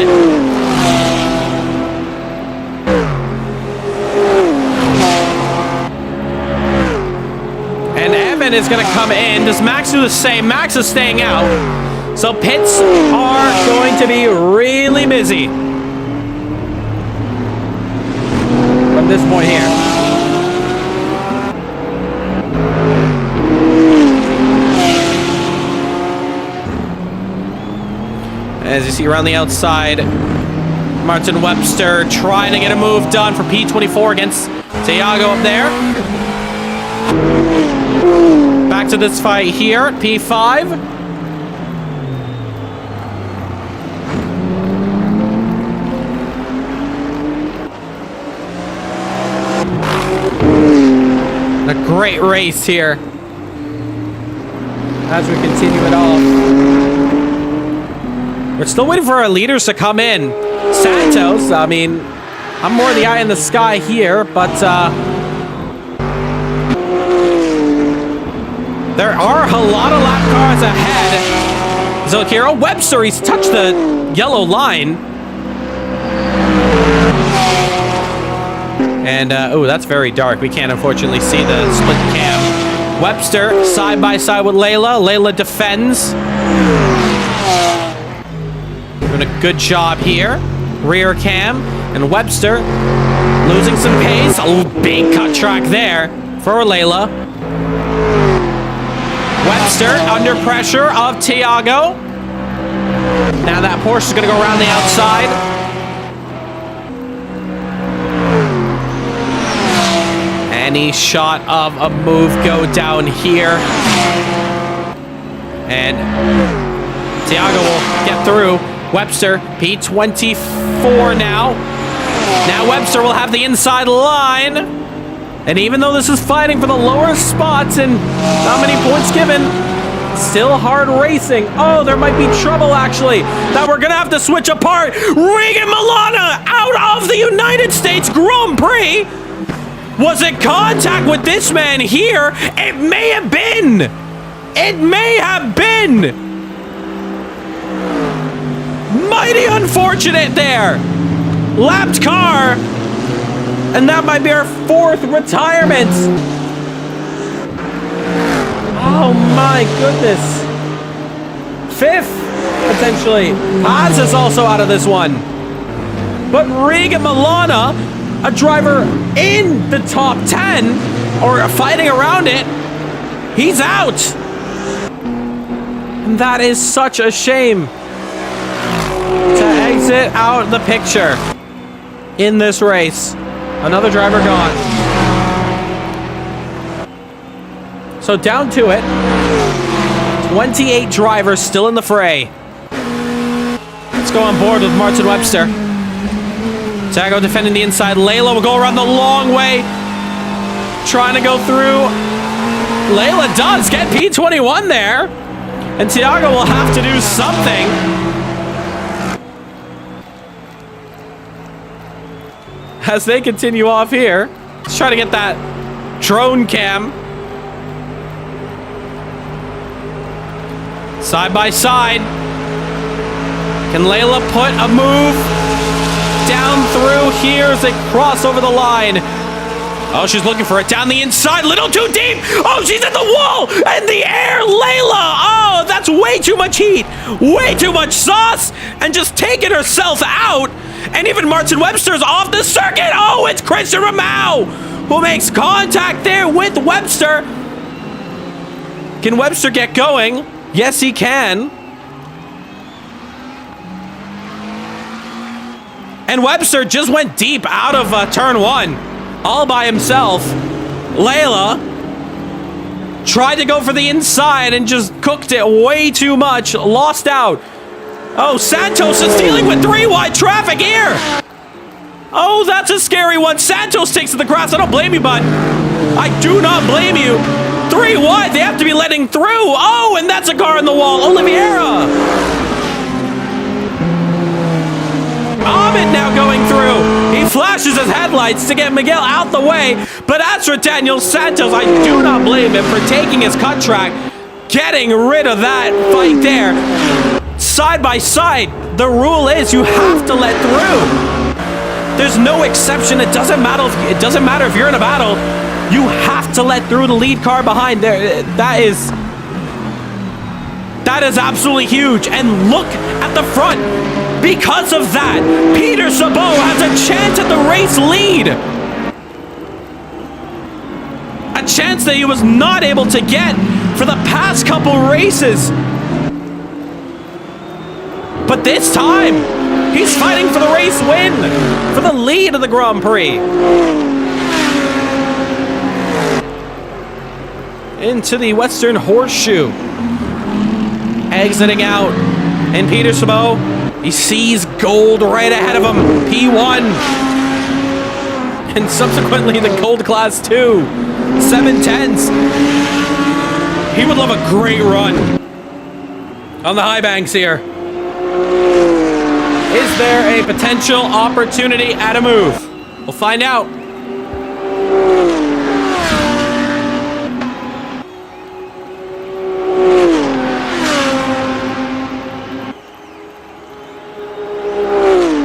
And Evan is going to come in. Does Max do the same? Max is staying out. So pits are going to be really busy from this point here. As you see around the outside, Martin Webster trying to get a move done for P24 against Tiago up there. Back to this fight here at P5. A great race here as we continue it off. We're still waiting for our leaders to come in. Santos, I mean, I'm more the eye in the sky here, but there are a lot of lap cars ahead. Zolkiro, Webster, he's touched the yellow line. And, oh, that's very dark. We can't, unfortunately, see the split cam. Webster, side by side with Layla. Layla defends. Doing a good job here. Rear cam. And Webster losing some pace. Oh, big cut track there for Layla. Webster under pressure of Tiago. Now that Porsche is going to go around the outside. Any shot of a move go down here. And Tiago will get through. Webster, P24 now. Now Webster will have the inside line. And even though this is fighting for the lower spots and not many points given, still hard racing. Oh, there might be trouble, actually, that we're going to have to switch apart. Regan Milana out of the United States Grand Prix. Was it contact with this man here? It may have been. It may have been. Mighty unfortunate there. Lapped car. And that might be our 4th retirement. Oh my goodness. 5th, potentially. Haas is also out of this one. But Regan Milana, a driver in the top 10, or fighting around it, he's out. And that is such a shame. To exit out the picture in this race. Another driver gone. So down to it. 28 drivers still in the fray. Let's go on board with Martin Webster. Tiago defending the inside. Layla will go around the long way. Trying to go through. Layla does get P21 there. And Tiago will have to do something. As they continue off here. Let's try to get that drone cam. Side by side. Can Layla put a move down through here as they cross over the line? Oh, she's looking for it down the inside. Little too deep. Oh, she's at the wall. In the air. Layla. Oh, that's way too much heat. Way too much sauce. And just taking herself out. And even Martin Webster's off the circuit. Oh, it's Christian Ramau who makes contact there with Webster. Can Webster get going? Yes, he can. And Webster just went deep out of turn 1. All by himself. Layla tried to go for the inside and just cooked it way too much. Lost out. Oh, Santos is dealing with 3 wide traffic here. Oh, that's a scary one. Santos takes to the grass. I don't blame you, bud. I do not blame you. 3 wide. They have to be letting through. Oh, and that's a car in the wall. Oliveira. Ahmed now going through. He flashes his headlights to get Miguel out the way. But as for Daniel Santos, I do not blame him for taking his cut track, getting rid of that fight there. Side by side, the rule is you have to let through. There's no exception. It doesn't matter if you're in a battle. You have to let through the lead car behind there. That is absolutely huge. And look at the front. Because of that, Peter Sabot has a chance at the race lead. A chance that he was not able to get for the past couple races. But this time, he's fighting for the race win, for the lead of the Grand Prix. Into the Western Horseshoe. Exiting out. And Peter Sabot, he sees gold right ahead of him. P1. And subsequently the gold class 2. 7/10s. He would love a great run on the high banks here. Is there a potential opportunity at a move? We'll find out.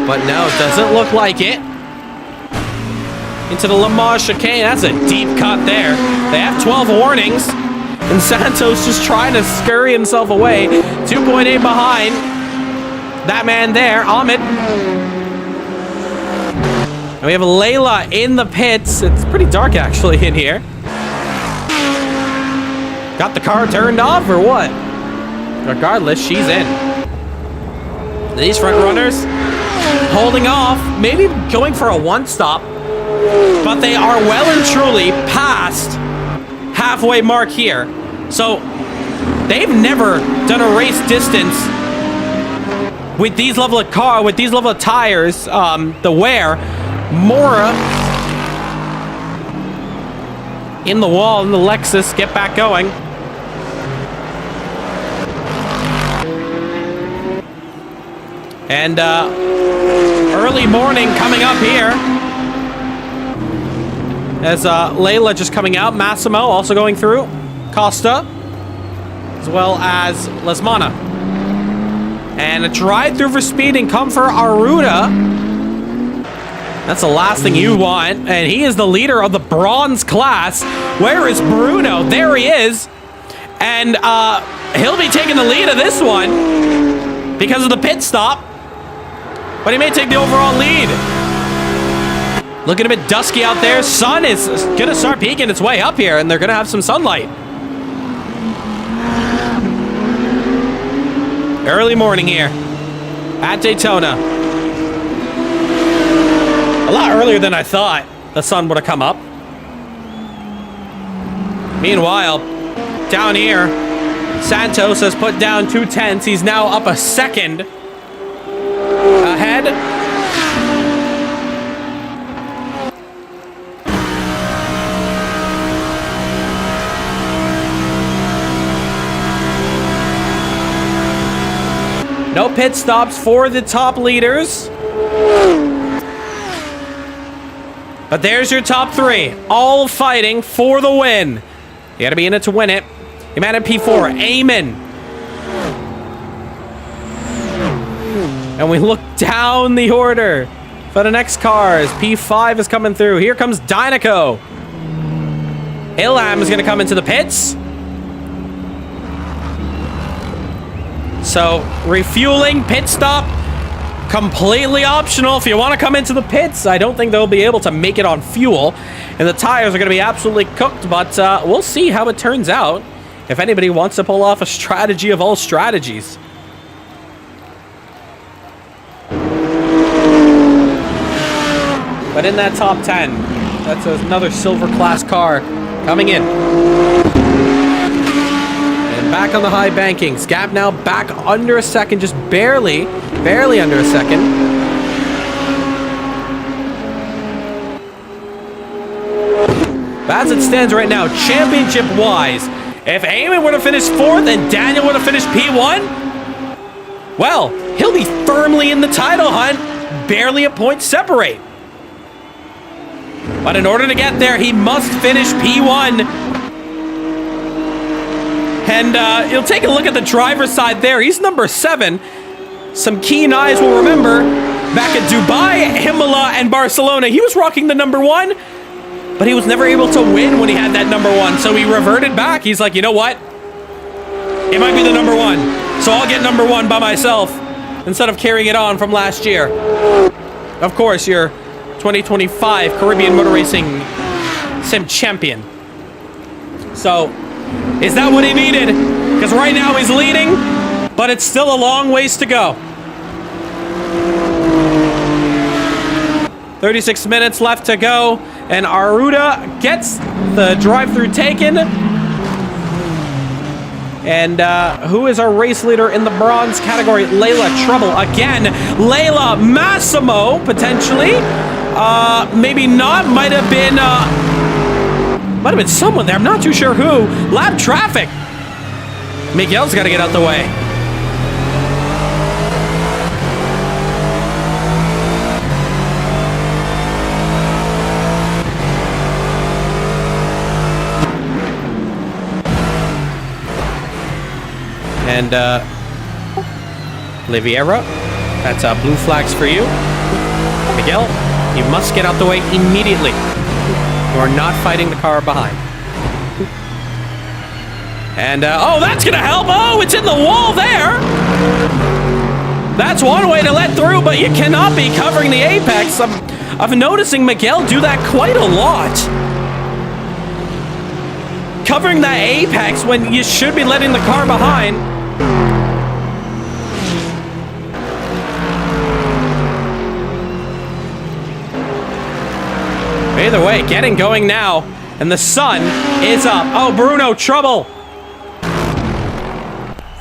But no, it doesn't look like it. into the Lamar chicane. That's a deep cut there. They have 12 warnings. And Santos just trying to scurry himself away. 2.8 behind. That man there, Ahmed. And we have Layla in the pits. It's pretty dark actually in here. Got the car turned off or what? Regardless, she's in. These front runners holding off, maybe going for a one-stop, but they are well and truly past halfway mark here. So they've never done a race distance with these level of car, with these level of tires, the wear, Mora in the wall, in the Lexus, get back going. And early morning coming up here. As Layla just coming out. Massimo also going through. Costa. As well as Lesmana. And a drive-through for speed and come for Aruda. That's the last thing you want. And he is the leader of the bronze class. Where is Bruno? There he is. And he'll be taking the lead of this one because of the pit stop. But he may take the overall lead. Looking a bit dusky out there. Sun is going to start peeking its way up here, and they're going to have some sunlight. Early morning here at Daytona. A lot earlier than I thought the sun would have come up. Meanwhile, down here, Santos has put down 2/10. He's now up a second ahead. No pit stops for the top leaders. But there's your top three, all fighting for the win. You gotta be in it to win it. Iman at P4, Eamon. And we look down the order for the next cars. P5 is coming through. Here comes Dynaco. Ilham is gonna come into the pits. So, refueling, pit stop, completely optional if you want to come into the pits. I don't think they'll be able to make it on fuel, and the tires are going to be absolutely cooked, but we'll see how it turns out if anybody wants to pull off a strategy of all strategies. But in that top 10, that's another silver class car coming in. Back on the high bankings. Gap now back under a second, just barely under a second. But as it stands right now, championship-wise, if Eamon would have finished 4th and Daniel would have finished P1, well, he'll be firmly in the title hunt, barely a point separate. But in order to get there, he must finish P1. And you'll take a look at the driver's side there. He's number 7. Some keen eyes will remember back at Dubai, Imola, and Barcelona, he was rocking the number 1, but he was never able to win when he had that number 1. So he reverted back. He's like, you know what? It might be the number 1. So I'll get number 1 by myself instead of carrying it on from last year. Of course, your 2025 Caribbean Motor Racing Sim Champion. So, is that what he needed? Because right now he's leading, but it's still a long ways to go. 36 minutes left to go, and Aruda gets the drive-through taken. And who is our race leader in the bronze category? Layla Trouble again. Layla Massimo, potentially. Maybe not. Might have been someone there. I'm not too sure who. Lap traffic. Miguel's got to get out the way. And Liviera, that's blue flags for you. Miguel, you must get out the way immediately. We're not fighting the car behind. And, oh, that's going to help. Oh, it's in the wall there. That's one way to let through, but you cannot be covering the apex. I'm noticing Miguel do that quite a lot. Covering that apex when you should be letting the car behind. Either way, getting going now. And the sun is up. Oh, Bruno, trouble.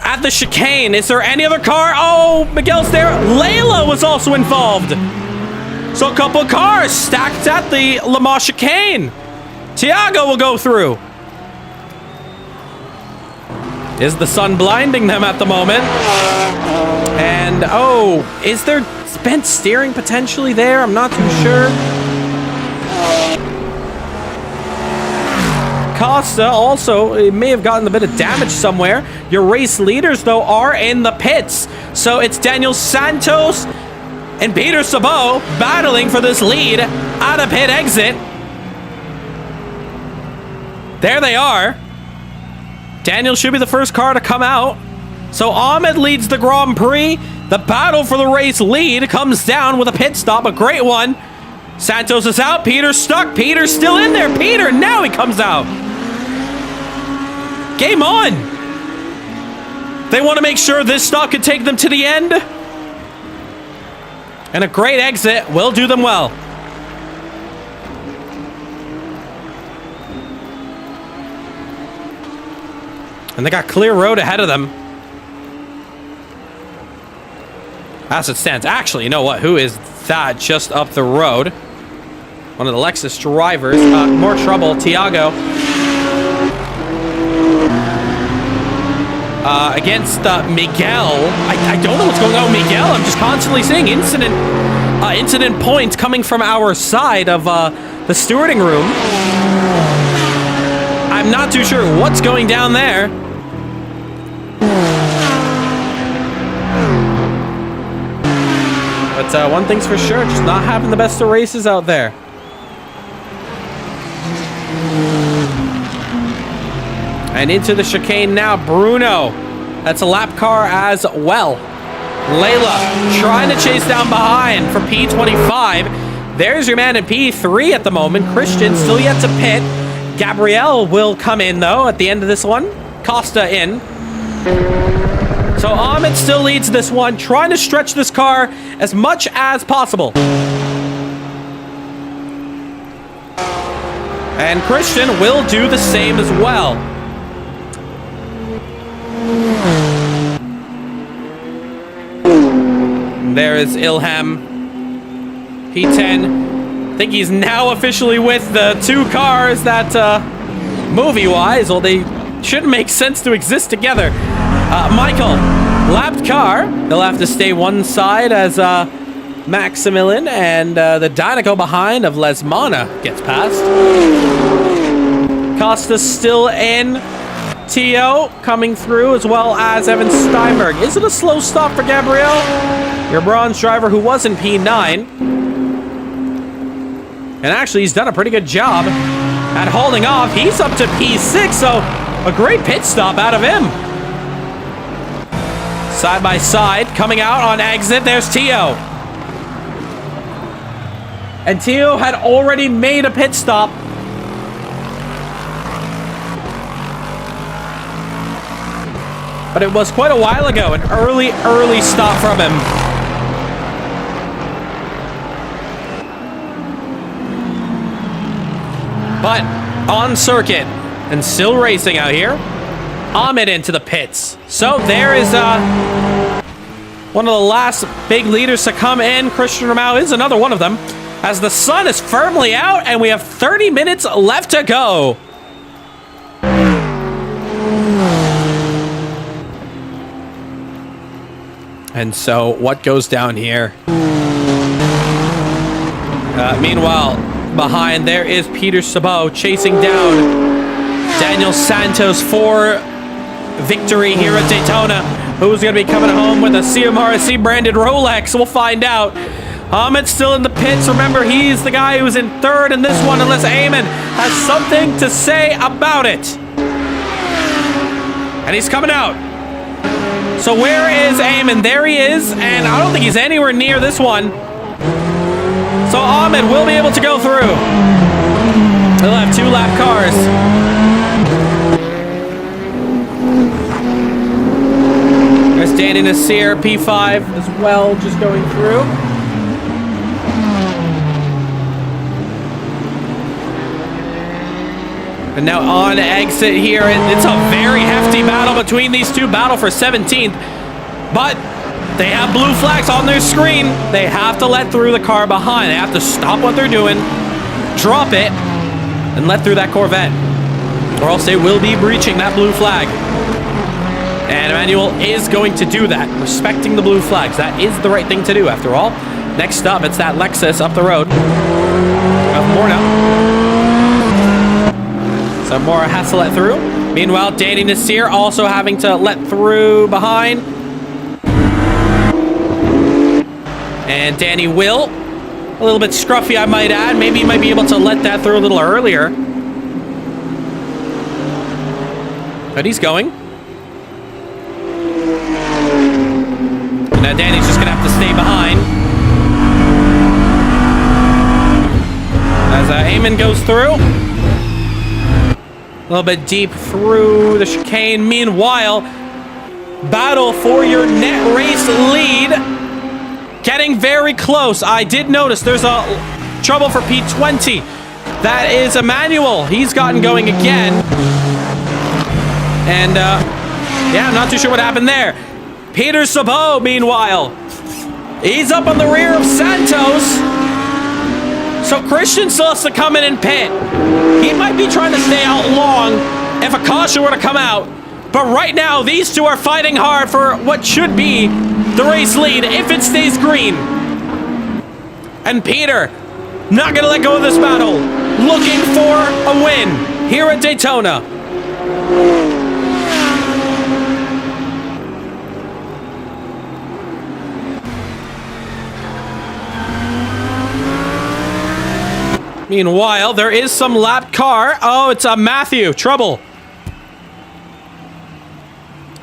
At the chicane, is there any other car? Oh, Miguel's there. Layla was also involved. So a couple cars stacked at the Le Mans chicane. Tiago will go through. Is the sun blinding them at the moment? And, oh, is there bent steering potentially there? I'm not too sure. Costa also may have gotten a bit of damage somewhere. Your race leaders, though, are in the pits. So it's Daniel Santos and Peter Sabot battling for this lead at a pit exit. There they are. Daniel should be the first car to come out. So Ahmed leads the Grand Prix. The battle for the race lead comes down with a pit stop, a great one. Santos is out. Peter's stuck. Peter's still in there. Peter, now he comes out. Game on. They want to make sure this stop can take them to the end. And a great exit will do them well. And they got clear road ahead of them. As it stands. Actually, you know what? Who is that just up the road? One of the Lexus drivers. More trouble. Tiago. Against Miguel. I don't know what's going on with Miguel. I'm just constantly seeing incident points coming from our side of the stewarding room. I'm not too sure what's going down there. But one thing's for sure, just not having the best of races out there. And into the chicane now, Bruno. That's a lap car as well. Layla trying to chase down behind from P25. There's your man in P3 at the moment. Christian still yet to pit. Gabrielle will come in, though, at the end of this one. Costa in. So Ahmed still leads this one, trying to stretch this car as much as possible. And Christian will do the same as well. There is Ilham. P10. I think he's now officially with the two cars that, movie-wise, well, they shouldn't make sense to exist together. Michael, lapped car. They'll have to stay one side as Maximilian and the Dynaco behind of Lesmana gets past. Costa's still in. Tio coming through, as well as Evan Steinberg. Is it a slow stop for Gabrielle? Your bronze driver who was in P9. And actually, he's done a pretty good job at holding off. He's up to P6, so a great pit stop out of him. Side by side, coming out on exit, there's Tio. And Tio had already made a pit stop. But it was quite a while ago, an early stop from him. But on circuit and still racing out here, Ahmed into the pits. So there is one of the last big leaders to come in. Christian Romao is another one of them, as the sun is firmly out and we have 30 minutes left to go. And so what goes down here? Meanwhile, behind there is Peter Sabot chasing down Daniel Santos for victory here at Daytona. Who's going to be coming home with a CMRSC branded Rolex? We'll find out. Ahmed's still in the pits. Remember, he's the guy who's in third in this one, unless Eamon has something to say about it. And he's coming out. So where is Eamon? There he is, and I don't think he's anywhere near this one. So Ahmed will be able to go through. He'll have 2 lap cars. There's Danny Nasseir, P5 as well, just going through. And now on exit here, it's a very hefty battle between these two. Battle for 17th, but they have blue flags on their screen. They have to let through the car behind. They have to stop what they're doing, drop it, and let through that Corvette, or else they will be breaching that blue flag. And Emmanuel is going to do that, respecting the blue flags. That is the right thing to do, after all. Next up, it's that Lexus up the road. More now. So Mora has to let through. Meanwhile, Danny Nasseir also having to let through behind. And Danny will. A little bit scruffy, I might add. Maybe he might be able to let that through a little earlier. But he's going. And now Danny's just going to have to stay behind. As Eamon goes through. A little bit deep through the chicane. Meanwhile, battle for your net race lead. Getting very close. I did notice there's a trouble for P20. That is Emmanuel. He's gotten going again. And, yeah, I'm not too sure what happened there. Peter Sabot, meanwhile, he's up on the rear of Santos. So Christian still has to come in and pit. He might be trying to stay out long if a caution were to come out. But right now, these two are fighting hard for what should be the race lead if it stays green. And Peter, not going to let go of this battle. Looking for a win here at Daytona. Meanwhile, there is some lap car. Oh, it's Matthew. Trouble.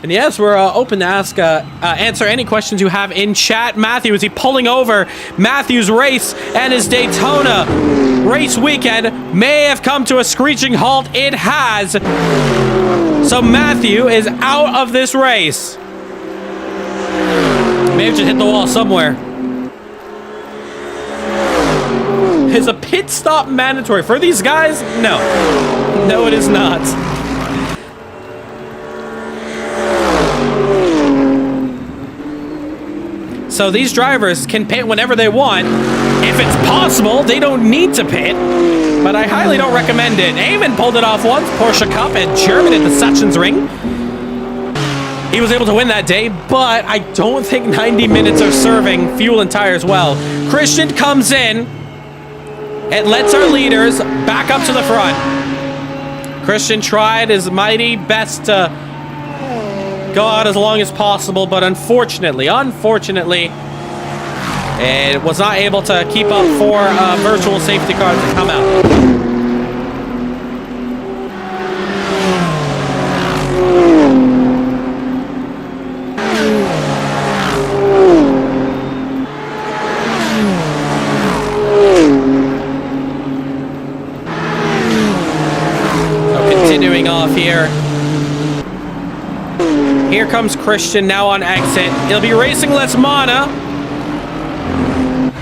And yes, we're open to answer any questions you have in chat. Matthew, is he pulling over? Matthew's race and his Daytona race weekend may have come to a screeching halt. It has. So Matthew is out of this race. May have just hit the wall somewhere. Is a pit stop mandatory for these guys? No. No, it is not. So these drivers can pit whenever they want. If it's possible, they don't need to pit. But I highly don't recommend it. Eamon pulled it off once. Porsche Cup at German at the Sachsenring. He was able to win that day, but I don't think 90 minutes are serving fuel and tires well. Christian comes in. It lets our leaders back up to the front. Christian tried his mighty best to go out as long as possible, but unfortunately, it was not able to keep up for virtual safety cars to come out. Continuing off here. Here comes Christian now on exit. He'll be racing Les Mana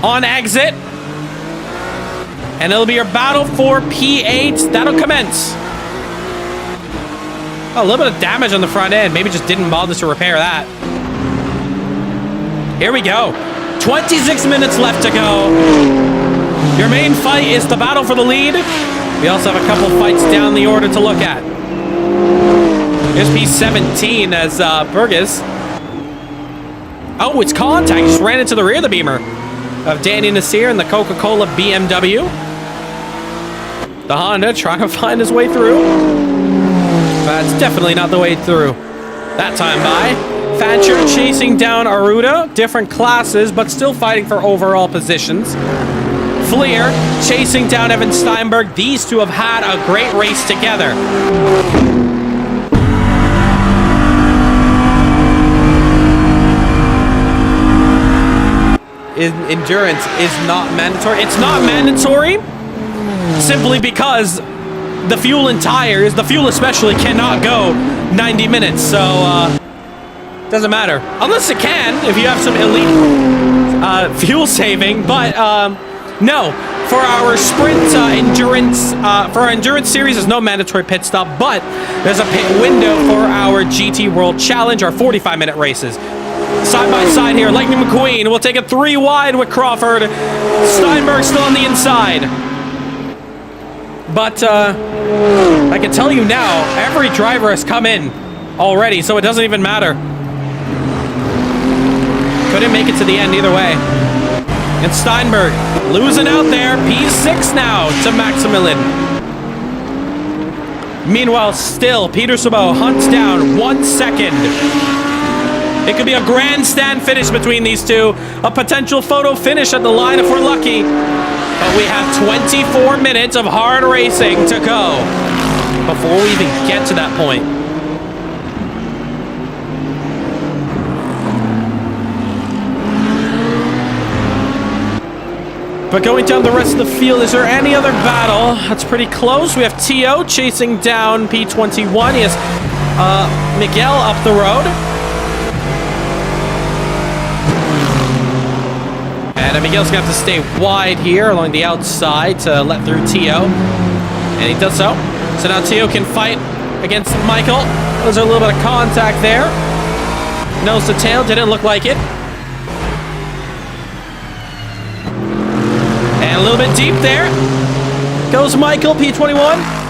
on exit. And it'll be a battle for P8. That'll commence. Oh, a little bit of damage on the front end. Maybe just didn't bother to repair that. Here we go. 26 minutes left to go. Your main fight is the battle for the lead. We also have a couple fights down the order to look at. Here's P17 as Burgess. Oh, it's contact. He just ran into the rear of the Beamer of Danny Nasseir and the Coca-Cola BMW. The Honda trying to find his way through. That's definitely not the way through. That time by. Fancher chasing down Aruda. Different classes, but still fighting for overall positions. Fleer chasing down Evan Steinberg. These two have had a great race together. Endurance is not mandatory. It's not mandatory simply because the fuel and tires, the fuel especially, cannot go 90 minutes. So, doesn't matter. Unless it can, if you have some elite fuel saving. But, no. For our sprint endurance, for our endurance series, there's no mandatory pit stop. But there's a pit window for our GT World Challenge, our 45-minute races. Side by side here, Lightning McQueen will take it 3 wide with Crawford. Steinberg still on the inside. But I can tell you now, every driver has come in already, so it doesn't even matter. Couldn't make it to the end either way. And Steinberg losing out there. P6 now to Maximilian. Meanwhile, still, Peter Sabot hunts down 1 second. It could be a grandstand finish between these two. A potential photo finish at the line if we're lucky. But we have 24 minutes of hard racing to go before we even get to that point. But going down the rest of the field, is there any other battle? That's pretty close. We have T.O. chasing down P21. He has Miguel up the road. And Miguel's going to have to stay wide here along the outside to let through T.O. And he does so. So now T.O. can fight against Michael. There's a little bit of contact there. Nose to tail, didn't look like it. And a little bit deep there. Goes Michael, P21.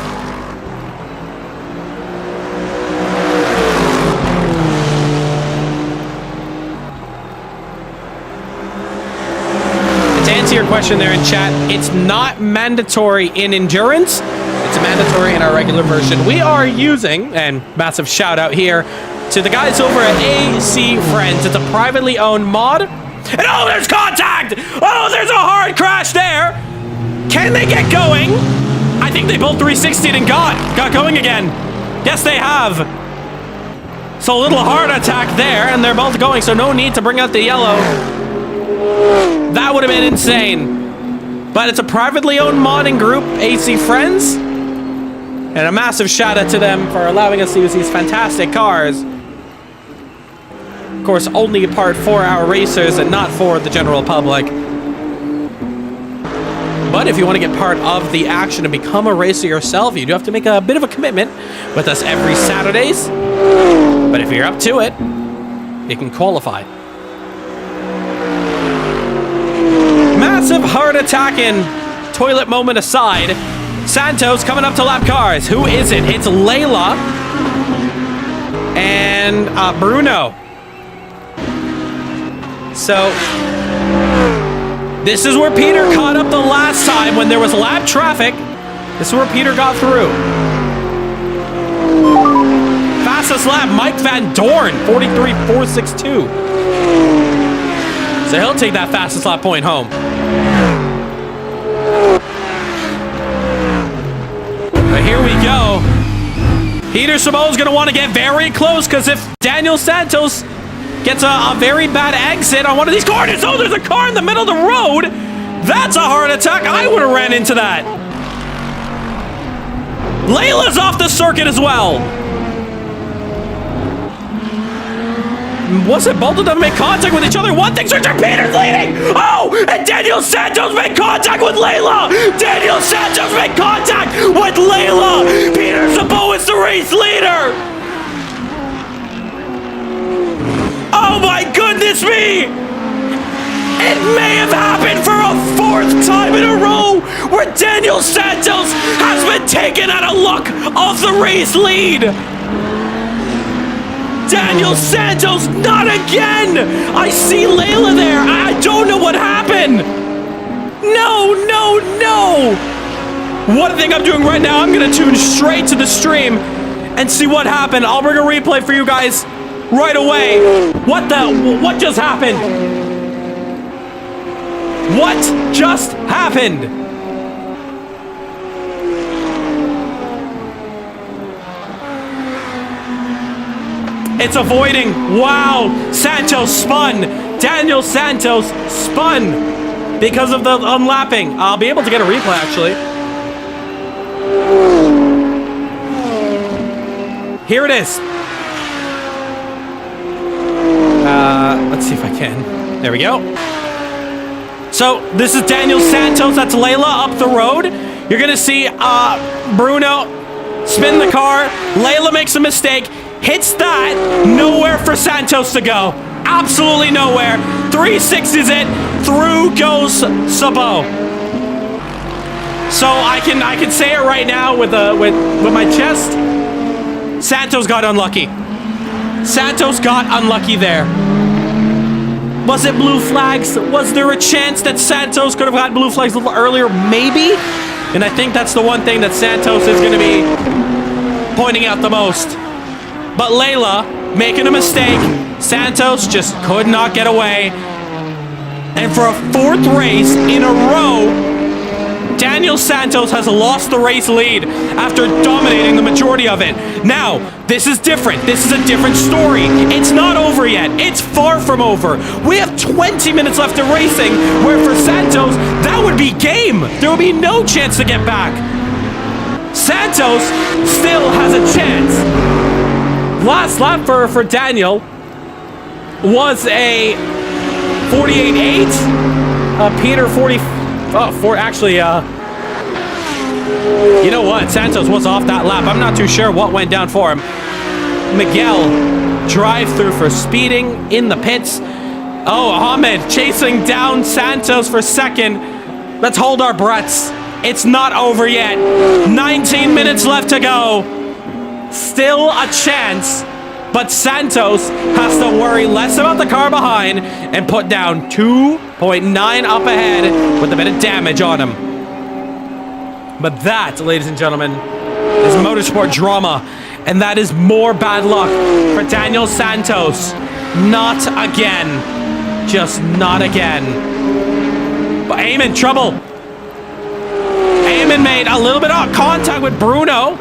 To answer your question there in chat, it's not mandatory in endurance. It's mandatory in our regular version. We are using, and massive shout out here to the guys over at AC Friends. It's a privately owned mod. And oh, there's contact! Oh, there's a hard crash there! Can they get going? I think they both 360'd and got going again. Yes, they have. So a little heart attack there, and they're both going, so no need to bring out the yellow. That would have been insane. But it's a privately owned modding group, AC Friends. And a massive shout out to them for allowing us to use these fantastic cars. Of course, only part for our racers and not for the general public. But if you want to get part of the action and become a racer yourself, you do have to make a bit of a commitment with us every Saturdays. But if you're up to it, you can qualify. Massive heart attacking toilet moment aside. Santos coming up to lap cars. Who is it? It's Layla and Bruno. So this is where Peter caught up the last time when there was lap traffic. This is where Peter got through. Fastest lap, Mike Van Dorn, 43.462. So he'll take that fastest lap point home. But here we go. Peter Sabot's going to want to get very close, because if Daniel Santos gets a very bad exit on one of these corners. Oh, there's a car in the middle of the road. That's a heart attack. I would have ran into that. Layla's off the circuit as well. Was it both of them make contact with each other? One thing's for sure, Peter's leading. Oh, and Daniel Santos made contact with Layla. Daniel Santos made contact with Layla. Peter Sabot is the race leader. Oh my goodness me! It may have happened for a 4th time in a row where Daniel Santos has been taken out of luck of the race lead! Daniel Santos, not again! I see Layla there! I don't know what happened! No, no, no! One thing I'm doing right now, I'm gonna tune straight to the stream and see what happened. I'll bring a replay for you guys. right away. What just happened? What just happened? It's avoiding. Wow. Santos spun. Daniel Santos spun because of the unlapping. I'll be able to get a replay, actually. Here it is. Let's see if I can. There we go. So this is Daniel Santos. That's Layla up the road. You're going to see Bruno spin the car. Layla makes a mistake. Hits that. Nowhere for Santos to go. Absolutely nowhere. 360s it. Through goes Sabo. So I can say it right now with my chest. Santos got unlucky. Santos got unlucky there. Was it blue flags? Was there a chance that Santos could have got blue flags a little earlier? Maybe. And I think that's the one thing that Santos is going to be pointing out the most. But Layla making a mistake. Santos just could not get away. And for a fourth race in a row, Daniel Santos has lost the race lead after dominating the majority of it. Now, this is different. This is a different story. It's not over yet. It's far from over. We have 20 minutes left of racing, where for Santos, that would be game. There would be no chance to get back. Santos still has a chance. Last lap for Daniel was a 48.8. Peter 40. Actually, you know what? Santos was off that lap. I'm not too sure what went down for him. Miguel drive through for speeding in the pits. Oh, Ahmed chasing down Santos for second. Let's hold our breaths. It's not over yet. 19 minutes left to go. Still a chance. But Santos has to worry less about the car behind and put down 2.9 up ahead with a bit of damage on him. But that, ladies and gentlemen, is motorsport drama. And that is more bad luck for Daniel Santos. Not again. Just not again. But Eamon, trouble. Eamon made a little bit of contact with Bruno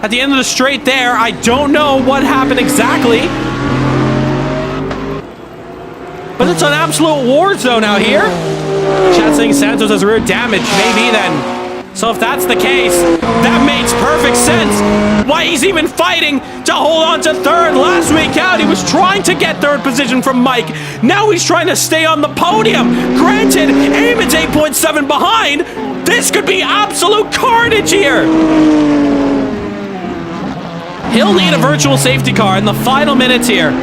at the end of the straight there. I don't know what happened exactly. But it's an absolute war zone out here. Chat saying Santos has rear damage. Maybe then. So if that's the case, that makes perfect sense. Why he's even fighting to hold on to third. Last week out, he was trying to get third position from Mike. Now he's trying to stay on the podium. Granted, Eamon's 8.7 behind. This could be absolute carnage here. He'll need a virtual safety car in the final minutes here.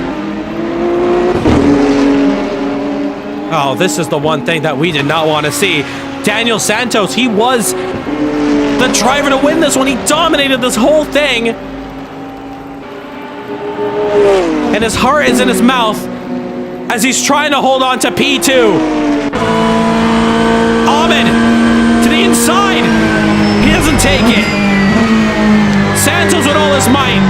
Oh, this is the one thing that we did not want to see. Daniel Santos, he was the driver to win this one. He dominated this whole thing. And his heart is in his mouth as he's trying to hold on to P2. Ahmed to the inside. He doesn't take it. Santos with all his might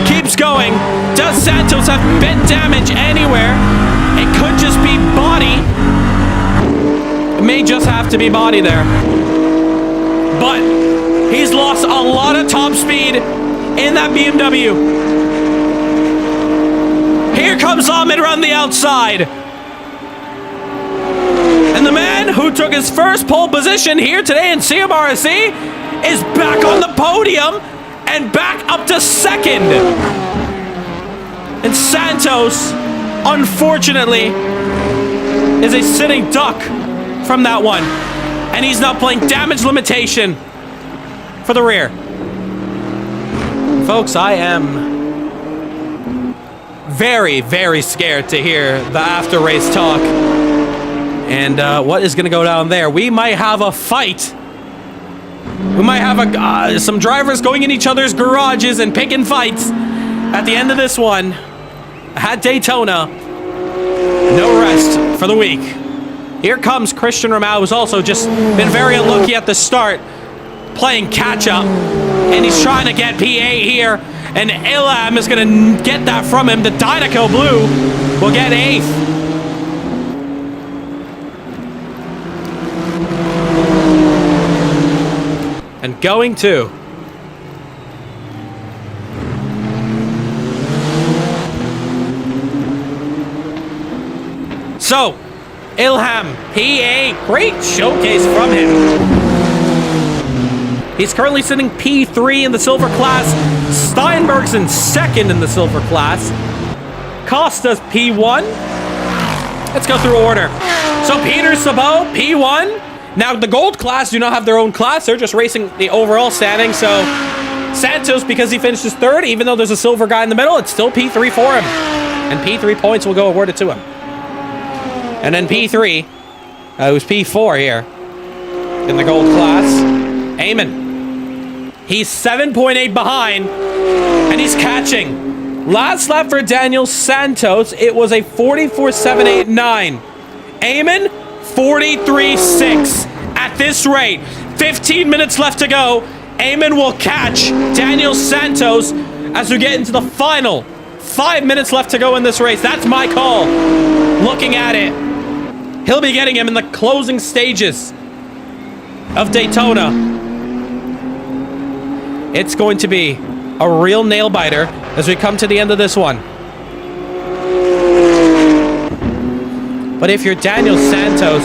keeps going. Does Santos have bent damage anywhere? It could just be body. It may just have to be body there. But he's lost a lot of top speed in that BMW. Here comes Ahmed around the outside. And the man who took his first pole position here today in CMRSC is back on the podium and back up to second. And Santos, unfortunately, is a sitting duck from that one. And he's now playing damage limitation for the rear. Folks, I am very, very scared to hear the after-race talk. And what is going to go down there? We might have a fight. We might have some drivers going in each other's garages and picking fights at the end of this one at Daytona. No rest for the week. Here comes Christian Ramau, who's also just been very unlucky at the start, playing catch-up. And he's trying to get P8 here And Ilham is going to get that from him. The Dynaco Blue will get 8th. And going to so Ilham P8, great showcase from him. He's currently sitting P3 in the silver class. Steinberg's in 2nd in the silver class. Costa's P1. Let's go through order. So Peter Sabot P1. Now, the gold class do not have their own class. They're just racing the overall standing. So, Santos, because he finishes 3rd, even though there's a silver guy in the middle, it's still P3 for him. And P3 points will go awarded to him. And then P3, who's P4 here in the gold class, Eamon. He's 7.8 behind, and he's catching. Last lap for Daniel Santos, it was a 44.789. Eamon, 43.6. At this rate, 15 minutes left to go. Eamon will catch Daniel Santos as we get into the final 5 minutes left to go in this race. That's my call. Looking at it, he'll be getting him in the closing stages of Daytona. It's going to be a real nail biter as we come to the end of this one. But if you're Daniel Santos,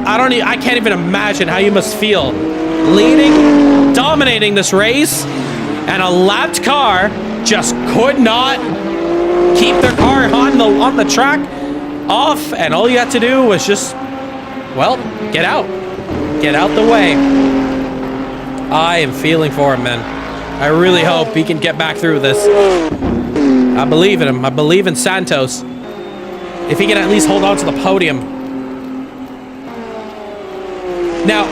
I can't even imagine how you must feel leading, dominating this race, and a lapped car just could not keep their car on the track off, and all you had to do was just, well, get out the way. I am feeling for him, man. I really hope he can get back through this. I believe in him. I believe in Santos. If he can at least hold on to the podium. Now,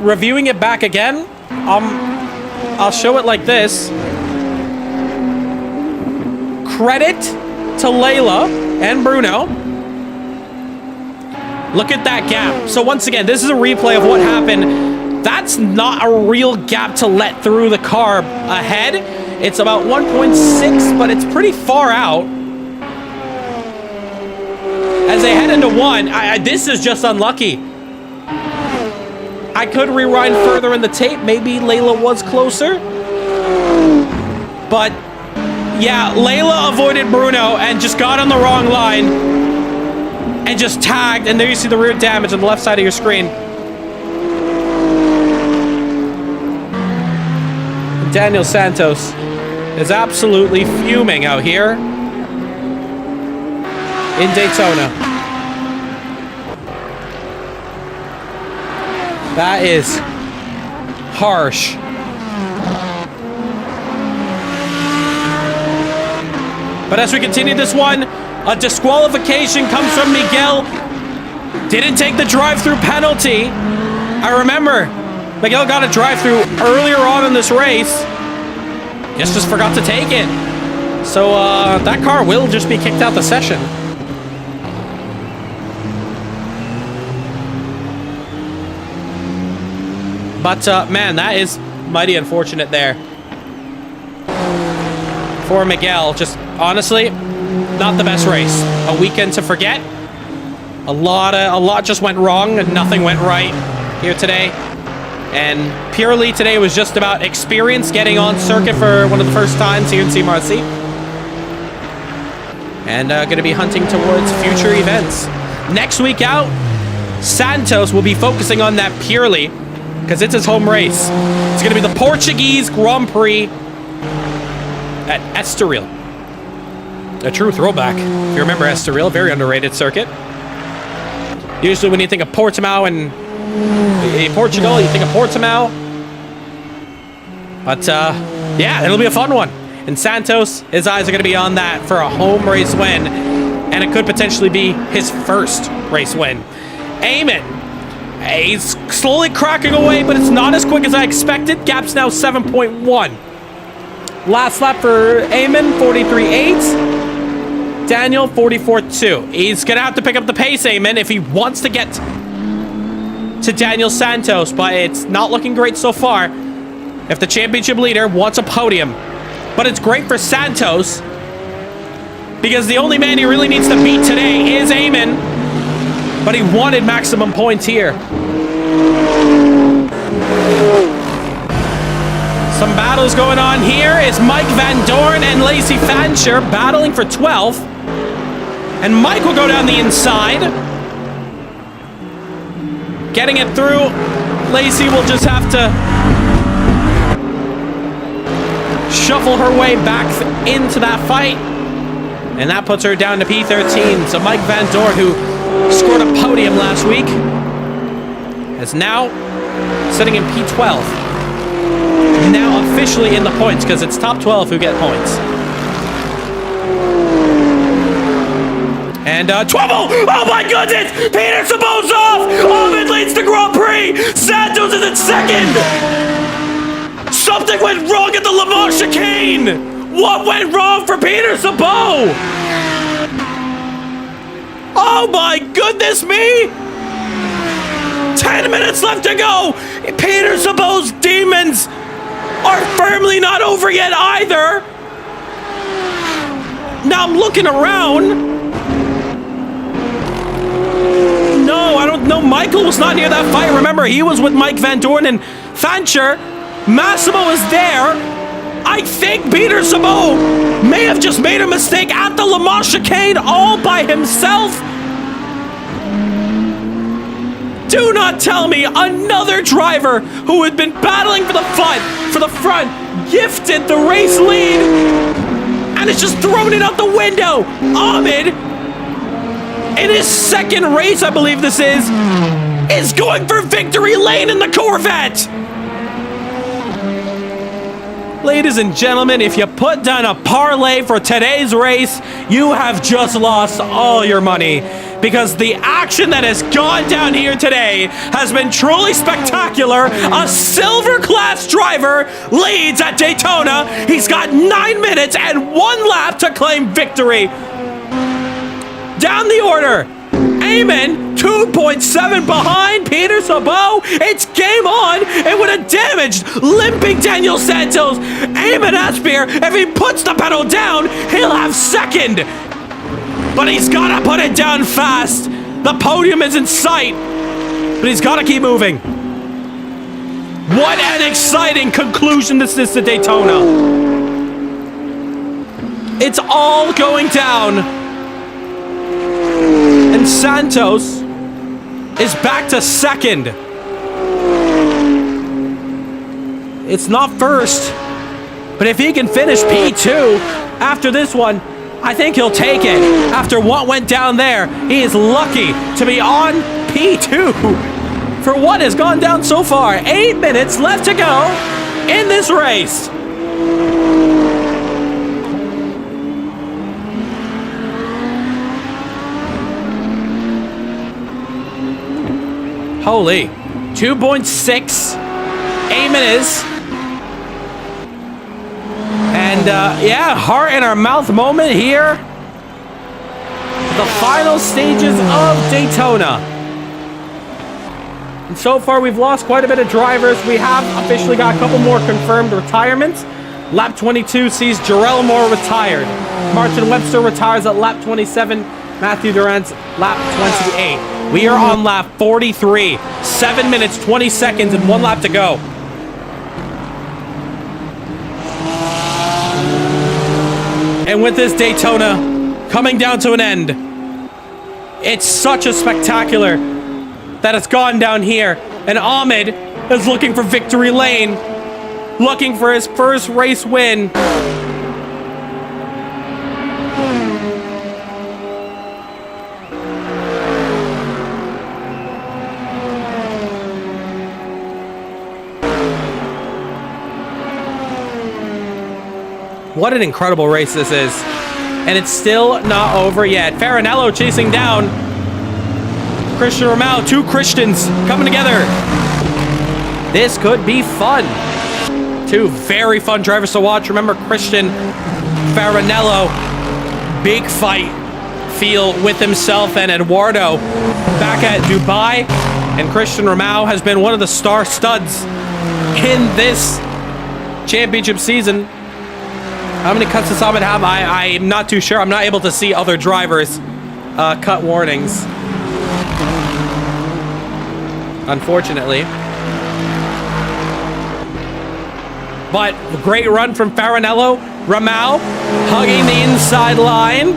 reviewing it back again, I'll show it like this. Credit to Layla and Bruno. Look at that gap. So once again, this is a replay of what happened. That's not a real gap to let through the car ahead. It's about 1.6, but it's pretty far out. As they head into 1, this is just unlucky. I could rewind further in the tape. Maybe Layla was closer. But, yeah, Layla avoided Bruno and just got on the wrong line. And just tagged. And there you see the rear damage on the left side of your screen. Daniel Santos is absolutely fuming out here in Daytona. That is harsh. But as we continue this one, a disqualification comes from Miguel. Didn't take the drive-through penalty. I remember Miguel got a drive-through earlier on in this race. Just forgot to take it. So that car will just be kicked out the session. But, man, that is mighty unfortunate there for Miguel. Just, honestly, not the best race. A weekend to forget. A lot just went wrong and nothing went right here today. And purely today was just about experience, getting on circuit for one of the first times here in CMRSC. And going to be hunting towards future events. Next week out, Santos will be focusing on that purely because it's his home race. It's going to be the Portuguese Grand Prix at Estoril. A true throwback. If you remember Estoril, very underrated circuit. Usually when you think of Portimao and Portugal, you think of Portimao. But, yeah, it'll be a fun one. And Santos, his eyes are going to be on that for a home race win. And it could potentially be his first race win. Eamon, he's slowly cracking away, but it's not as quick as I expected. Gap's now 7.1. Last lap for Eamon, 43.8. Daniel, 44.2. He's going to have to pick up the pace, Eamon, if he wants to get to Daniel Santos, but it's not looking great so far. if the championship leader wants a podium. But it's great for Santos because the only man he really needs to beat today is Eamon. But he wanted maximum points here. Some battles going on here. It's Mike Van Dorn and Lacey Fancher battling for 12th. And Mike will go down the inside. Getting it through. Lacey will just have to shuffle her way back into that fight. And that puts her down to P13. So Mike Van Dorn, who scored a podium last week, is now sitting in P12. Now officially in the points, because it's top 12 who get points. And trouble! Oh my goodness! Peter Sabo's off! Ovid leads the Grand Prix! Santos is in second! Something went wrong at the Le Mans chicane! What went wrong for Peter Sabo? Oh my goodness me! 10 minutes left to go! Peter Sabo's demons are firmly not over yet either! Now I'm looking around. No, I don't know. Michael was not near that fight. Remember, he was with Mike Van Dorn and Fancher. Massimo is there. I think Peter Sabo may have just made a mistake at the Le Mans chicane all by himself. Do not tell me another driver who had been battling for the front, gifted the race lead, and it's just thrown it out the window. Ahmed, in his second race, I believe this is going for victory lane in the Corvette. Ladies and gentlemen, if you put down a parlay for today's race, you have just lost all your money, because the action that has gone down here today has been truly spectacular. A silver class driver leads at Daytona. He's got 9 minutes and 1 lap to claim victory. Down the order, Eamon, 2.7 behind Peter Sabo. It's game on. It would have damaged limping Daniel Santos. Eamon Aspire, if he puts the pedal down, he'll have second. But he's got to put it down fast. The podium is in sight, but he's got to keep moving. What an exciting conclusion this is to Daytona. It's all going down. And Santos is back to second. It's not first, but if he can finish P2 after this one, I think he'll take it. After what went down there, he is lucky to be on P2 for what has gone down so far. 8 minutes left to go in this race. Holy, 2.6, Eamon is. And yeah, heart in our mouth moment here. The final stages of Daytona. And so far we've lost quite a bit of drivers. We have officially got a couple more confirmed retirements. Lap 22 sees Jarrell Moore retired. Martin Webster retires at lap 27. Matthew Durant's lap 28. We are on lap 43. 7 minutes, 20 seconds, and 1 lap to go. And with this Daytona coming down to an end, it's such a spectacular that it's gone down here. And Ahmed is looking for victory lane, looking for his first race win. What an incredible race this is. And it's still not over yet. Farinello chasing down Christian Romao. 2 Christians coming together. This could be fun. 2 very fun drivers to watch. Remember, Christian Farinello, big fight feel with himself and Eduardo back at Dubai. And Christian Romao has been one of the star studs in this championship season. How many cuts does Ahmed have? I'm not too sure. I'm not able to see other drivers' cut warnings. Unfortunately. But great run from Farinello. Rahul hugging the inside line.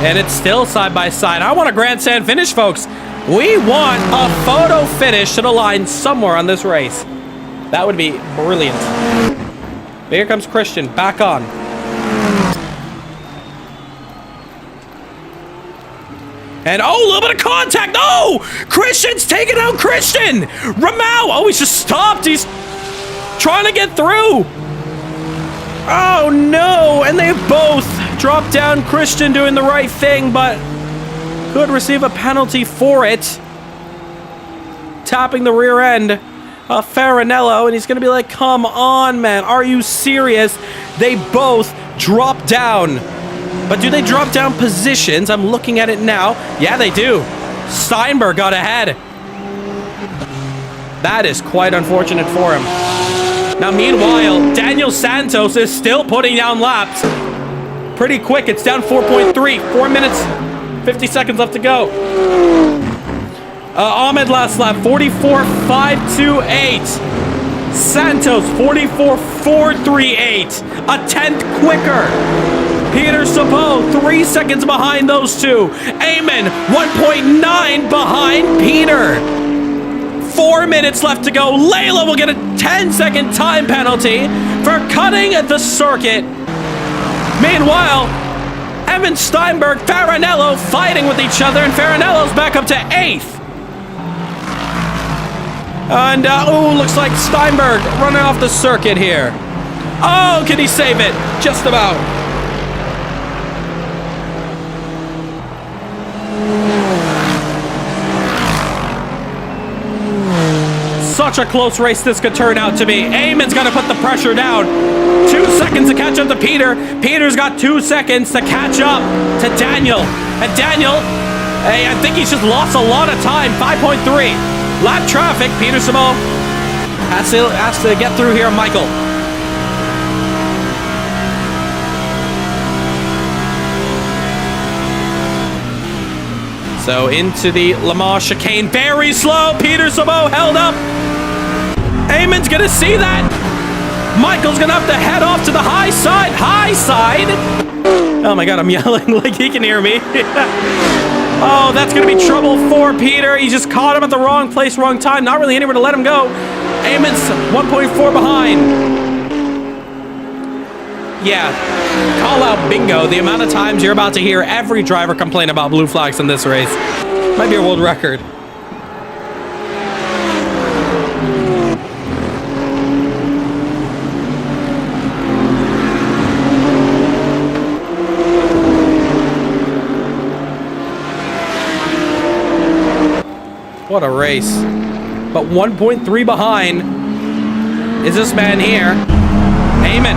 And it's still side by side. I want a grandstand finish, folks. We want a photo finish to the line somewhere on this race. That would be brilliant. Here comes Christian, back on. And oh, a little bit of contact. Oh, Christian's taking out Christian. Rahul, oh, he's just stopped. He's trying to get through. Oh no, and they both dropped down. Christian doing the right thing, but could receive a penalty for it. Tapping the rear end of Farinello, and he's going to be like, come on, man. Are you serious? They both dropped down. But do they drop down positions? I'm looking at it now. Yeah, they do. Steinberg got ahead. That is quite unfortunate for him. Now, meanwhile, Daniel Santos is still putting down laps. Pretty quick. It's down 4.3. 4 minutes, 50 seconds left to go. Ahmed last lap, 44.528. Santos, 44.438. A tenth quicker. Peter Sabot, 3 seconds behind those two. Eamon, 1.9 behind Peter. 4 minutes left to go. Layla will get a 10-second time penalty for cutting the circuit. Meanwhile, Evan Steinberg, Farinello fighting with each other, and Farinello's back up to 8th. And, looks like Steinberg running off the circuit here. Oh, can he save it? Just about. Such a close race this could turn out to be. Eamon's got to put the pressure down. 2 seconds to catch up to Peter. Peter's got 2 seconds to catch up to Daniel. And Daniel, hey, I think he's just lost a lot of time. 5.3. Lap traffic. Peter Sabot has to get through here. Michael. So into the Le Mans chicane. Very slow. Peter Sabot held up. Eamon's going to see that. Michael's going to have to head off to the high side. High side. Oh my God, I'm yelling like he can hear me. Oh, that's going to be trouble for Peter. He just caught him at the wrong place, wrong time. Not really anywhere to let him go. Eamon's 1.4 behind. Yeah, call out bingo. The amount of times you're about to hear every driver complain about blue flags in this race. Might be a world record. What a race. But 1.3 behind is this man here. Eamon.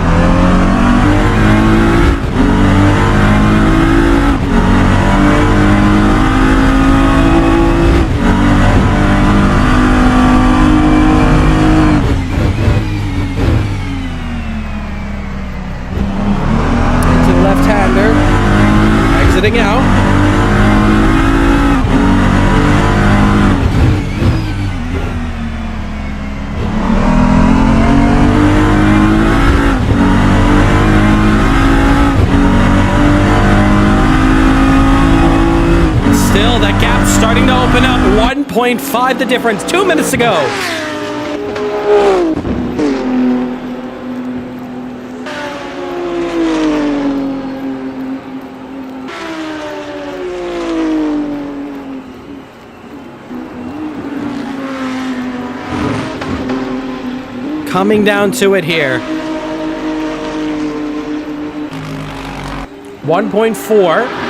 To the left-hander. Exiting out. Still, that gap's starting to open up. 1.5 the difference. 2 minutes to go. Coming down to it here. 1.4.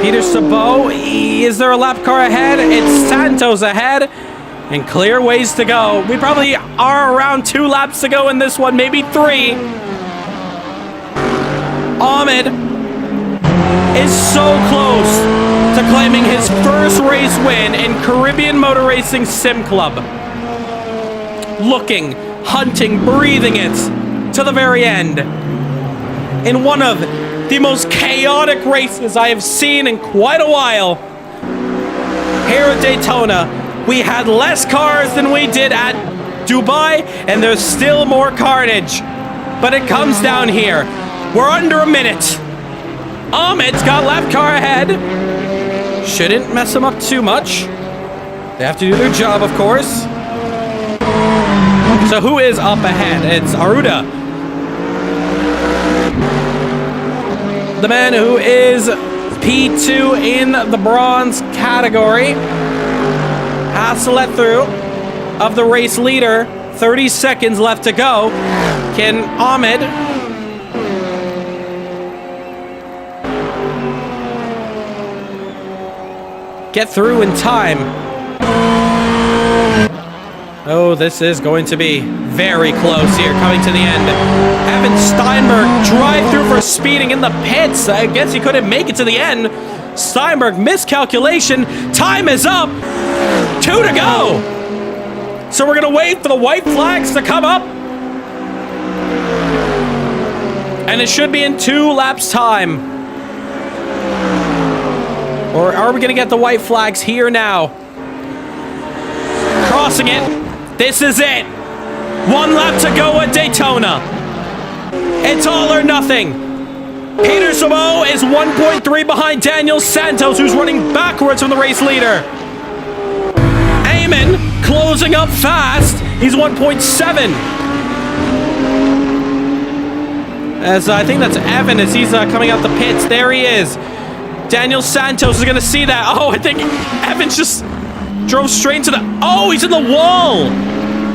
Peter Sabot, is there a lap car ahead? It's Santos ahead, and clear ways to go. We probably are around 2 laps to go in this one, maybe 3. Ahmed is so close to to claiming his first race win in Caribbean Motor Racing Sim Club. Looking, hunting, breathing it to the very end. In one of the most chaotic races I have seen in quite a while. Here at Daytona, we had less cars than we did at Dubai, and there's still more carnage. But it comes down here. We're under a minute. Ahmed's got left car ahead. Shouldn't mess them up too much. They have to do their job, of course. So who is up ahead? It's Aruda. The man who is P2 in the bronze category has to let through of the race leader. 30 seconds left to go. Can Ahmed get through in time? Oh, this is going to be very close here, coming to the end. Evan Steinberg drive through for speeding in the pits. I guess he couldn't make it to the end. Steinberg miscalculation. Time is up. 2 to go. So we're going to wait for the white flags to come up. And it should be in 2 laps time. Or are we going to get the white flags here now? Crossing it. This is it. 1 lap to go at Daytona. It's all or nothing. Peter Samo is 1.3 behind Daniel Santos, who's running backwards from the race leader. Eamon closing up fast. He's 1.7. As I think that's Evan as he's coming out the pits. There he is. Daniel Santos is going to see that. Oh, I think Evans just drove straight into the... Oh, he's in the wall.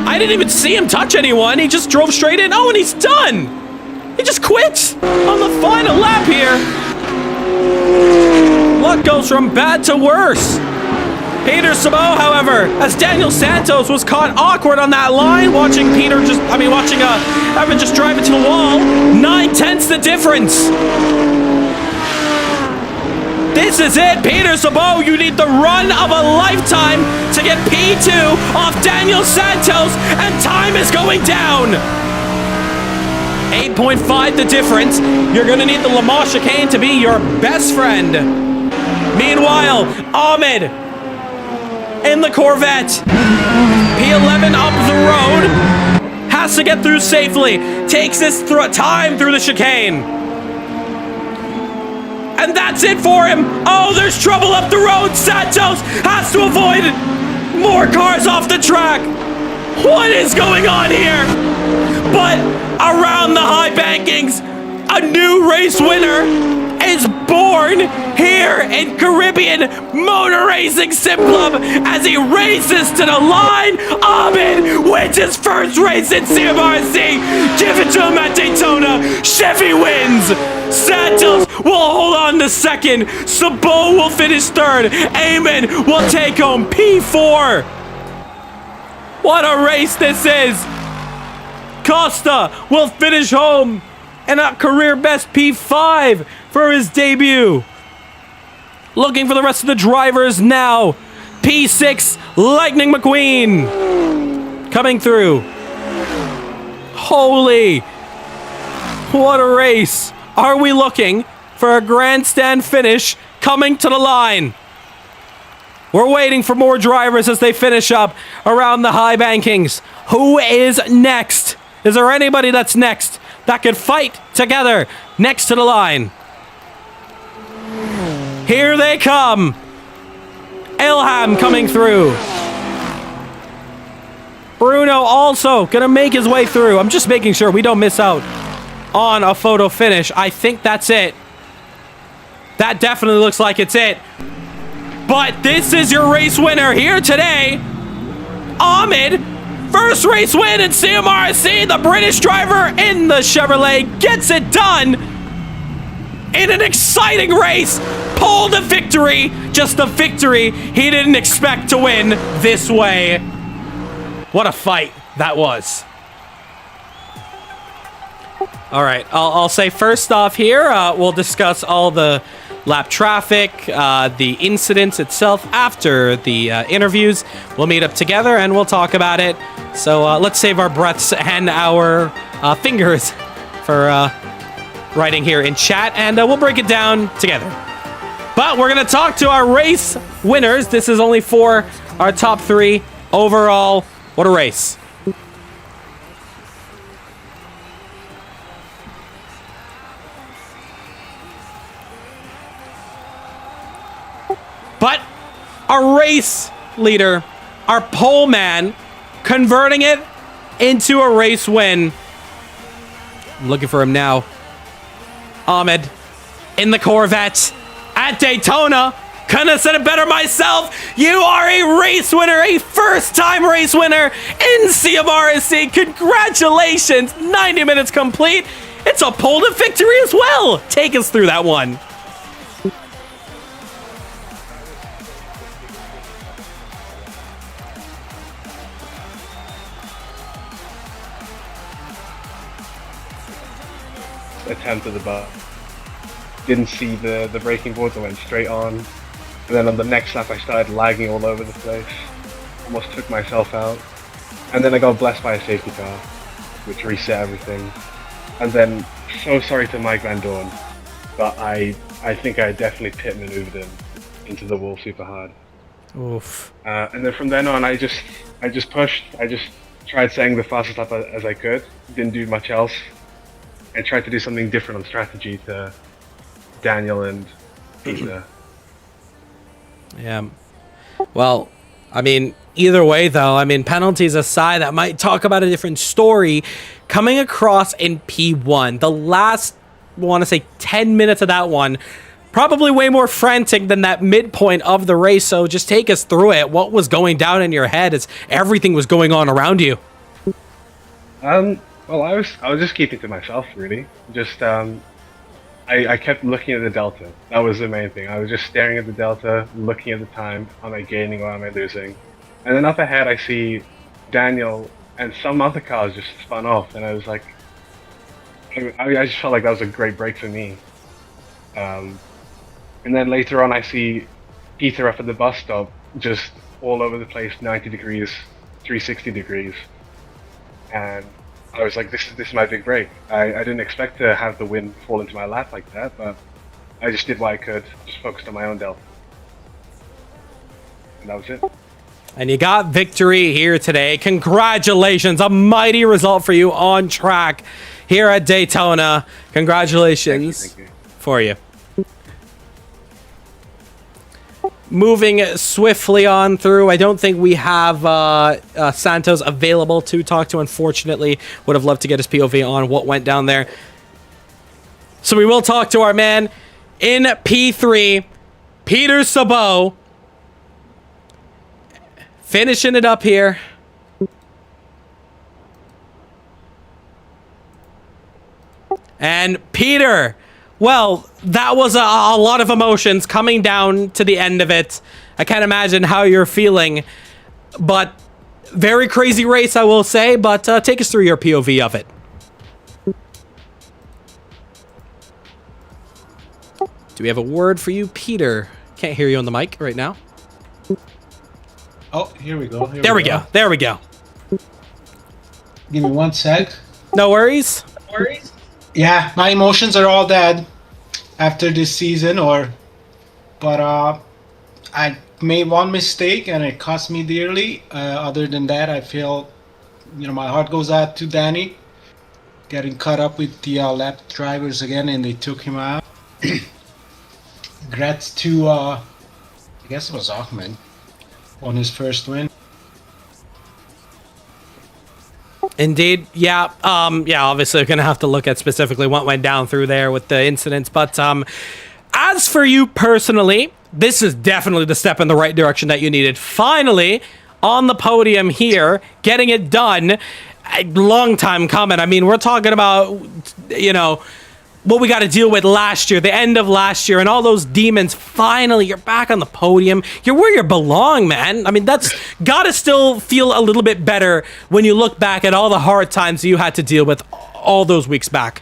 I didn't even see him touch anyone. He just drove straight in. Oh, and he's done. He just quit on the final lap here. Luck goes from bad to worse. Peter Samo, however, as Daniel Santos was caught awkward on that line, watching Evan just drive into the wall. 9/10 the difference. This is it, Peter Samo. You need the run of a lifetime to get P2 off Daniel Santos, and time is going down. 8.5 the difference. You're going to need the Le Mans chicane to be your best friend. Meanwhile, Ahmed in the Corvette. P11 up the road. Has to get through safely. Takes his time through the chicane. And that's it for him. Oh, there's trouble up the road. Santos has to avoid more cars off the track. What is going on here? But around the high bankings, a new race winner is born here in Caribbean Motor Racing Sim Club as he races to the line. Ahmed wins his first race in CMRSC. Give it to him at Daytona. Chevy wins. Santos will hold on to second. Sabo will finish third. Eamon will take home P4. What a race this is. Costa will finish home and a career best P5 for his debut. Looking for the rest of the drivers now. P6, Lightning McQueen coming through. Holy, what a race. Are we looking for a grandstand finish coming to the line? We're waiting for more drivers as they finish up around the high bankings. Who is next? Is there anybody that's next that could fight together next to the line? Here they come. Ilham coming through. Bruno also gonna make his way through. I'm just making sure we don't miss out on a photo finish. I think that's it. That definitely looks like it's it. But this is your race winner here today. Ahmed, first race win in CMRSC. The British driver in the Chevrolet gets it done in an exciting race. Pole to victory. Just a victory he didn't expect to win this way. What a fight that was. All right, I'll say first off here, we'll discuss all the lap traffic, the incidents itself after the interviews. We'll meet up together and we'll talk about it. So let's save our breaths and our fingers for writing here in chat, and we'll break it down together. But we're going to talk to our race winners. This is only for our top 3 overall. What a race. But our race leader, our pole man, converting it into a race win. I'm looking for him now. Ahmed in the Corvette at Daytona. Couldn't have said it better myself. You are a race winner, a first-time race winner in CMRSC. Congratulations. 90 minutes complete. It's a pole to victory as well. Take us through that one. Attempt at the bar. Didn't see the braking boards, I went straight on. And then on the next lap I started lagging all over the place. Almost took myself out. And then I got blessed by a safety car, which reset everything. And then, so sorry to Mike Van Dorn, but I think I definitely pit maneuvered him into the wall super hard. Oof. And then from then on I just pushed. I just tried saying the fastest lap as I could. Didn't do much else. I tried to do something different on strategy to Daniel and Peter. Yeah. Well, I mean, either way, though, I mean, penalties aside, that might talk about a different story. Coming across in P1, the last, I want to say, 10 minutes of that one, probably way more frantic than that midpoint of the race. So just take us through it. What was going down in your head as everything was going on around you? Well, I was just keeping to myself, really. Just I kept looking at the delta. That was the main thing. I was just staring at the delta, looking at the time. Am I gaining or am I losing? And then up ahead, I see Daniel and some other cars just spun off, and I was like, I just felt like that was a great break for me. And then later on, I see Peter up at the bus stop, just all over the place, 90 degrees, 360 degrees, and I was like, this is my big break. I didn't expect to have the win fall into my lap like that, but I just did what I could, just focused on my own delta. And that was it. And you got victory here today. Congratulations. A mighty result for you on track here at Daytona. Congratulations. Thank you. For you. Moving swiftly on through, I don't think we have Santos available to talk to, unfortunately. Would have loved to get his POV on what went down there. So we will talk to our man in P3, Peter Sabot. Finishing it up here. And Peter, well, that was a lot of emotions coming down to the end of it. I can't imagine how you're feeling, but very crazy race, I will say, but take us through your POV of it. Do we have a word for you, Peter? Can't hear you on the mic right now. Oh, here we go. There we go. There we go. Give me 1 sec. No worries. Yeah, my emotions are all dead after this season, but I made one mistake and it cost me dearly. Other than that, I feel, my heart goes out to Danny, getting caught up with the lap drivers again, and they took him out. Congrats to, I guess it was Ahmed on his first win. Indeed, yeah. Obviously, we're gonna have to look at specifically what went down through there with the incidents. But as for you personally, this is definitely the step in the right direction that you needed. Finally, on the podium here, getting it done. A long time coming. I mean, we're talking about, what we got to deal with last year, the end of last year, and all those demons. Finally, you're back on the podium. You're where you belong, man. I mean, that's got to still feel a little bit better when you look back at all the hard times you had to deal with all those weeks back.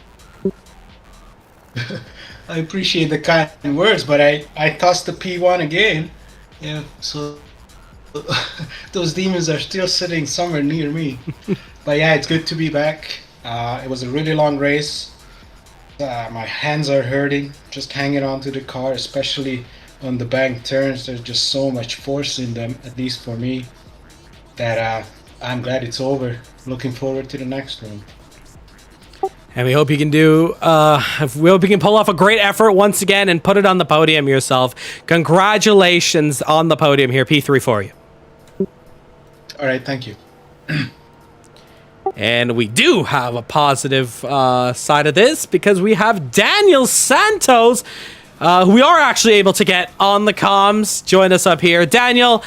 I appreciate the kind words, but I tossed the P1 again. Yeah, so those demons are still sitting somewhere near me. But yeah, it's good to be back. It was a really long race. My hands are hurting just hanging onto the car, especially on the bank turns. There's just so much force in them, at least for me, that I'm glad it's over. Looking forward to the next one. And we hope you can we hope you can pull off a great effort once again and put it on the podium yourself. Congratulations on the podium here, P3 for you. All right, thank you. And we do have a positive side of this because we have Daniel Santos, who we are actually able to get on the comms. Join us up here. Daniel,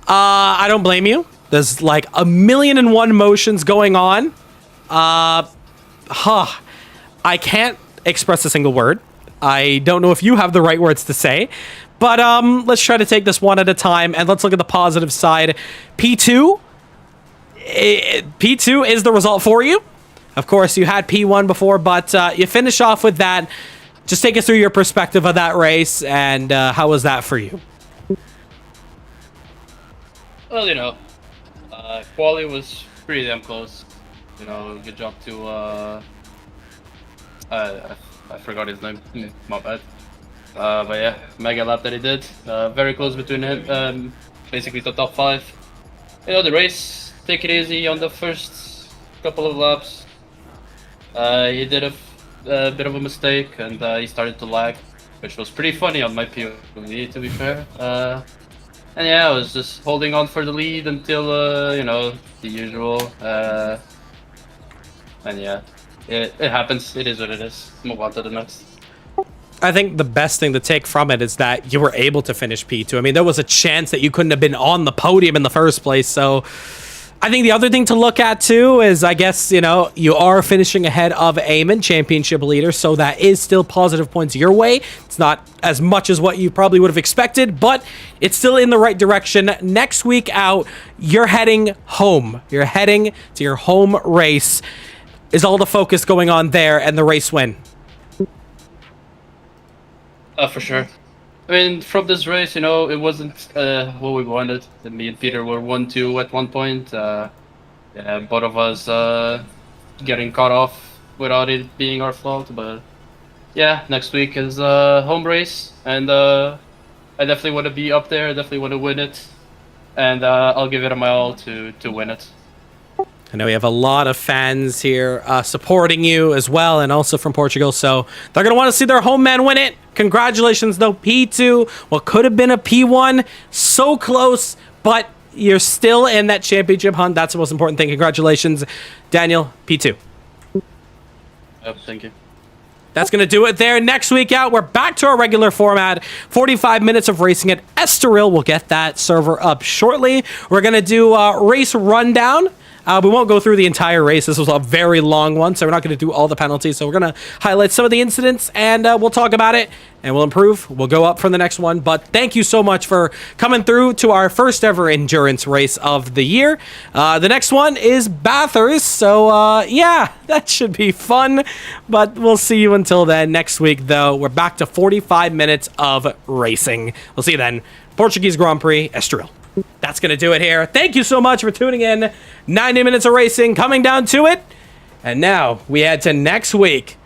I don't blame you. There's like 1,000,001 motions going on. I can't express a single word. I don't know if you have the right words to say. But let's try to take this one at a time, and let's look at the positive side. P2 is the result for you. Of course, you had P1 before, but you finish off with that. Just take us through your perspective of that race, and how was that for you? Well, you know, quali was pretty damn close. You know, good job to I forgot his name. My bad. But yeah, mega lap that he did. Very close between him. Basically the top 5. You know, the race, take it easy on the first couple of laps. He did a bit of a mistake, and he started to lag, which was pretty funny on my POV, to be fair. And yeah, I was just holding on for the lead until, you know, the usual. And yeah, it happens. It is what it is. Move on to the next. I think the best thing to take from it is that you were able to finish P2. I mean, there was a chance that you couldn't have been on the podium in the first place. So I think the other thing to look at too is, I guess, you know, you are finishing ahead of Eamon, championship leader. So that is still positive points your way. It's not as much as what you probably would have expected, but it's still in the right direction. Next week out, you're heading home. You're heading to your home race. Is all the focus going on there and the race win? For sure. I mean, from this race, you know, it wasn't what we wanted. Me and Peter were 1-2 at one point. Yeah, both of us getting caught off without it being our fault. But yeah, next week is home race, and I definitely want to be up there. I definitely want to win it, and I'll give it my all to win it. I know we have a lot of fans here supporting you as well, and also from Portugal, so they're going to want to see their home man win it. Congratulations, though, P2. What could have been a P1, so close, but you're still in that championship hunt. That's the most important thing. Congratulations, Daniel, P2. Yep, thank you. That's going to do it there. Next week out, we're back to our regular format. 45 minutes of racing at Estoril. We'll get that server up shortly. We're going to do a race rundown. We won't go through the entire race. This was a very long one, so we're not going to do all the penalties. So we're going to highlight some of the incidents, and we'll talk about it, and we'll improve. We'll go up from the next one. But thank you so much for coming through to our first ever endurance race of the year. The next one is Bathurst, so yeah, that should be fun. But we'll see you until then. Next week, though, we're back to 45 minutes of racing. We'll see you then. Portuguese Grand Prix, Estoril. That's going to do it here. Thank you so much for tuning in. 90 minutes of racing coming down to it. And now we head to next week.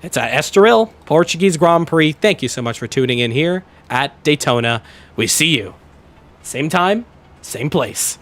It's at Estoril, Portuguese Grand Prix. Thank you so much for tuning in here at Daytona. We see you. Same time, same place.